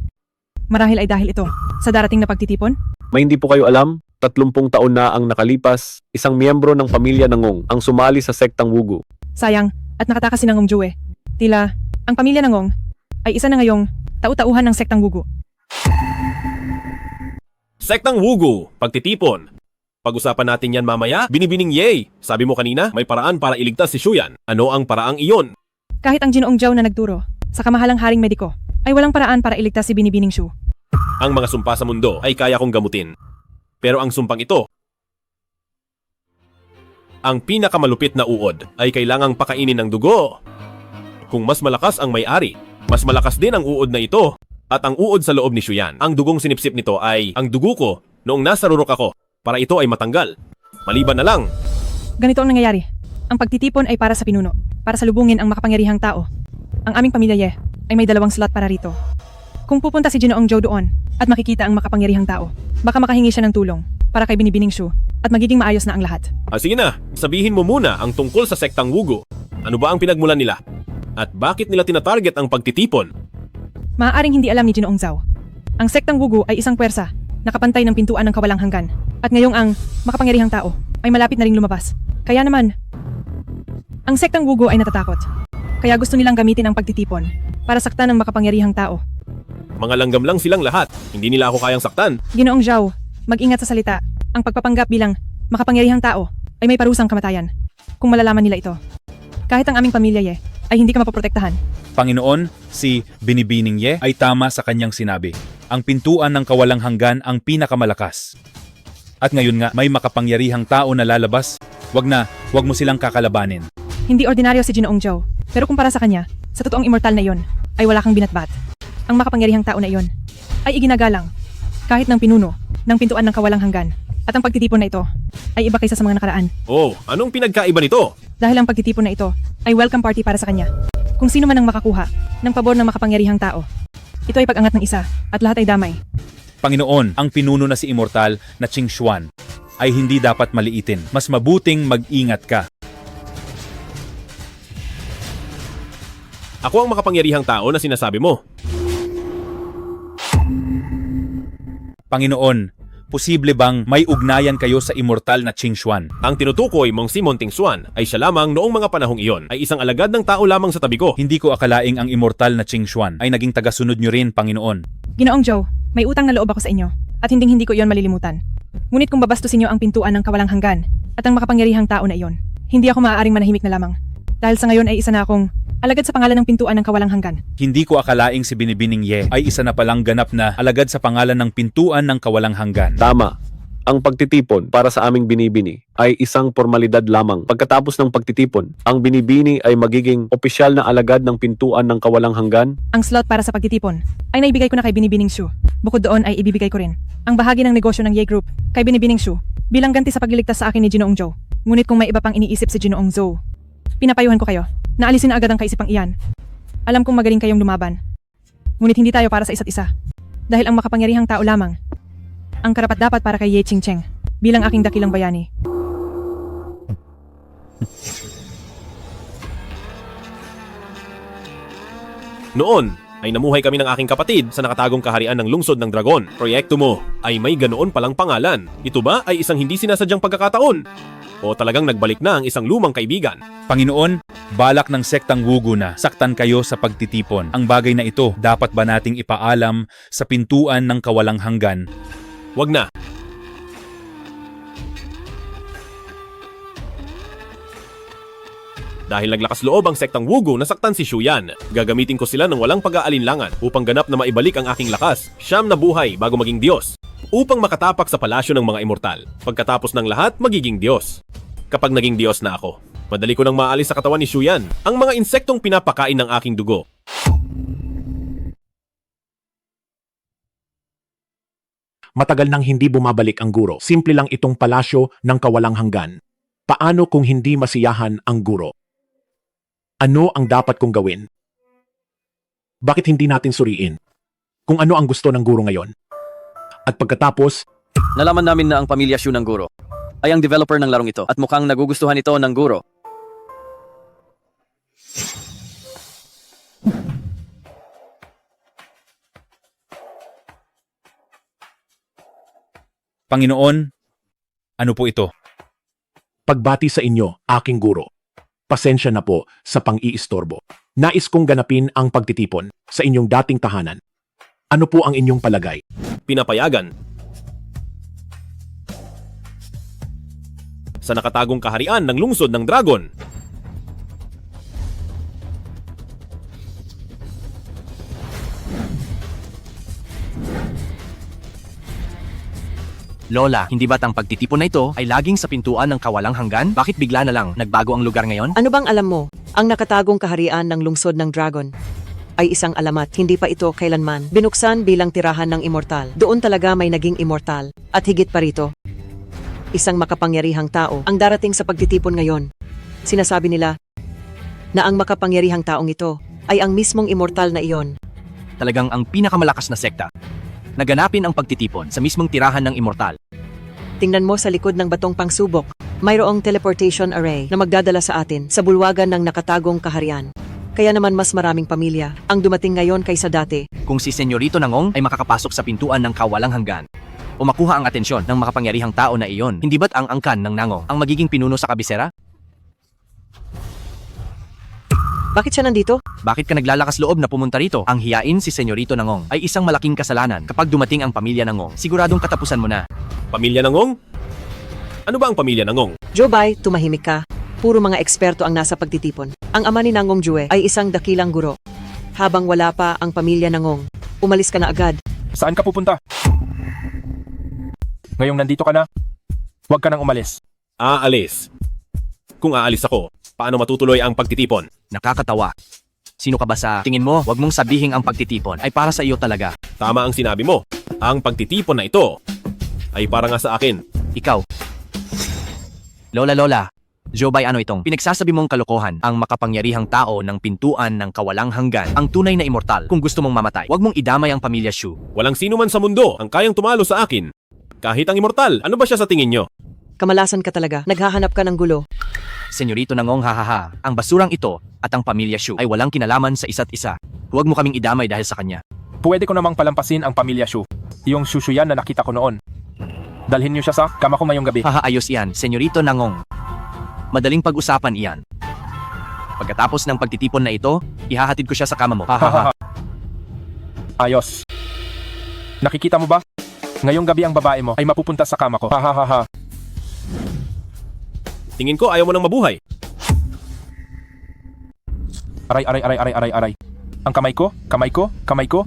Marahil ay dahil ito sa darating na pagtitipon? May hindi po kayo alam? 30 taon na ang nakalipas, isang miyembro ng pamilya Nangong ang sumali sa sektang Wugu. Sayang, at nakatakas si Nangong Joe. Tila, ang pamilya Nangong ay isa na ngayong tau-tauhan ng sektang Wugu. Sektang Wugu, pagtitipon. Pag-usapan natin yan mamaya. Binibining Ye. Sabi mo kanina, may paraan para iligtas si Shuyan. Ano ang paraang iyon? Kahit ang Ginoong Zhou na nagturo sa kamahalang haring mediko ay walang paraan para iligtas si Binibining Shu. Ang mga sumpa sa mundo ay kaya kong gamutin. Pero ang sumpang ito, ang pinakamalupit na uod ay kailangang pakainin ng dugo. Kung mas malakas ang may-ari, mas malakas din ang uod na ito. At ang uod sa loob ni Shuyan, ang dugong sinipsip nito ay ang dugo ko noong nasa rurok ako para ito ay matanggal. Maliban na lang. Ganito ang nangyayari. Ang pagtitipon ay para sa pinuno, para salubungin ang makapangyarihang tao. Ang aming pamilya Ye ay may 2 slot para rito. Kung pupunta si Ginoong Zhou doon at makikita ang makapangyarihang tao, baka makahingi siya ng tulong para kay Binibining Shu at magiging maayos na ang lahat. Sige na, sabihin mo muna ang tungkol sa sektang Wugu. Ano ba ang pinagmulan nila? At bakit nila tinatarget ang pagtitipon? Maaaring hindi alam ni Ginoong Zhou. Ang sektang Wugu ay isang puwersa, nakapantay ng pintuan ng kawalang hanggan. At ngayong ang makapangyarihang tao ay malapit na ring lumabas. Kaya naman, ang sektang Wugu ay natatakot. Kaya gusto nilang gamitin ang pagtitipon para saktan ang makapangyarihang tao. Mga langgam lang silang lahat. Hindi nila ako kayang saktan. Ginoong Zhao, mag-ingat sa salita. Ang pagpapanggap bilang makapangyarihang tao ay may parusang kamatayan kung malalaman nila ito. Kahit ang aming pamilya Ye ay hindi ka mapoprotektahan. Panginoon, si Binibining Ye ay tama sa kanyang sinabi. Ang pintuan ng kawalang hanggan ang pinakamalakas. At ngayon nga, may makapangyarihang tao na lalabas. Wag mo silang kakalabanin. Hindi ordinaryo si Ginoong Zhao, pero kumpara sa kanya, sa totoong immortal na iyon, ay wala kang binatbat. Ang makapangyarihang tao na iyon ay iginagalang kahit ng pinuno ng pintuan ng kawalang hanggan. At ang pagtitipon na ito ay iba kaysa sa mga nakaraan. Oh, anong pinagkaiba nito? Dahil ang pagtitipon na ito ay welcome party para sa kanya. Kung sino man ang makakuha ng pabor ng makapangyarihang tao, ito ay pag-angat ng isa at lahat ay damay. Panginoon, ang pinuno na si Immortal na Qing Xuan ay hindi dapat maliitin. Mas mabuting mag-ingat ka. Ako ang makapangyarihang tao na sinasabi mo. Panginoon, posible bang may ugnayan kayo sa Immortal na Qing Xuan? Ang tinutukoy mong si Monting Xuan ay siya lamang noong mga panahong iyon ay isang alagad ng tao lamang sa tabi ko. Hindi ko akalaing ang Immortal na Qing Xuan ay naging tagasunod nyo rin, Panginoon. Ginoong Zhao, may utang na loob ako sa inyo at hindi ko iyon malilimutan. Ngunit kung babastusin niyo ang pintuan ng kawalang hanggan at ang makapangyarihang tao na iyon, hindi ako maaaring manahimik na lamang. Dahil sa ngayon ay isa na akong alagad sa pangalan ng pintuan ng kawalang hanggan. Hindi ko akalaing si Binibining Ye ay isa na palang ganap na alagad sa pangalan ng pintuan ng kawalang hanggan. Tama. Ang pagtitipon para sa aming binibini ay isang formalidad lamang. Pagkatapos ng pagtitipon, ang binibini ay magiging opisyal na alagad ng pintuan ng kawalang hanggan. Ang slot para sa pagtitipon ay naibigay ko na kay Binibining Shu. Bukod doon ay ibibigay ko rin ang bahagi ng negosyo ng Ye Group kay Binibining Shu bilang ganti sa pagliligtas sa akin ni Ginoong Zhao. Ngunit kung may iba pang iniisip si Ginoong Zhao, pinapayuhan ko kayo na alisin na agad ang kaisipang iyan. Alam kong magaling kayong lumaban. Ngunit hindi tayo para sa isa't isa. Dahil ang makapangyarihang tao lamang ang karapat-dapat para kay Ye Qingcheng bilang aking dakilang bayani. Noon ay namuhay kami ng aking kapatid sa nakatagong kaharian ng lungsod ng Dragon. Proyekto mo ay may ganoon palang pangalan. Ito ba ay isang hindi sinasadyang pagkakataon? O talagang nagbalik na ang isang lumang kaibigan? Panginoon, balak ng sektang Wugu na saktan kayo sa pagtitipon. Ang bagay na ito, dapat ba nating ipaalam sa pintuan ng kawalang hanggan? Wag na. Dahil naglakas loob ang sektang Wugu na saktan si Shuyan, gagamitin ko sila ng walang pag-aalinlangan upang ganap na maibalik ang aking lakas, 9 na buhay bago maging Diyos, upang makatapak sa palasyo ng mga immortal. Pagkatapos ng lahat, magiging Diyos. Kapag naging Diyos na ako, madali ko nang maalis sa katawan ni Shuyan ang mga insektong pinapakain ng aking dugo. Matagal nang hindi bumabalik ang guro. Simple lang itong palasyo ng kawalang hanggan. Paano kung hindi masiyahan ang guro? Ano ang dapat kong gawin? Bakit hindi natin suriin kung ano ang gusto ng guro ngayon? At pagkatapos, nalaman namin na ang pamilya Shu ng guro ay ang developer ng larong ito at mukhang nagugustuhan ito ng guro. Panginoon, ano po ito? pagbati sa inyo, aking guro. Pasensya na po sa pang-iistorbo. Nais kong ganapin ang pagtitipon sa inyong dating tahanan. Ano po ang inyong palagay? Pinapayagan. Sa nakatagong kaharian ng lungsod ng Dragon. Lola, hindi ba't ang pagtitipon na ito ay laging sa pintuan ng kawalang hanggan? Bakit bigla na lang nagbago ang lugar ngayon? Ano bang alam mo? Ang nakatagong kaharian ng lungsod ng Dragon ay isang alamat, hindi pa ito kailanman binuksan bilang tirahan ng immortal. Doon talaga may naging immortal. At higit pa rito, isang makapangyarihang tao ang darating sa pagtitipon ngayon. Sinasabi nila na ang makapangyarihang taong ito ay ang mismong immortal na iyon. Talagang ang pinakamalakas na sekta. Naganapin ang pagtitipon sa mismong tirahan ng immortal. Tingnan mo sa likod ng batong pangsubok. Mayroong teleportation array na magdadala sa atin sa bulwagan ng nakatagong kaharian. Kaya naman mas maraming pamilya ang dumating ngayon kaysa dati. Kung si Senyorito Nangong ay makakapasok sa pintuan ng kawalang hanggan o makuha ang atensyon ng makapangyarihang tao na iyon, hindi ba't ang angkan ng Nangong ang magiging pinuno sa kabisera? Bakit siya nandito? Bakit ka naglalakas loob na pumunta rito? Ang hiyain si Senyorito Nangong ay isang malaking kasalanan. Kapag dumating ang pamilya Nangong, siguradong katapusan mo na. Pamilya Nangong? Ano ba ang pamilya Nangong? Jobay, tumahimik ka. Puro mga eksperto ang nasa pagtitipon. Ang ama ni Nangong Jue ay isang dakilang guro. Habang wala pa ang pamilya Nangong, umalis ka na agad. Saan ka pupunta? Ngayong nandito ka na, huwag ka nang umalis. Aalis. Kung aalis ako, paano matutuloy ang pagtitipon? Nakakatawa. Sino ka ba sa tingin mo? Huwag mong sabihing ang pagtitipon ay para sa iyo talaga. Tama ang sinabi mo. Ang pagtitipon na ito ay para nga sa akin. Ikaw. Lola, Jobay, ano itong pinagsasabi mong kalokohan? Ang makapangyarihang tao ng pintuan ng kawalang hanggan, ang tunay na immortal. Kung gusto mong mamatay, huwag mong idamay ang pamilya Shu. Walang sino man sa mundo ang kayang tumalo sa akin. Kahit ang immortal, ano ba siya sa tingin nyo? Kamalasan ka talaga. Naghahanap ka ng gulo. Senyorito Nangong, hahaha. Ang basurang ito at ang pamilya Shu ay walang kinalaman sa isa't isa. Huwag mo kaming idamay dahil sa kanya. Pwede ko namang palampasin ang pamilya Shu. Yung Shushuyan na nakita ko noon. Dalhin niyo siya sa kama ko ngayong gabi. Haha, ayos iyan, Senyorito Nangong. Madaling pag-usapan iyan. Pagkatapos ng pagtitipon na ito, ihahatid ko siya sa kama mo. Hahaha. Ayos. Nakikita mo ba? Ngayong gabi ang babae mo ay mapupunta sa kama ko. Hahaha. Tingin ko ayaw mo nang mabuhay. Aray. Ang kamay ko.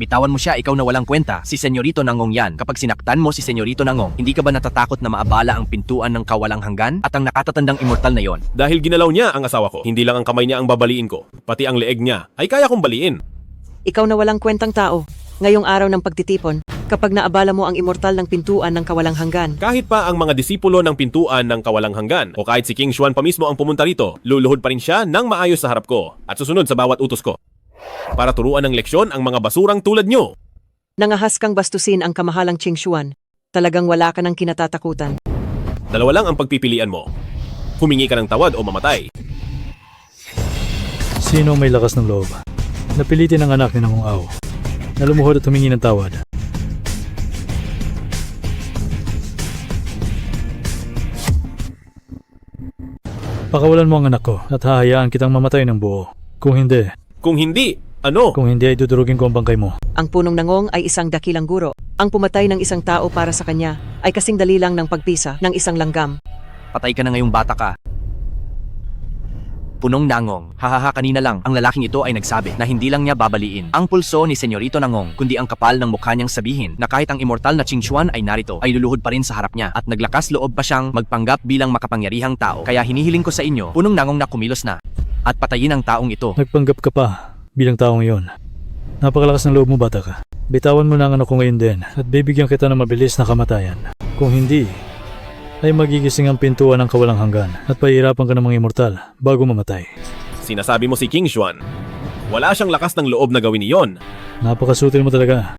Bitawan mo siya, ikaw na walang kwenta. Si Senyorito Nangong yan. Kapag sinaktan mo si Senyorito Nangong, hindi ka ba natatakot na maabala ang pintuan ng kawalang hanggan? At ang nakatatandang immortal na yon? Dahil ginalaw niya ang asawa ko, hindi lang ang kamay niya ang babaliin ko, pati ang leeg niya ay kaya kong baliin. Ikaw na walang kwentang tao. Ngayong araw ng pagtitipon, kapag naabala mo ang immortal ng pintuan ng kawalang hanggan. Kahit pa ang mga disipulo ng pintuan ng kawalang hanggan o kahit si King Xuan pa mismo ang pumunta rito, luluhod pa rin siya ng maayos sa harap ko at susunod sa bawat utos ko. Para turuan ng leksyon ang mga basurang tulad nyo. Nangahas kang bastusin ang kamahalang Qing Xuan. Talagang wala ka ng kinatatakutan. Dalawa lang ang pagpipilian mo. Humingi ka ng tawad o mamatay. Sino may lakas ng loob? Napilitin ang anak ni Nangong Ao na lumuhod at humingi ng tawad. Pakawalan mo ang anak ko at hahayaan kitang mamatay ng buo. Kung hindi, ano? Kung hindi ay dudurugin ko ang bangkay mo. Ang punong Nangong ay isang dakilang guro. Ang pumatay ng isang tao para sa kanya ay kasing dali lang ng pagpisa ng isang langgam. Patay ka na ngayong bata ka. Punong Nangong, hahaha, kanina lang ang lalaking ito ay nagsabi na hindi lang niya babaliin ang pulso ni Senyorito Nangong, kundi ang kapal ng mukha niyang sabihin na kahit ang immortal na Qing Xuan ay narito, ay luluhod pa rin sa harap niya at naglakas loob pa siyang magpanggap bilang makapangyarihang tao. Kaya hinihiling ko sa inyo, Punong Nangong, na kumilos na at patayin ang taong ito. Nagpanggap ka pa bilang taong iyon. Napakalakas ng loob mo, bata ka. Bitawan mo na ang anak ko ngayon din at bibigyan kita ng mabilis na kamatayan. Kung hindi, ay magigising ang pintuan ng kawalang hanggan at pahihirapan ka ng mga immortal bago mamatay. Sinasabi mo si King Xuan. Wala siyang lakas ng loob na gawin iyon. Napakasutil mo talaga.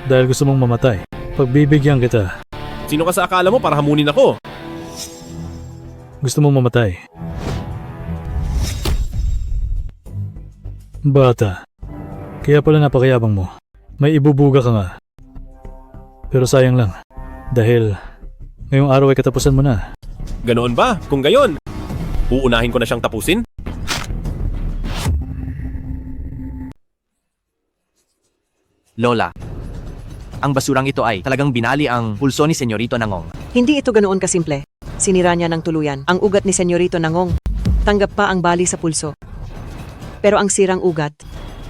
Dahil gusto mong mamatay, pagbibigyan kita. Sino ka sa akala mo para hamunin ako? Gusto mong mamatay. Bata, kaya pala napakayabang mo. May ibubuga ka nga. Pero sayang lang, dahil ngayong araw ay katapusan mo na. Ganoon ba? Kung gayon, uunahin ko na siyang tapusin? Lola, ang basurang ito ay talagang binali ang pulso ni Senyorito Nangong. Hindi ito ganoon kasimple. Sinira niya ng tuluyan ang ugat ni Senyorito Nangong. Tanggap pa ang bali sa pulso. Pero ang sirang ugat,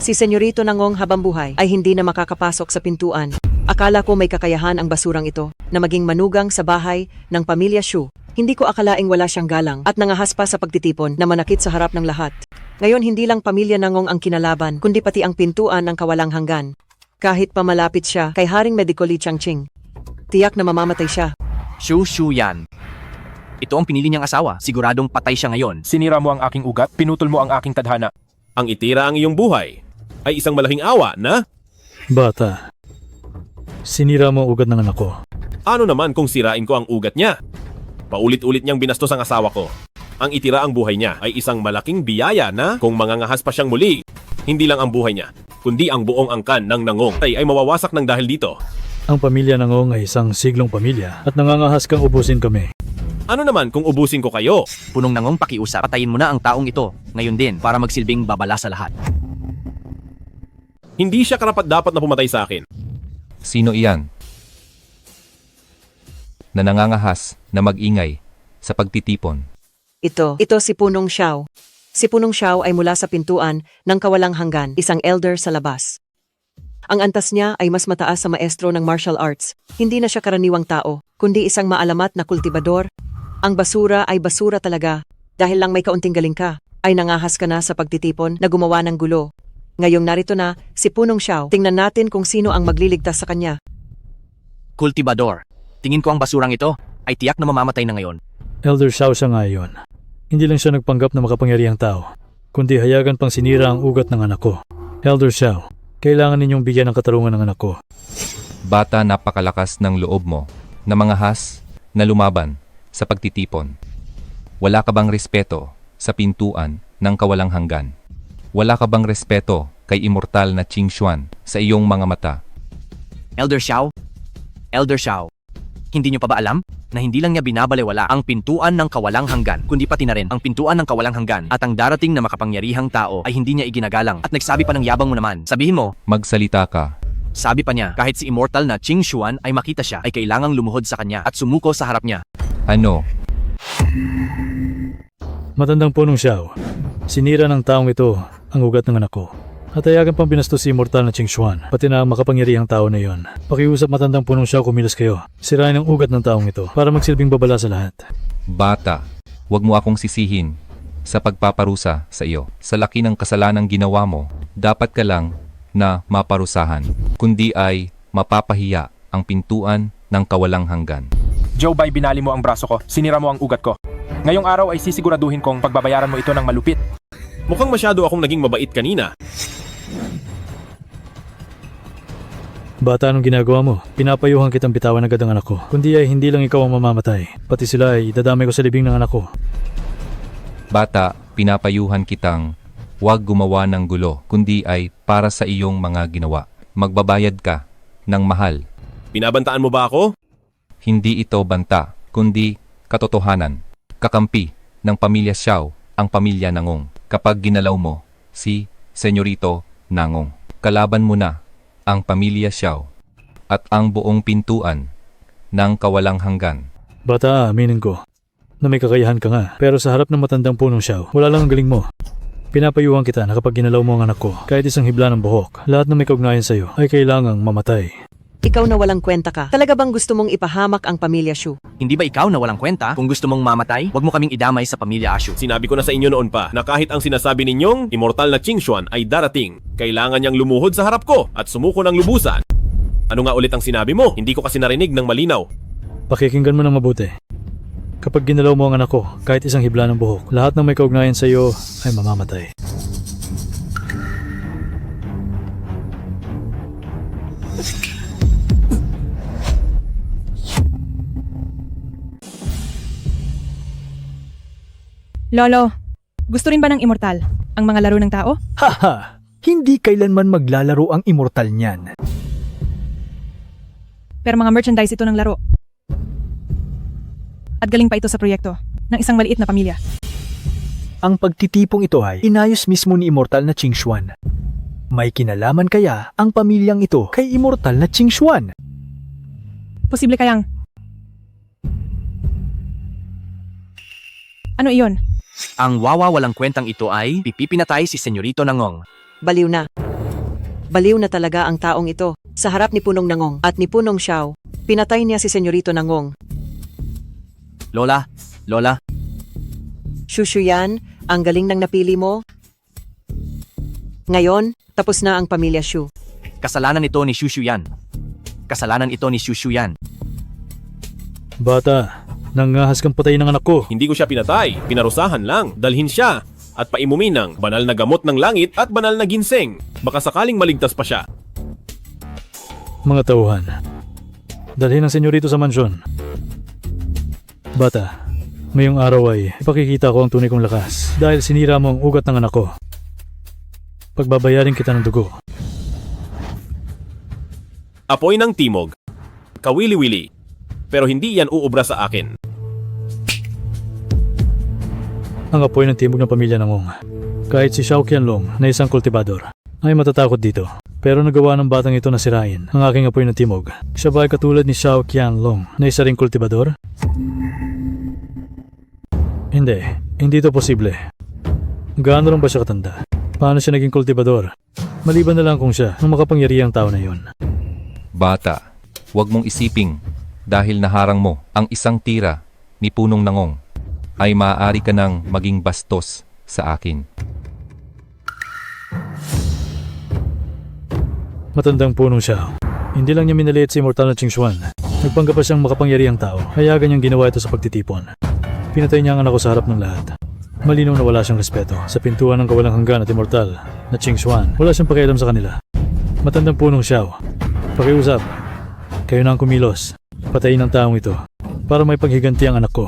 si Senyorito Nangong habang buhay ay hindi na makakapasok sa pintuan. Akala ko may kakayahan ang basurang ito na maging manugang sa bahay ng pamilya Shu. Hindi ko akalaing wala siyang galang at nangahas pa sa pagtitipon na manakit sa harap ng lahat. Ngayon hindi lang pamilya Nangong ang kinalaban kundi pati ang pintuan ng kawalang hanggan. Kahit pa malapit siya kay Haring Medico Li Changqing, tiyak na mamamatay siya. Shu yan. Ito ang pinili niyang asawa. Siguradong patay siya ngayon. Sinira mo ang aking ugat, pinutol mo ang aking tadhana. Ang itira ang iyong buhay ay isang malaking awa na... Bata, sinira mo ang ugat ng anak ko. Ano naman kung sirain ko ang ugat niya? Paulit-ulit niyang binastos ang asawa ko. Ang itira ang buhay niya ay isang malaking biyaya na kung mangangahas pa siyang muli, hindi lang ang buhay niya, kundi ang buong angkan ng Nangong ay mawawasak ng dahil dito. Ang pamilya Nangong ay isang siglong pamilya at nangangahas kang ubusin kami. Ano naman kung ubusin ko kayo? Punong Nangong pakiusap, patayin mo na ang taong ito ngayon din para magsilbing babala sa lahat. Hindi siya karapat-dapat na pumatay sa akin. Sino iyan? Na nangangahas na mag-ingay sa pagtitipon. Ito si Punong Xiao. Si Punong Xiao ay mula sa pintuan ng kawalang hanggan, isang elder sa labas. Ang antas niya ay mas mataas sa maestro ng martial arts. Hindi na siya karaniwang tao, kundi isang maalamat na kultibador. Ang basura ay basura talaga. Dahil lang may kaunting galing ka, ay nangahas ka na sa pagtitipon na gumawa ng gulo. Ngayong narito na, si Punong Xiao. Tingnan natin kung sino ang magliligtas sa kanya. Kultibador. Tingin ko ang basurang ito ay tiyak na mamamatay na ngayon. Elder Xiao siya nga yun. Hindi lang siya nagpanggap na makapangyarihang tao, kundi hayagan pang sinira ang ugat ng anak ko. Elder Xiao, kailangan ninyong bigyan ng katarungan ng anak ko. Bata, napakalakas ng loob mo na mangahas na lumaban sa pagtitipon. Wala ka bang respeto sa pintuan ng kawalang hanggan? Wala ka bang respeto kay immortal na Qing Xuan sa iyong mga mata? Elder Xiao? Elder Xiao, hindi niyo pa ba alam na hindi lang niya binabalewala ang pintuan ng kawalang hanggan, kundi pati na rin ang pintuan ng kawalang hanggan at ang darating na makapangyarihang tao ay hindi niya iginagalang at nagsabi pa ng yabang mo naman. Sabihin mo, magsalita ka. Sabi pa niya, kahit si immortal na Qing Xuan ay makita siya ay kailangang lumuhod sa kanya at sumuko sa harap niya. Ano? Matandang Punong Xiao, sinira ng taong ito ang ugat ng anak ko. At hayagan pang binastos si immortal na Qing Xuan, pati na ang makapangyarihang tao na yon. Pakiusap matandang Punong Xiao, kumilos kayo. Sirain ang ugat ng taong ito para magsilbing babala sa lahat. Bata, huwag mo akong sisihin sa pagpaparusa sa iyo. Sa laki ng kasalanang ginawa mo, dapat ka lang na maparusahan, kundi ay mapapahiya ang pintuan ng kawalang hanggan. Joe Bai, binali mo ang braso ko, sinira mo ang ugat ko. Ngayong araw ay sisiguraduhin kong pagbabayaran mo ito ng malupit. Mukhang masyado akong naging mabait kanina. Bata, anong ginagawa mo? Pinapayuhan kitang bitawan agad ang anak ko. Kundi ay hindi lang ikaw ang mamamatay. Pati sila ay idadamay ko sa libing ng anak ko. Bata, pinapayuhan kitang huwag gumawa ng gulo, kundi ay para sa iyong mga ginawa. Magbabayad ka ng mahal. Binabantaan mo ba ako? Hindi ito banta, kundi katotohanan. Kakampi ng pamilya Xiao ang pamilya Nangong. Kapag ginalaw mo si Senyorito Nangong, kalaban mo na ang pamilya Xiao at ang buong pintuan ng kawalang hanggan. Bata, aminin ko na may kakayahan ka nga. Pero sa harap ng matandang Punong Xiao, wala lang ang galing mo. Pinapayuhan kita na kapag ginalaw mo ang anak ko, kahit isang hibla ng buhok, lahat na may kaugnayan sa'yo ay kailangang mamatay. Ikaw na walang kwenta ka. Talaga bang gusto mong ipahamak ang pamilya Xu? Hindi ba ikaw na walang kwenta? Kung gusto mong mamatay, huwag mo kaming idamay sa pamilya Ashu. Sinabi ko na sa inyo noon pa na kahit ang sinasabi ninyong immortal na Qing Xuan ay darating, kailangan niyang lumuhod sa harap ko at sumuko ng lubusan. Ano nga ulit ang sinabi mo? Hindi ko kasi narinig ng malinaw. Pakikinggan mo ng mabuti. Kapag ginalaw mo ang anak ko, kahit isang hibla ng buhok, lahat ng may kaugnayan sa iyo ay mamamatay. Lolo, gusto rin ba ng immortal ang mga laro ng tao? Haha! Hindi kailanman maglalaro ang immortal niyan. Pero mga merchandise ito ng laro. At galing pa ito sa proyekto ng isang maliit na pamilya. Ang pagtitipong ito ay inayos mismo ni immortal na Qing Xuan. May kinalaman kaya ang pamilyang ito kay immortal na Qing Xuan? Posible kayang... Ano iyon? Ang wawa walang kwentang ito ay pipinatay si Senyorito Nangong. Baliw na. Baliw na talaga ang taong ito. Sa harap ni Punong Nangong at ni Punong Xiao, pinatay niya si Senyorito Nangong. Lola, Shushu yan, ang galing ng napili mo. Ngayon, tapos na ang pamilya Xu. kasalanan ito ni Shushu yan. Kasalanan ito ni Shushu yan. Bata, nangahas kang patayin ng anak ko. Hindi ko siya pinatay, pinarusahan lang. Dalhin siya at paimumin ng banal na gamot ng langit at banal na ginseng. Baka sakaling maligtas pa siya. Mga tauhan, dalhin ang senyorito sa mansyon. Bata, Ngayong araw ay ipakikita ko ang tunay kong lakas dahil sinira mo ang ugat ng anak ko. Pagbabayarin kita ng dugo. Apoy ng timog. Kawili-wili. Pero hindi yan uubra sa akin. Ang apoy ng timog ng pamilya ng Ong. Kahit si Xiao Qianlong na isang kultibador ay matatakot dito. Pero nagawa ng batang ito na sirain ang aking apoy ng timog. Siya ba ay katulad ni Xiao Qianlong na isa ring kultibador? Hindi ito posible. Gaano lang ba siya katanda? Paano siya naging kultibador? Maliban na lang kung siya ang makapangyarihang tao na yon. Bata, huwag mong isiping dahil naharang mo ang isang tira ni punong nangong ay maaari ka nang maging bastos sa akin. Matandang punong siya. Hindi lang niya minaliit si immortal na Qingxuan. Nagpanggap pa siyang makapangyarihang tao, kaya ganyang ginawa ito sa pagtitipon. Pinatay niya ang anak ko sa harap ng lahat. Malinaw na wala siyang respeto sa pintuan ng kawalang hanggan at immortal na Qingxuan. Wala siyang pakialam sa kanila. Matandang punong Xiao. Pakiusap. Kayo na ang kumilos. Patayin ang taong ito para may paghiganti ang anak ko.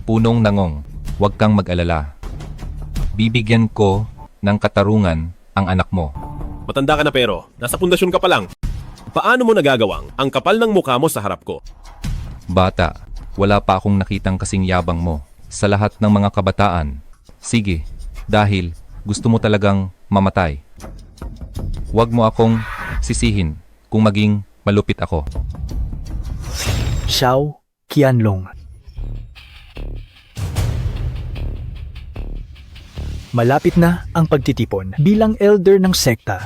Punong nangong, huwag kang mag-alala. Bibigyan ko ng katarungan ang anak mo. Matanda ka na pero, nasa pundasyon ka pa lang. Paano mo nagagawang ang kapal ng mukha mo sa harap ko? Bata, wala pa akong nakitang kasing yabang mo sa lahat ng mga kabataan. Sige, dahil gusto mo talagang mamatay. Huwag mo akong sisihin kung maging malupit ako. Xiao Qianlong. Malapit na ang pagtitipon bilang elder ng sekta.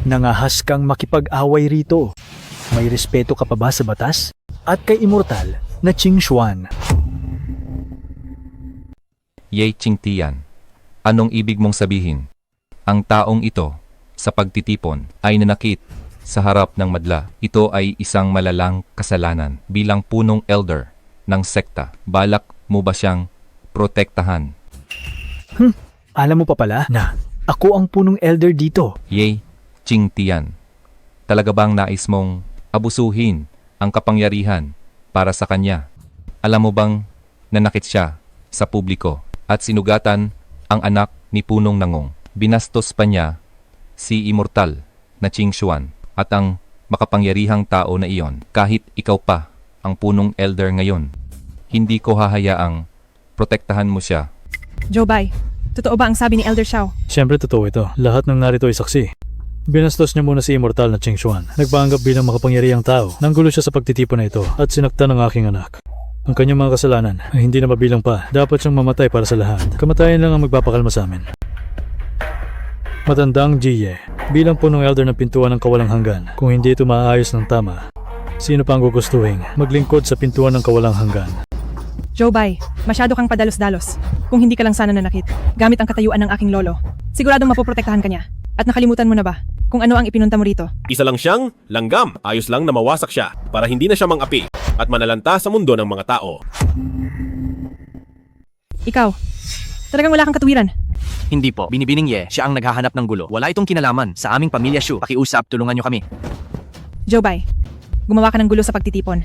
Nangahas kang makipag-away rito. May respeto ka pa ba sa batas? At kay immortal na Qingxuan. Ye Qingtian, anong ibig mong sabihin? Ang taong ito sa pagtitipon ay nanakit sa harap ng madla. Ito ay isang malalang kasalanan bilang punong elder ng sekta. Balak mo ba siyang protektahan? Alam mo pa pala na ako ang punong elder dito. Ye Qingtian, talaga bang nais mong abusuhin ang kapangyarihan para sa kanya? Alam mo bang nanakit siya sa publiko at sinugatan ang anak ni punong nangong? Binastos pa niya si immortal na Qingxuan at ang makapangyarihang tao na iyon. Kahit ikaw pa ang punong elder ngayon, hindi ko hahayaang protektahan mo siya. Jobay, totoo ba ang sabi ni Elder Xiao? Siyempre totoo ito. Lahat ng narito ay saksi. Binastos niya muna si immortal na Qingxuan. Nagpanggap bilang makapangyarihang tao. Nanggulo siya sa pagtitipon na ito at sinaktan ang aking anak. Ang kanyang mga kasalanan ay hindi na mabilang pa. Dapat siyang mamatay para sa lahat. Kamatayan lang ang magpapakalma sa amin. Matandang Jiye, bilang punong elder ng pintuan ng kawalang hanggan. Kung hindi ito maayos ng tama, sino pa ang gugustuhin maglingkod sa pintuan ng kawalang hanggan? Jobay, masyado kang padalos-dalos. Kung hindi ka lang sana nanakit, gamit ang katayuan ng aking lolo, siguradong mapoprotektahan ka niya. At nakalimutan mo na ba kung ano ang ipinunta mo rito? Isa lang siyang langgam. Ayos lang na mawasak siya para hindi na siya mang-api at manalanta sa mundo ng mga tao. Ikaw, talagang wala kang katuwiran. Hindi po, Binibining Ye, siya ang naghahanap ng gulo. Wala itong kinalaman sa aming pamilya Shu. Pakiusap, tulungan niyo kami. Jobay, gumawa ka ng gulo sa pagtitipon.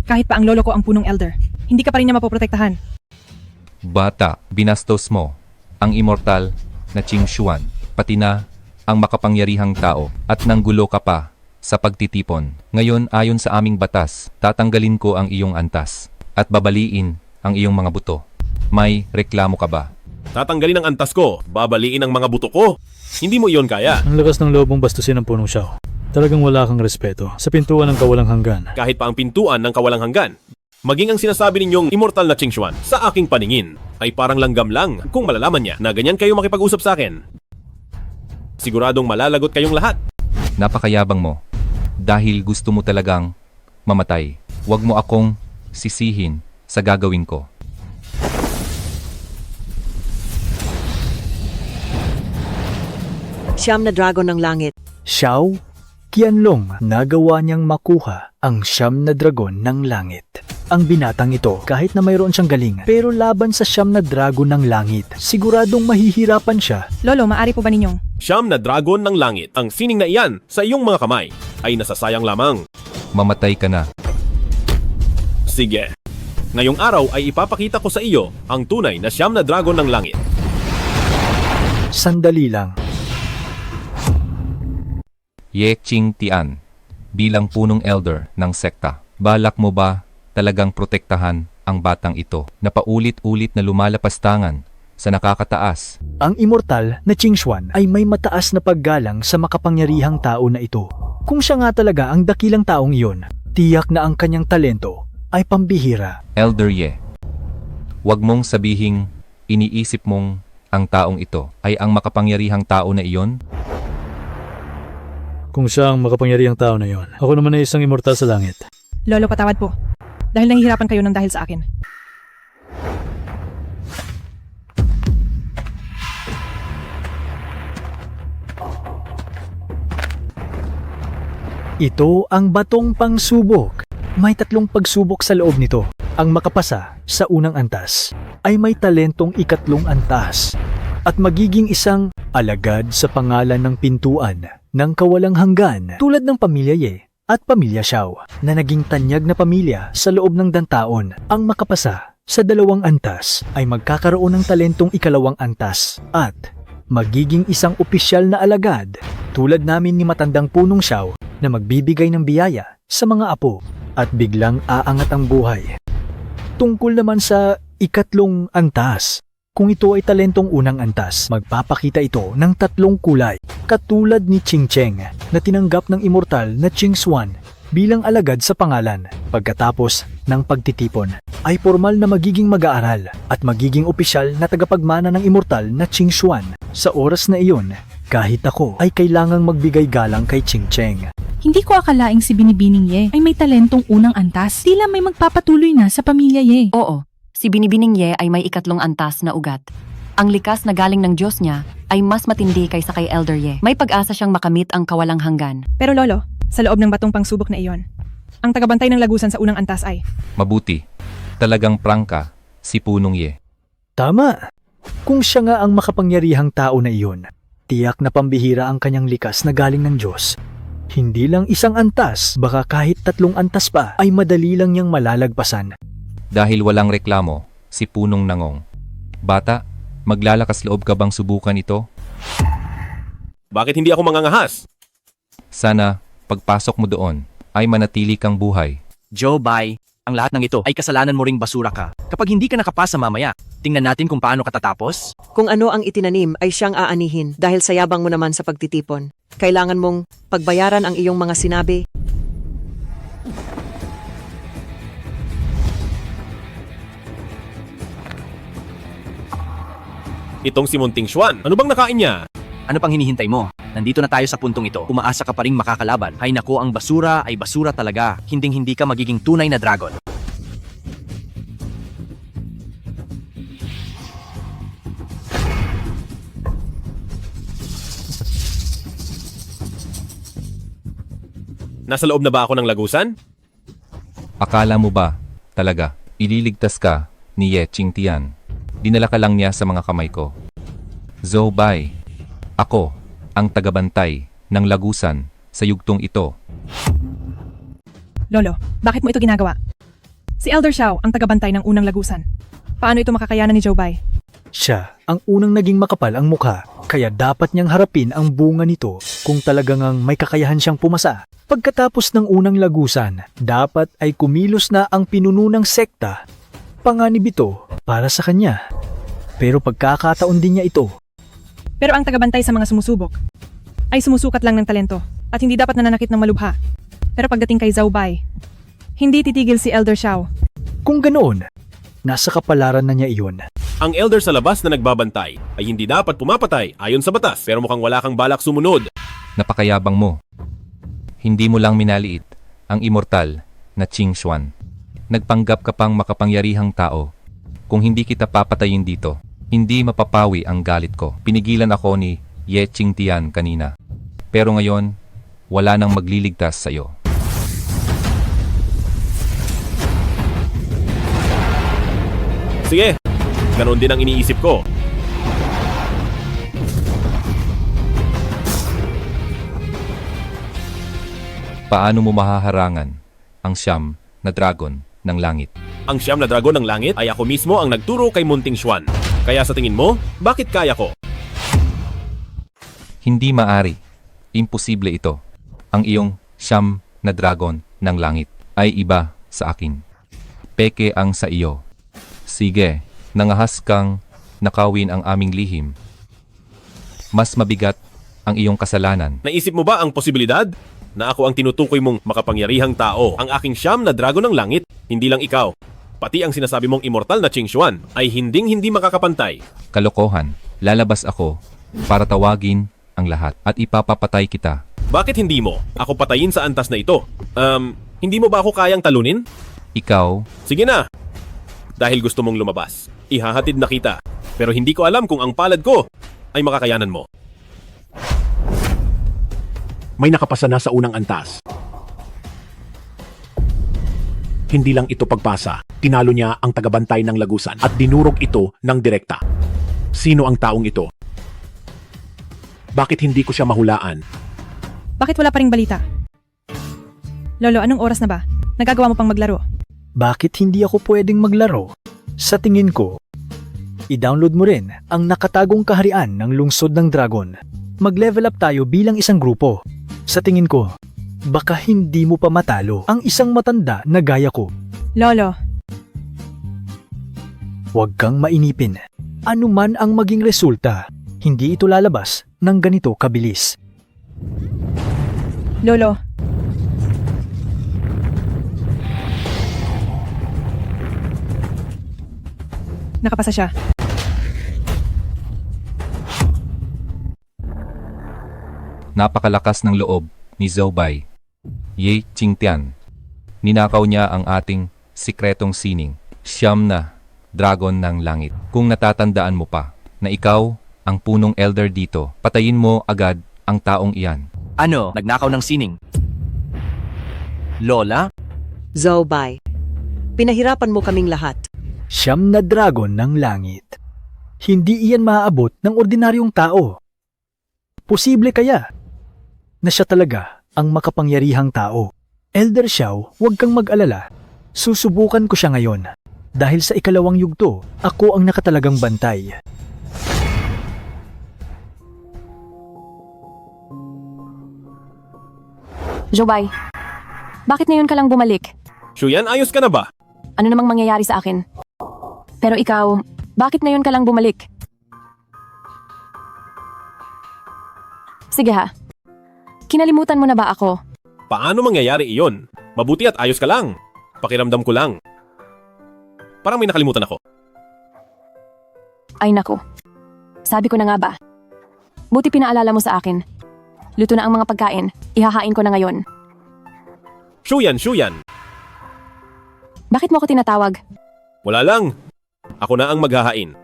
Kahit pa ang lolo ko ang punong elder, hindi ka pa rin niya mapoprotektahan. Bata, binastos mo ang immortal na Qingxuan, pati na ang makapangyarihang tao at nanggulo ka pa sa pagtitipon. Ngayon ayon sa aming batas, tatanggalin ko ang iyong antas at babaliin ang iyong mga buto. May reklamo ka ba? Tatanggalin ang antas ko, babaliin ang mga buto ko. Hindi mo iyon kaya. Ang lakas ng loob mong bastusin ang punong Xiao. Talagang wala kang respeto sa pintuan ng kawalang hanggan. Kahit pa ang pintuan ng kawalang hanggan. Maging ang sinasabi ninyong immortal na Qingxuan sa aking paningin ay parang langgam lang kung malalaman niya na ganyan kayo makipag-usap sa akin. Siguradong malalagot kayong lahat. Napakayabang mo. Dahil gusto mo talagang mamatay. Huwag mo akong sisihin sa gagawin ko. Siyam na dragon ng langit. Xiao Qianlong, nagawa niyang makuha ang siyam na dragon ng langit. Ang binatang ito, kahit na mayroon siyang galing, pero laban sa siyam na dragon ng langit, siguradong mahihirapan siya. Lolo, maari po ba ninyong? Siyam na dragon ng langit. Ang sining na iyan sa iyong mga kamay ay nasasayang lamang. Mamatay ka na. Sige. Ngayong araw ay ipapakita ko sa iyo ang tunay na siyam na dragon ng langit. Sandali lang. Ye Ching Tian, bilang punong elder ng sekta, balak mo ba talagang protektahan ang batang ito na paulit-ulit na lumalapastangan sa nakakataas? Ang immortal na Qingxuan ay may mataas na paggalang sa makapangyarihang tao na ito. Kung siya nga talaga ang dakilang taong iyon, tiyak na ang kanyang talento ay pambihira. Elder Ye, huwag mong sabihing iniisip mong ang taong ito ay ang makapangyarihang tao na iyon? Kung siya ang makapangyarihang tao na yon, ako naman ay isang immortal sa langit. Lolo, patawad po. Dahil nahihirapan kayo ng dahil sa akin. Ito ang batong pangsubok. May 3 pagsubok sa loob nito. Ang makapasa sa unang antas ay may talentong ikatlong antas at magiging isang alagad sa pangalan ng pintuan ng kawalang hanggan tulad ng pamilya Ye at pamilya Xiao na naging tanyag na pamilya sa loob ng dantaon. Ang makapasa sa 2 antas ay magkakaroon ng talentong ikalawang antas at magiging isang opisyal na alagad tulad namin ni matandang punong Xiao na magbibigay ng biyaya sa mga apo at biglang aangat ang buhay. Tungkol naman sa ikatlong antas, kung ito ay talentong unang antas, magpapakita ito ng 3 kulay, katulad ni Ching Cheng na tinanggap ng immortal na Qingxuan bilang alagad sa pangalan. Pagkatapos ng pagtitipon, ay formal na magiging mag-aaral at magiging opisyal na tagapagmana ng immortal na Qingxuan. Sa oras na iyon, kahit ako ay kailangang magbigay galang kay Ching Cheng. Hindi ko akalaing si Binibining Ye ay may talentong unang antas. Tila may magpapatuloy na sa pamilya Ye. Oo, si Binibining Ye ay may ikatlong antas na ugat. Ang likas na galing ng Diyos niya ay mas matindi kaysa kay Elder Ye. May pag-asa siyang makamit ang kawalang hanggan. Pero lolo, sa loob ng batong pangsubok na iyon, ang tagabantay ng lagusan sa unang antas ay... Mabuti. Talagang prangka si Punong Ye. Tama. Kung siya nga ang makapangyarihang tao na iyon, tiyak na pambihira ang kanyang likas na galing ng Diyos. Hindi lang isang antas, baka kahit 3 antas pa ay madali lang niyang malalagpasan. Dahil walang reklamo, si Punong Nangong. Bata, maglalakas loob ka bang subukan ito? Bakit hindi ako mangangahas? Sana, pagpasok mo doon, ay manatili kang buhay. Joe, bye. Ang lahat ng ito ay kasalanan mo ring basura ka. Kapag hindi ka nakapasa mamaya, tingnan natin kung paano katatapos. Kung ano ang itinanim ay siyang aanihin dahil sayabang mo naman sa pagtitipon. Kailangan mong pagbayaran ang iyong mga sinabi. Itong si Munting Xuan, ano bang nakain niya? Ano pang hinihintay mo? Nandito na tayo sa puntong ito. Umaasa ka pa ring makakalaban. Hay nako, ang basura ay basura talaga. Hinding-hindi ka magiging tunay na dragon. Nasa loob na ba ako ng lagusan? Akala mo ba, talaga, ililigtas ka ni Ye Ching Tian? Dinala ka lang niya sa mga kamay ko. Zhou Bai, ako ang tagabantay ng lagusan sa yugtong ito. Lolo, bakit mo ito ginagawa? Si Elder Xiao ang tagabantay ng unang lagusan. Paano ito makakayanan ni Joe Bai? Siya ang unang naging makapal ang mukha, kaya dapat niyang harapin ang bunga nito kung talagang may kakayahan siyang pumasa. Pagkatapos ng unang lagusan, dapat ay kumilos na ang pinuno ng sekta. Panganib ito para sa kanya. Pero pagkakataon din niya ito. Pero ang tagabantay sa mga sumusubok ay sumusukat lang ng talento at hindi dapat nananakit ng malubha. Pero pagdating kay Zhou Bai, hindi titigil si Elder Xiao. Kung ganoon, nasa kapalaran na niya iyon. Ang elder sa labas na nagbabantay ay hindi dapat pumapatay ayon sa batas, pero mukhang wala kang balak sumunod. Napakayabang mo. Hindi mo lang minaliit ang immortal na Qingxuan. Nagpanggap ka pang makapangyarihang tao. Kung hindi kita papatayin dito, hindi mapapawi ang galit ko. Pinigilan ako ni Ye Ching Tian kanina. Pero ngayon, wala nang magliligtas sa'yo. Sige, ganoon din ang iniisip ko. Paano mo mahaharangan ang siyam na dragon ng langit. Ang siyam na dragon ng langit ay ako mismo ang nagturo kay Munting Xuan. Kaya sa tingin mo, bakit kaya ko? Hindi maari. Imposible ito. Ang iyong siyam na dragon ng langit ay iba sa akin. Peke ang sa iyo. Sige, nangahas kang nakawin ang aming lihim. Mas mabigat ang iyong kasalanan. Naisip mo ba ang posibilidad na ako ang tinutukoy mong makapangyarihang tao? Ang aking siyam na dragon ng langit, hindi lang ikaw. Pati ang sinasabi mong immortal na Qing Xuan ay hindi makakapantay. Kalokohan, lalabas ako para tawagin ang lahat at ipapapatay kita. Bakit hindi mo ako patayin sa antas na ito? Hindi mo ba ako kayang talunin? Ikaw? Sige na! Dahil gusto mong lumabas, ihahatid na kita. Pero hindi ko alam kung ang palad ko ay makakayanan mo. May nakapasa na sa unang antas. Hindi lang ito pagpasa, tinalo niya ang tagabantay ng lagusan at dinurog ito ng direkta. Sino ang taong ito? Bakit hindi ko siya mahulaan? Bakit wala pa ring balita? Lolo, anong oras na ba? Nagagawa mo pang maglaro? Bakit hindi ako pwedeng maglaro? Sa tingin ko, i-download mo rin ang nakatagong kaharian ng lungsod ng dragon. Mag-level up tayo bilang isang grupo. Sa tingin ko, baka hindi mo pa matalo ang isang matanda na gaya ko. Lolo, Huwag kang mainipin. Ano man ang maging resulta, hindi ito lalabas ng ganito kabilis. Lolo. Nakapasa siya. Napakalakas ng loob ni Zhou-Bai. Ye Qingtian. Ninakaw niya ang ating sikretong sining, siyam na dragon ng langit. Kung natatandaan mo pa na ikaw ang punong elder dito, patayin mo agad ang taong iyan. Ano? Nagnakaw ng sining? Lola? Zhou-Bai, pinahirapan mo kaming lahat. Siyam na dragon ng langit. Hindi iyan maaabot ng ordinaryong tao. Posible kaya na siya talaga ang makapangyarihang tao? Elder Xiao, huwag kang mag-alala. Susubukan ko siya ngayon. Dahil sa ikalawang yugto, ako ang nakatalagang bantay. Zhou-Bai, bakit ngayon ka lang bumalik? Shuyan, ayos ka na ba? Ano namang mangyayari sa akin? Pero ikaw, bakit ngayon ka lang bumalik? Sige ha. Kinalimutan mo na ba ako? Paano mangyayari iyon? Mabuti at ayos ka lang. Pakiramdam ko lang. Parang may nakalimutan ako. Ay naku. Sabi ko na nga ba? Buti pinaalala mo sa akin. Luto na ang mga pagkain. Ihahain ko na ngayon. Shuyan! Bakit mo ako tinatawag? Wala lang. Ako na ang maghahain.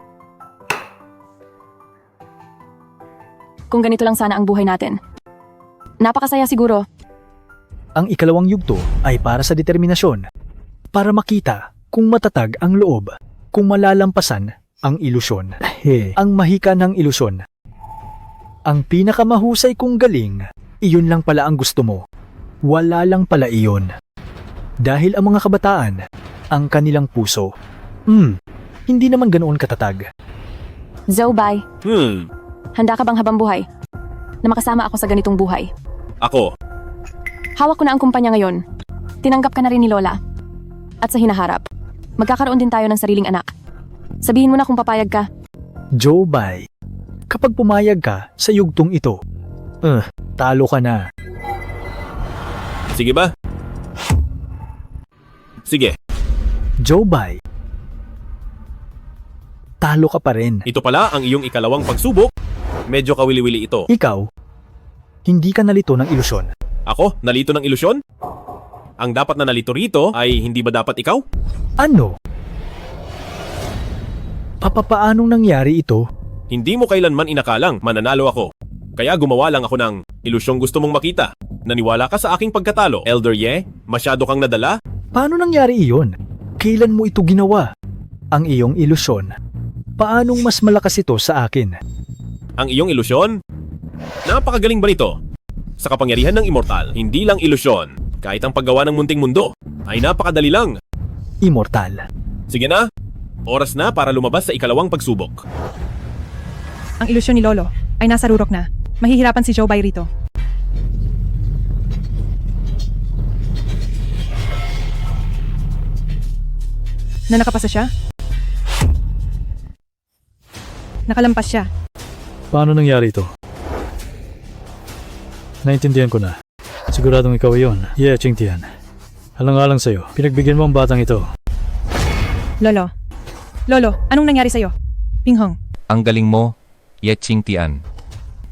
Kung ganito lang sana ang buhay natin. Napakasaya siguro. Ang ikalawang yugto ay para sa determinasyon. Para makita kung matatag ang loob, kung malalampasan ang ilusyon. Ang mahika ng ilusyon. Ang pinakamahusay kong galing, iyon lang pala ang gusto mo. Wala lang pala iyon. Dahil ang mga kabataan, ang kanilang puso. Hindi naman ganoon katatag. Zhou-Bai, handa ka bang habang buhay? Na makasama ako sa ganitong buhay? Ako. Hawak ko na ang kumpanya ngayon. Tinanggap ka na rin ni Lola. At sa hinaharap, magkakaroon din tayo ng sariling anak. Sabihin mo na kung papayag ka. Zhou-Bai, kapag pumayag ka sa yugtong ito, talo ka na. Sige ba? Sige. Zhou-Bai, talo ka pa rin. Ito pala ang iyong ikalawang pagsubok. Medyo kawili-wili ito. Ikaw, hindi ka nalito ng ilusyon. Ako? Nalito ng ilusyon? Ang dapat na nalito rito ay hindi ba dapat ikaw? Ano? Papaanong nangyari ito? Hindi mo kailanman inakalang mananalo ako. Kaya gumawa lang ako ng ilusyong gusto mong makita. Naniwala ka sa aking pagkatalo, Elder Ye? Masyado kang nadala? Paano nangyari iyon? Kailan mo ito ginawa? Ang iyong ilusyon. Paanong mas malakas ito sa akin? Ang iyong ilusyon? Napakagaling ba nito? Sa kapangyarihan ng immortal, hindi lang ilusyon. Kahit ang paggawa ng munting mundo ay napakadali lang. Immortal. Sige na, oras na para lumabas sa ikalawang pagsubok. Ang ilusyon ni Lolo ay nasa rurok na. Mahihirapan si Joe Bai rito. Na nakapasa siya? Nakalampas siya. Paano nangyari ito? Naintindihan ko na. Siguradong ikaw yun. Yeah, Qingtian. Alang-alang sa'yo, pinagbigyan mo ang batang ito. Lolo. Lolo, anong nangyari sa'yo? Pinghong. Ang galing mo, Ye Qingtian.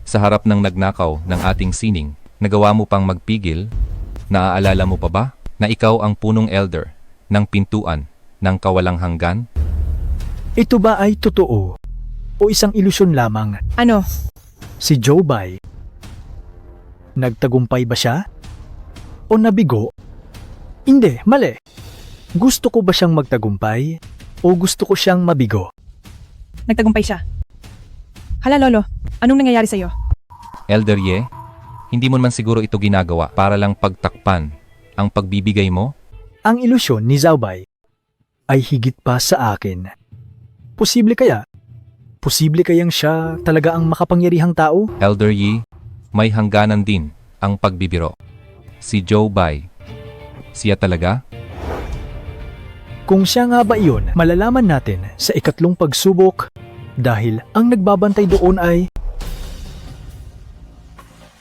Sa harap ng nagnakaw ng ating sining, nagawa mo pang magpigil? Naaalala mo pa ba na ikaw ang punong elder ng pintuan ng kawalang hanggan? Ito ba ay totoo? O isang ilusyon lamang? Ano? Si Joe Bai, nagtagumpay ba siya? O nabigo? Hindi, mali. Gusto ko ba siyang magtagumpay? O gusto ko siyang mabigo? Nagtagumpay siya. Hala Lolo, anong nangyayari sa'yo? Elder Ye, hindi mo naman siguro ito ginagawa para lang pagtakpan ang pagbibigay mo? Ang ilusyon ni Zhao Bai ay higit pa sa akin. Posible kaya? Posible kayang siya talaga ang makapangyarihang tao? Elder Yi, may hangganan din ang pagbibiro. Si Joe Bai, siya talaga? Kung siya nga ba iyon, malalaman natin sa ikatlong pagsubok dahil ang nagbabantay doon ay...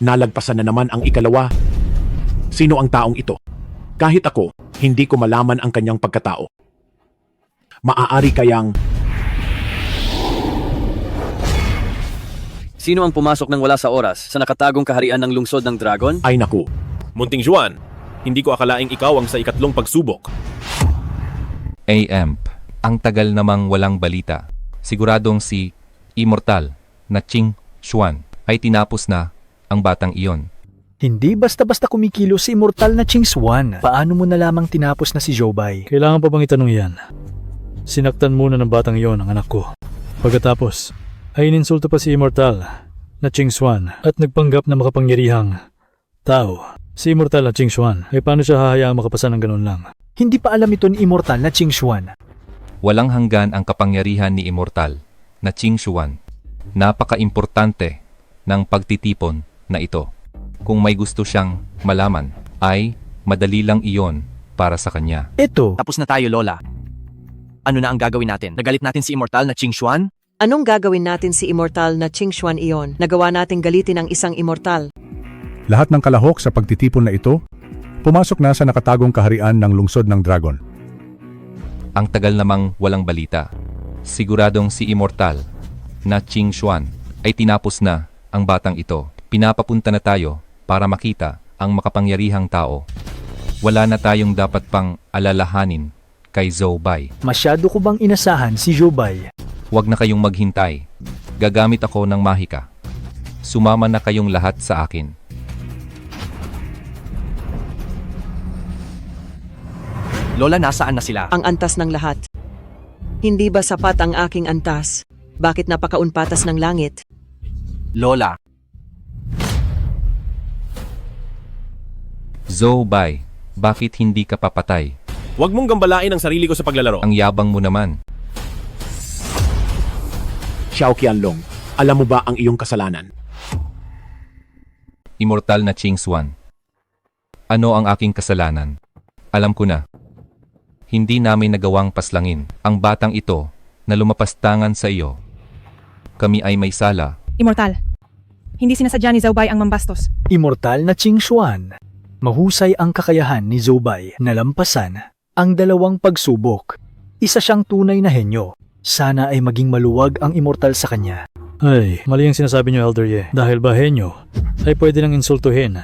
Nalagpasan na naman ang ikalawa. Sino ang taong ito? Kahit ako, hindi ko malaman ang kanyang pagkatao. Maaari kayang... Sino ang pumasok ng wala sa oras sa nakatagong kaharian ng lungsod ng dragon? Ay naku. Munting Juan, hindi ko akalaing ikaw ang sa ikatlong pagsubok. AMP, ang tagal namang walang balita. Siguradong si Immortal na Qing Xuan ay tinapos na ang batang iyon. Hindi basta-basta kumikilo si Immortal na Qing Xuan. Paano mo na lamang tinapos na si Joe Bai? Kailangan pa bang itanong yan? Sinaktan muna ng batang iyon ang anak ko. Pagkatapos, ay ininsulto pa si Immortal na Qing Xuan at nagpanggap na makapangyarihang tao. Si Immortal na Qing Xuan ay paano siya hahayaang makapasa ng ganun lang? Hindi pa alam ito ni Immortal na Qing Xuan. Walang hanggan ang kapangyarihan ni Immortal na Qing Xuan. Napaka-importante ng pagtitipon na ito. Kung may gusto siyang malaman, ay madali lang iyon para sa kanya. Ito. Tapos na tayo, Lola. Ano na ang gagawin natin? Nagalit natin si Immortal na Qing Xuan? Anong gagawin natin si Immortal na Qing Xuan iyon? Nagawa nating galitin ang isang immortal. Lahat ng kalahok sa pagtitipon na ito, pumasok na sa nakatagong kaharian ng lungsod ng dragon. Ang tagal namang walang balita. Siguradong si Immortal na Qing Xuan ay tinapos na ang batang ito. Pinapapunta na tayo para makita ang makapangyarihang tao. Wala na tayong dapat pang alalahanin kay Zhou Bai. Masyado ko bang inasahan si Joe Bai? Huwag na kayong maghintay. Gagamit ako ng mahika. Sumama na kayong lahat sa akin. Lola, nasaan na sila? Ang antas ng lahat. Hindi ba sapat ang aking antas? Bakit napakaunpatas ng langit? Lola. Zhou Bai, bakit hindi ka papatay? Huwag mong gambalain ang sarili ko sa paglalaro. Ang yabang mo naman. Xiao Qianlong, alam mo ba ang iyong kasalanan? Immortal na Qing Xuan. Ano ang aking kasalanan? Alam ko na. Hindi namin nagawang paslangin ang batang ito na lumapastangan sa iyo. Kami ay may sala. Immortal. Hindi sinasadya ni Zhou Bai ang mambastos. Immortal na Qing Xuan. Mahusay ang kakayahan ni Zhou Bai na lampasan ang dalawang pagsubok. Isa siyang tunay na henyo. Sana ay maging maluwag ang Immortal sa kanya. Ay, mali ang sinasabi niyo, Elder Ye. Dahil ba henyo ay pwede nang insultuhin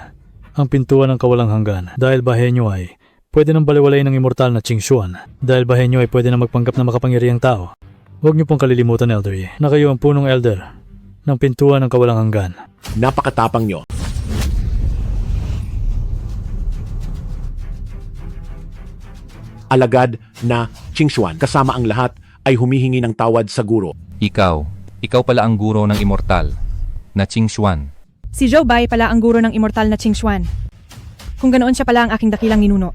ang pintuan ng kawalang hanggan. Dahil ba henyo ay pwede nang baliwalayin ng Immortal na Qing Xuan. Dahil ba henyo ay pwede nang magpanggap na makapangyarihang tao. Huwag niyo pong kalilimutan, Elder Ye, na kayo ang punong elder ng pintuan ng kawalang hanggan. Napakatapang nyo. Alagad na Qing Xuan kasama ang lahat ay humihingi ng tawad sa guro. Ikaw pala ang guro ng Immortal na Qing Xuan. Si Zhou Bai pala ang guro ng Immortal na Qing Xuan. Kung ganoon siya pala ang aking dakilang ninuno.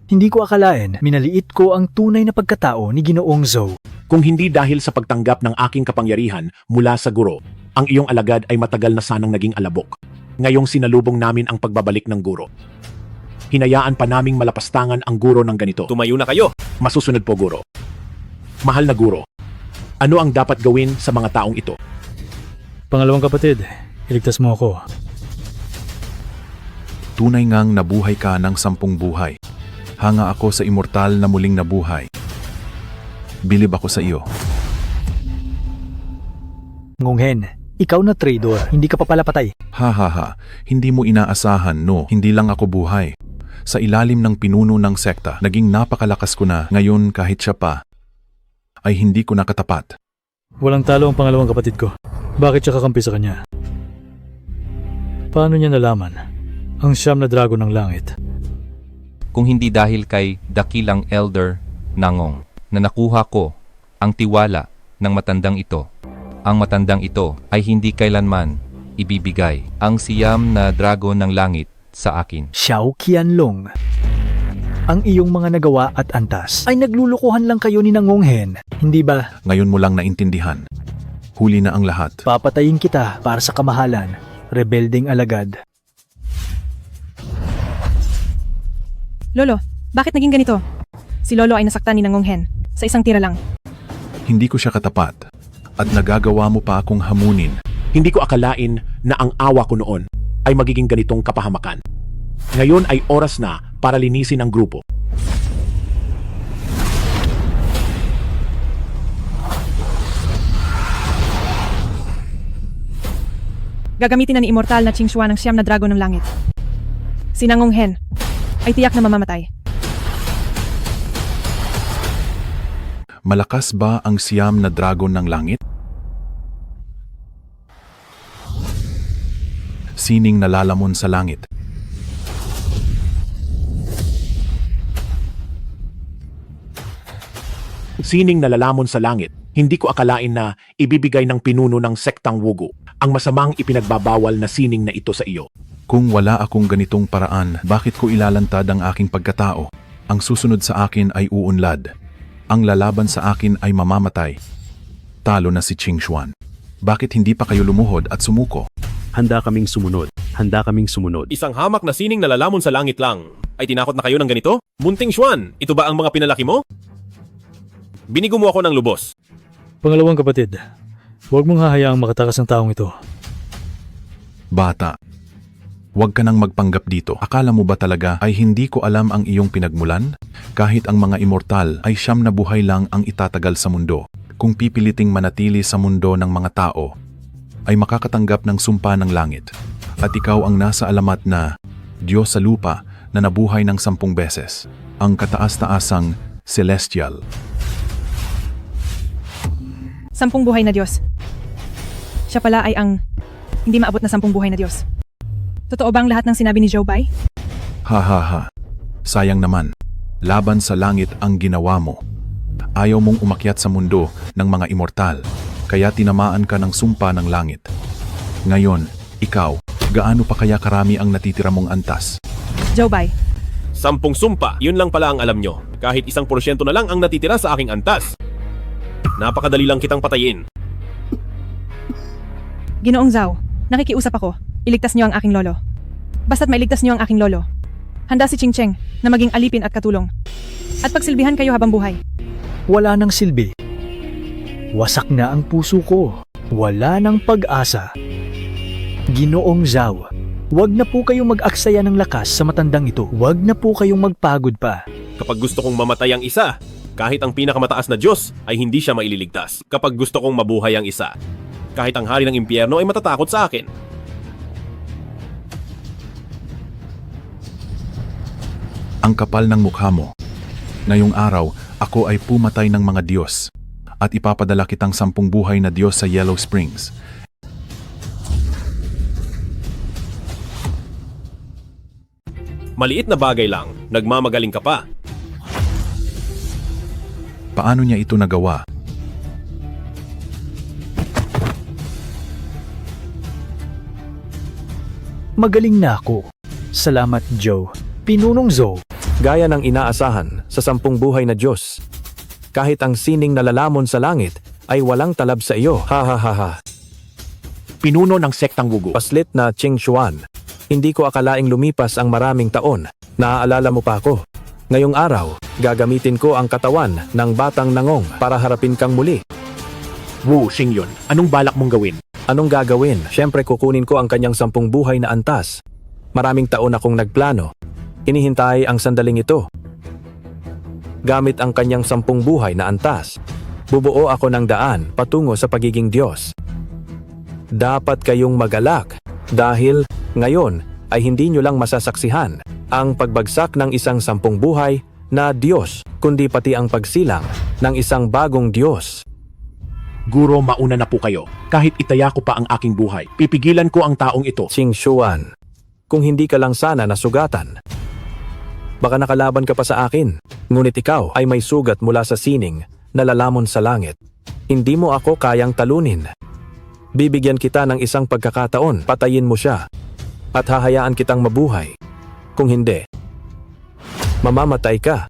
Hindi ko akalain, minaliit ko ang tunay na pagkatao ni Ginoong Zhou. Kung hindi dahil sa pagtanggap ng aking kapangyarihan mula sa guro, ang iyong alagad ay matagal na sanang naging alabok. Ngayong sinalubong namin ang pagbabalik ng guro. Hinayaan pa naming malapastangan ang guro ng ganito. Tumayo na kayo. Masusunod po, guro. Mahal na guro, ano ang dapat gawin sa mga taong ito? Pangalawang kapatid, iligtas mo ako. Tunay ngang nabuhay ka ng 10 buhay. Hanga ako sa immortal na muling nabuhay. Bilib ako sa iyo. Ngonghen, ikaw na traitor, hindi ka pa pala patay. Ha, hindi mo inaasahan, no? Hindi lang ako buhay. Sa ilalim ng pinuno ng sekta, naging napakalakas ko na. Ngayon kahit siya pa, ay hindi ko nakatapat. Walang talo ang pangalawang kapatid ko. Bakit siya kakampi sa kanya? Paano niya nalaman ang siyam na dragon ng langit? Kung hindi dahil kay dakilang Elder Nangong na nakuha ko ang tiwala ng matandang ito. Ang matandang ito ay hindi kailanman ibibigay ang siyam na dragon ng langit sa akin. Xiao Qianlong, ang iyong mga nagawa at antas ay naglulukuhan lang kayo ni Ngonghen, hindi ba? Ngayon mo lang naintindihan. Huli na ang lahat. Papatayin kita para sa kamahalan, rebelding alagad. Lolo, bakit naging ganito? Si Lolo ay nasaktan ni Ngonghen sa isang tira lang. Hindi ko siya katapat at nagagawa mo pa akong hamunin. Hindi ko akalain na ang awa ko noon ay magiging ganitong kapahamakan. Ngayon ay oras na para linisin ang grupo. Gagamitin na ni Immortal na Qingxua ng siyam na dragon ng langit. Si Ngonghen ay tiyak na mamamatay. Malakas ba ang siyam na dragon ng langit? Sining nalalamon sa langit. Sining nalalamon sa langit, hindi ko akalain na ibibigay ng pinuno ng sektang Wugu ang masamang ipinagbabawal na sining na ito sa iyo. Kung wala akong ganitong paraan, bakit ko ilalantad ang aking pagkatao? Ang susunod sa akin ay uunlad. Ang lalaban sa akin ay mamamatay. Talo na si Qingxuan. Bakit hindi pa kayo lumuhod at sumuko? Handa kaming sumunod. Handa kaming sumunod. Isang hamak na sining nalalamon sa langit lang. Ay tinakot na kayo ng ganito? Munting Xuan, ito ba ang mga pinalaki mo? Binigo mo ako ng lubos. Pangalawang kapatid, huwag mong hahayaang makatakas ng taong ito. Bata, huwag ka nang magpanggap dito. Akala mo ba talaga ay hindi ko alam ang iyong pinagmulan? Kahit ang mga immortal ay siyam na buhay lang ang itatagal sa mundo. Kung pipiliting manatili sa mundo ng mga tao, ay makakatanggap ng sumpa ng langit. At ikaw ang nasa alamat na Diyos sa lupa na nabuhay ng 10 beses. Ang kataas-taasang celestial. 10 buhay na Diyos. Siya pala ay ang hindi maabot na 10 buhay na Diyos. Totoo ba ang lahat ng sinabi ni Zhou Bai? Ha. Sayang naman. Laban sa langit ang ginawa mo. Ayaw mong umakyat sa mundo ng mga immortal, kaya tinamaan ka ng sumpa ng langit. Ngayon, ikaw, gaano pa kaya karami ang natitira mong antas? Zhou Bai. 10 sumpa, yun lang pala ang alam nyo. Kahit 1% na lang ang natitira sa aking antas. Napakadali lang kitang patayin. Ginoong Zhao, nakikiusap ako. Iligtas niyo ang aking lolo. Basta't mailigtas niyo ang aking lolo. Handa si Qingcheng na maging alipin at katulong. At pagsilbihan kayo habang buhay. Wala nang silbi. Wasak na ang puso ko. Wala nang pag-asa. Ginoong Zhao, huwag na po kayong mag-aksaya ng lakas sa matandang ito. Huwag na po kayong magpagod pa. Kapag gusto kong mamatay ang isa, kahit ang pinakamataas na Diyos ay hindi siya maililigtas. Kapag gusto kong mabuhay ang isa, kahit ang hari ng impyerno ay matatakot sa akin. Ang kapal ng mukha mo. Ngayong araw, ako ay pumatay ng mga Diyos at ipapadala kitang 10 buhay na Diyos sa Yellow Springs. Maliit na bagay lang, nagmamagaling ka pa. Paano niya ito nagawa? Magaling na ako. Salamat, Joe. Pinunong Zhou. Gaya ng inaasahan sa 10 buhay na Diyos. Kahit ang sining na lalamon sa langit ay walang talab sa iyo. Ha ha ha ha. Pinuno ng sektang Wugu. Paslit na Ching Xuan. Hindi ko akalaing lumipas ang maraming taon. Naaalala mo pa ako. Ngayong araw, gagamitin ko ang katawan ng batang Nangong para harapin kang muli. Wu Xingyun, anong balak mong gawin? Anong gagawin? Siyempre kukunin ko ang kanyang 10 buhay na antas. Maraming taon akong nagplano. Hinihintay ang sandaling ito. Gamit ang kanyang 10 buhay na antas, bubuo ako ng daan patungo sa pagiging Diyos. Dapat kayong magalak dahil ngayon ay hindi nyo lang masasaksihan ang pagbagsak ng isang 10 buhay na Diyos, kundi pati ang pagsilang ng isang bagong Diyos. Guro, mauna na po kayo. Kahit itaya ko pa ang aking buhay, pipigilan ko ang taong ito. Ching Xuan, kung hindi ka lang sana nasugatan, baka nakalaban ka pa sa akin. Ngunit ikaw ay may sugat mula sa sining na lalamon sa langit. Hindi mo ako kayang talunin. Bibigyan kita ng isang pagkakataon, patayin mo siya, at hahayaan kitang mabuhay. Kung hindi, mamamatay ka.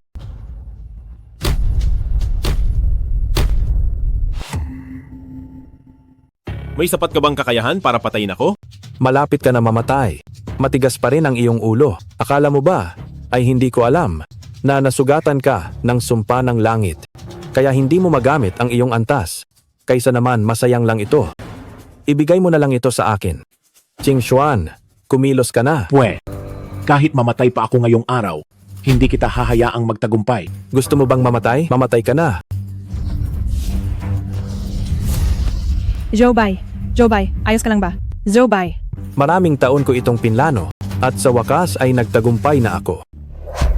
May sapat ka bang kakayahan para patayin ako? Malapit ka na mamatay. Matigas pa rin ang iyong ulo. Akala mo ba ay hindi ko alam na nasugatan ka ng sumpa ng langit? Kaya hindi mo magamit ang iyong antas. Kaysa naman masayang lang ito. Ibigay mo na lang ito sa akin. Ching Xuan, kumilos ka na. Pwe, kahit mamatay pa ako ngayong araw, hindi kita hahayaang magtagumpay. Gusto mo bang mamatay? Mamatay ka na. Zhou Bai, ayos ka lang ba? Zhou Bai. Maraming taon ko itong pinlano at sa wakas ay nagtagumpay na ako.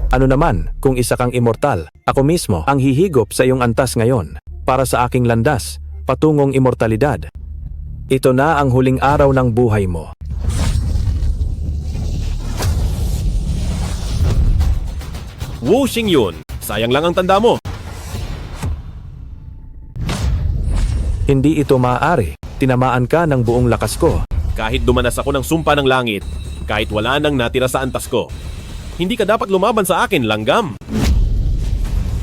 Ano naman kung isa kang immortal? Ako mismo ang hihigop sa iyong antas ngayon para sa aking landas patungong immortalidad. Ito na ang huling araw ng buhay mo. Wu Xingyun, sayang lang ang tanda mo. Hindi ito maaari. Tinamaan ka ng buong lakas ko. Kahit dumanas ako ng sumpa ng langit, kahit wala nang natira sa antas ko, hindi ka dapat lumaban sa akin, langgam.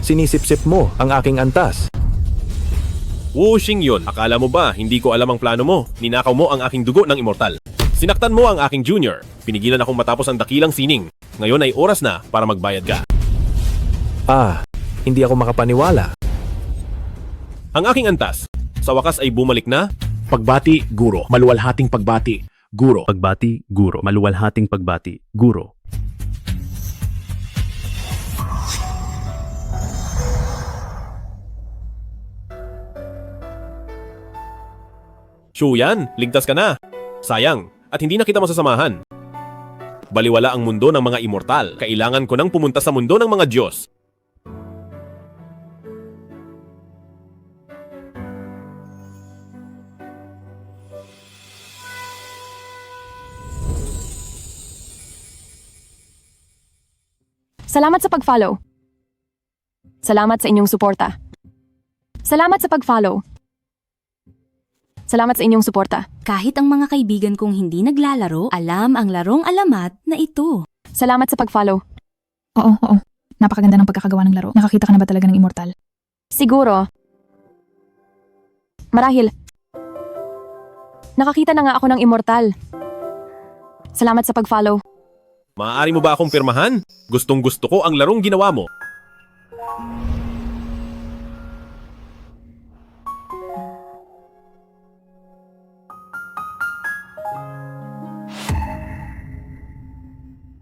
Sinisip-sip mo ang aking antas. Wu Xingyun, akala mo ba hindi ko alam ang plano mo? Ninakaw mo ang aking dugo ng immortal. Sinaktan mo ang aking junior. Pinigilan akong matapos ang dakilang sining. Ngayon ay oras na para magbayad ka. Hindi ako makapaniwala. Ang aking antas, sa wakas ay bumalik na? Pagbati, guro. Maluwalhating pagbati, guro. Pagbati, guro. Maluwalhating pagbati, guro. Shuyan, ligtas ka na. Sayang, at hindi na kita masasamahan. Baliwala ang mundo ng mga immortal. Kailangan ko nang pumunta sa mundo ng mga Diyos. Salamat sa pag-follow. Salamat sa inyong suporta. Salamat sa pag-follow. Salamat sa inyong suporta. Kahit ang mga kaibigan kong hindi naglalaro, alam ang larong alamat na ito. Salamat sa pag-follow. Oo. Napakaganda ng pagkakagawa ng laro. Nakakita ka na ba talaga ng immortal? Siguro. Marahil. Nakakita na nga ako ng immortal. Salamat sa pag-follow. Maaari mo ba akong pirmahan? Gustong gusto ko ang larong ginawa mo.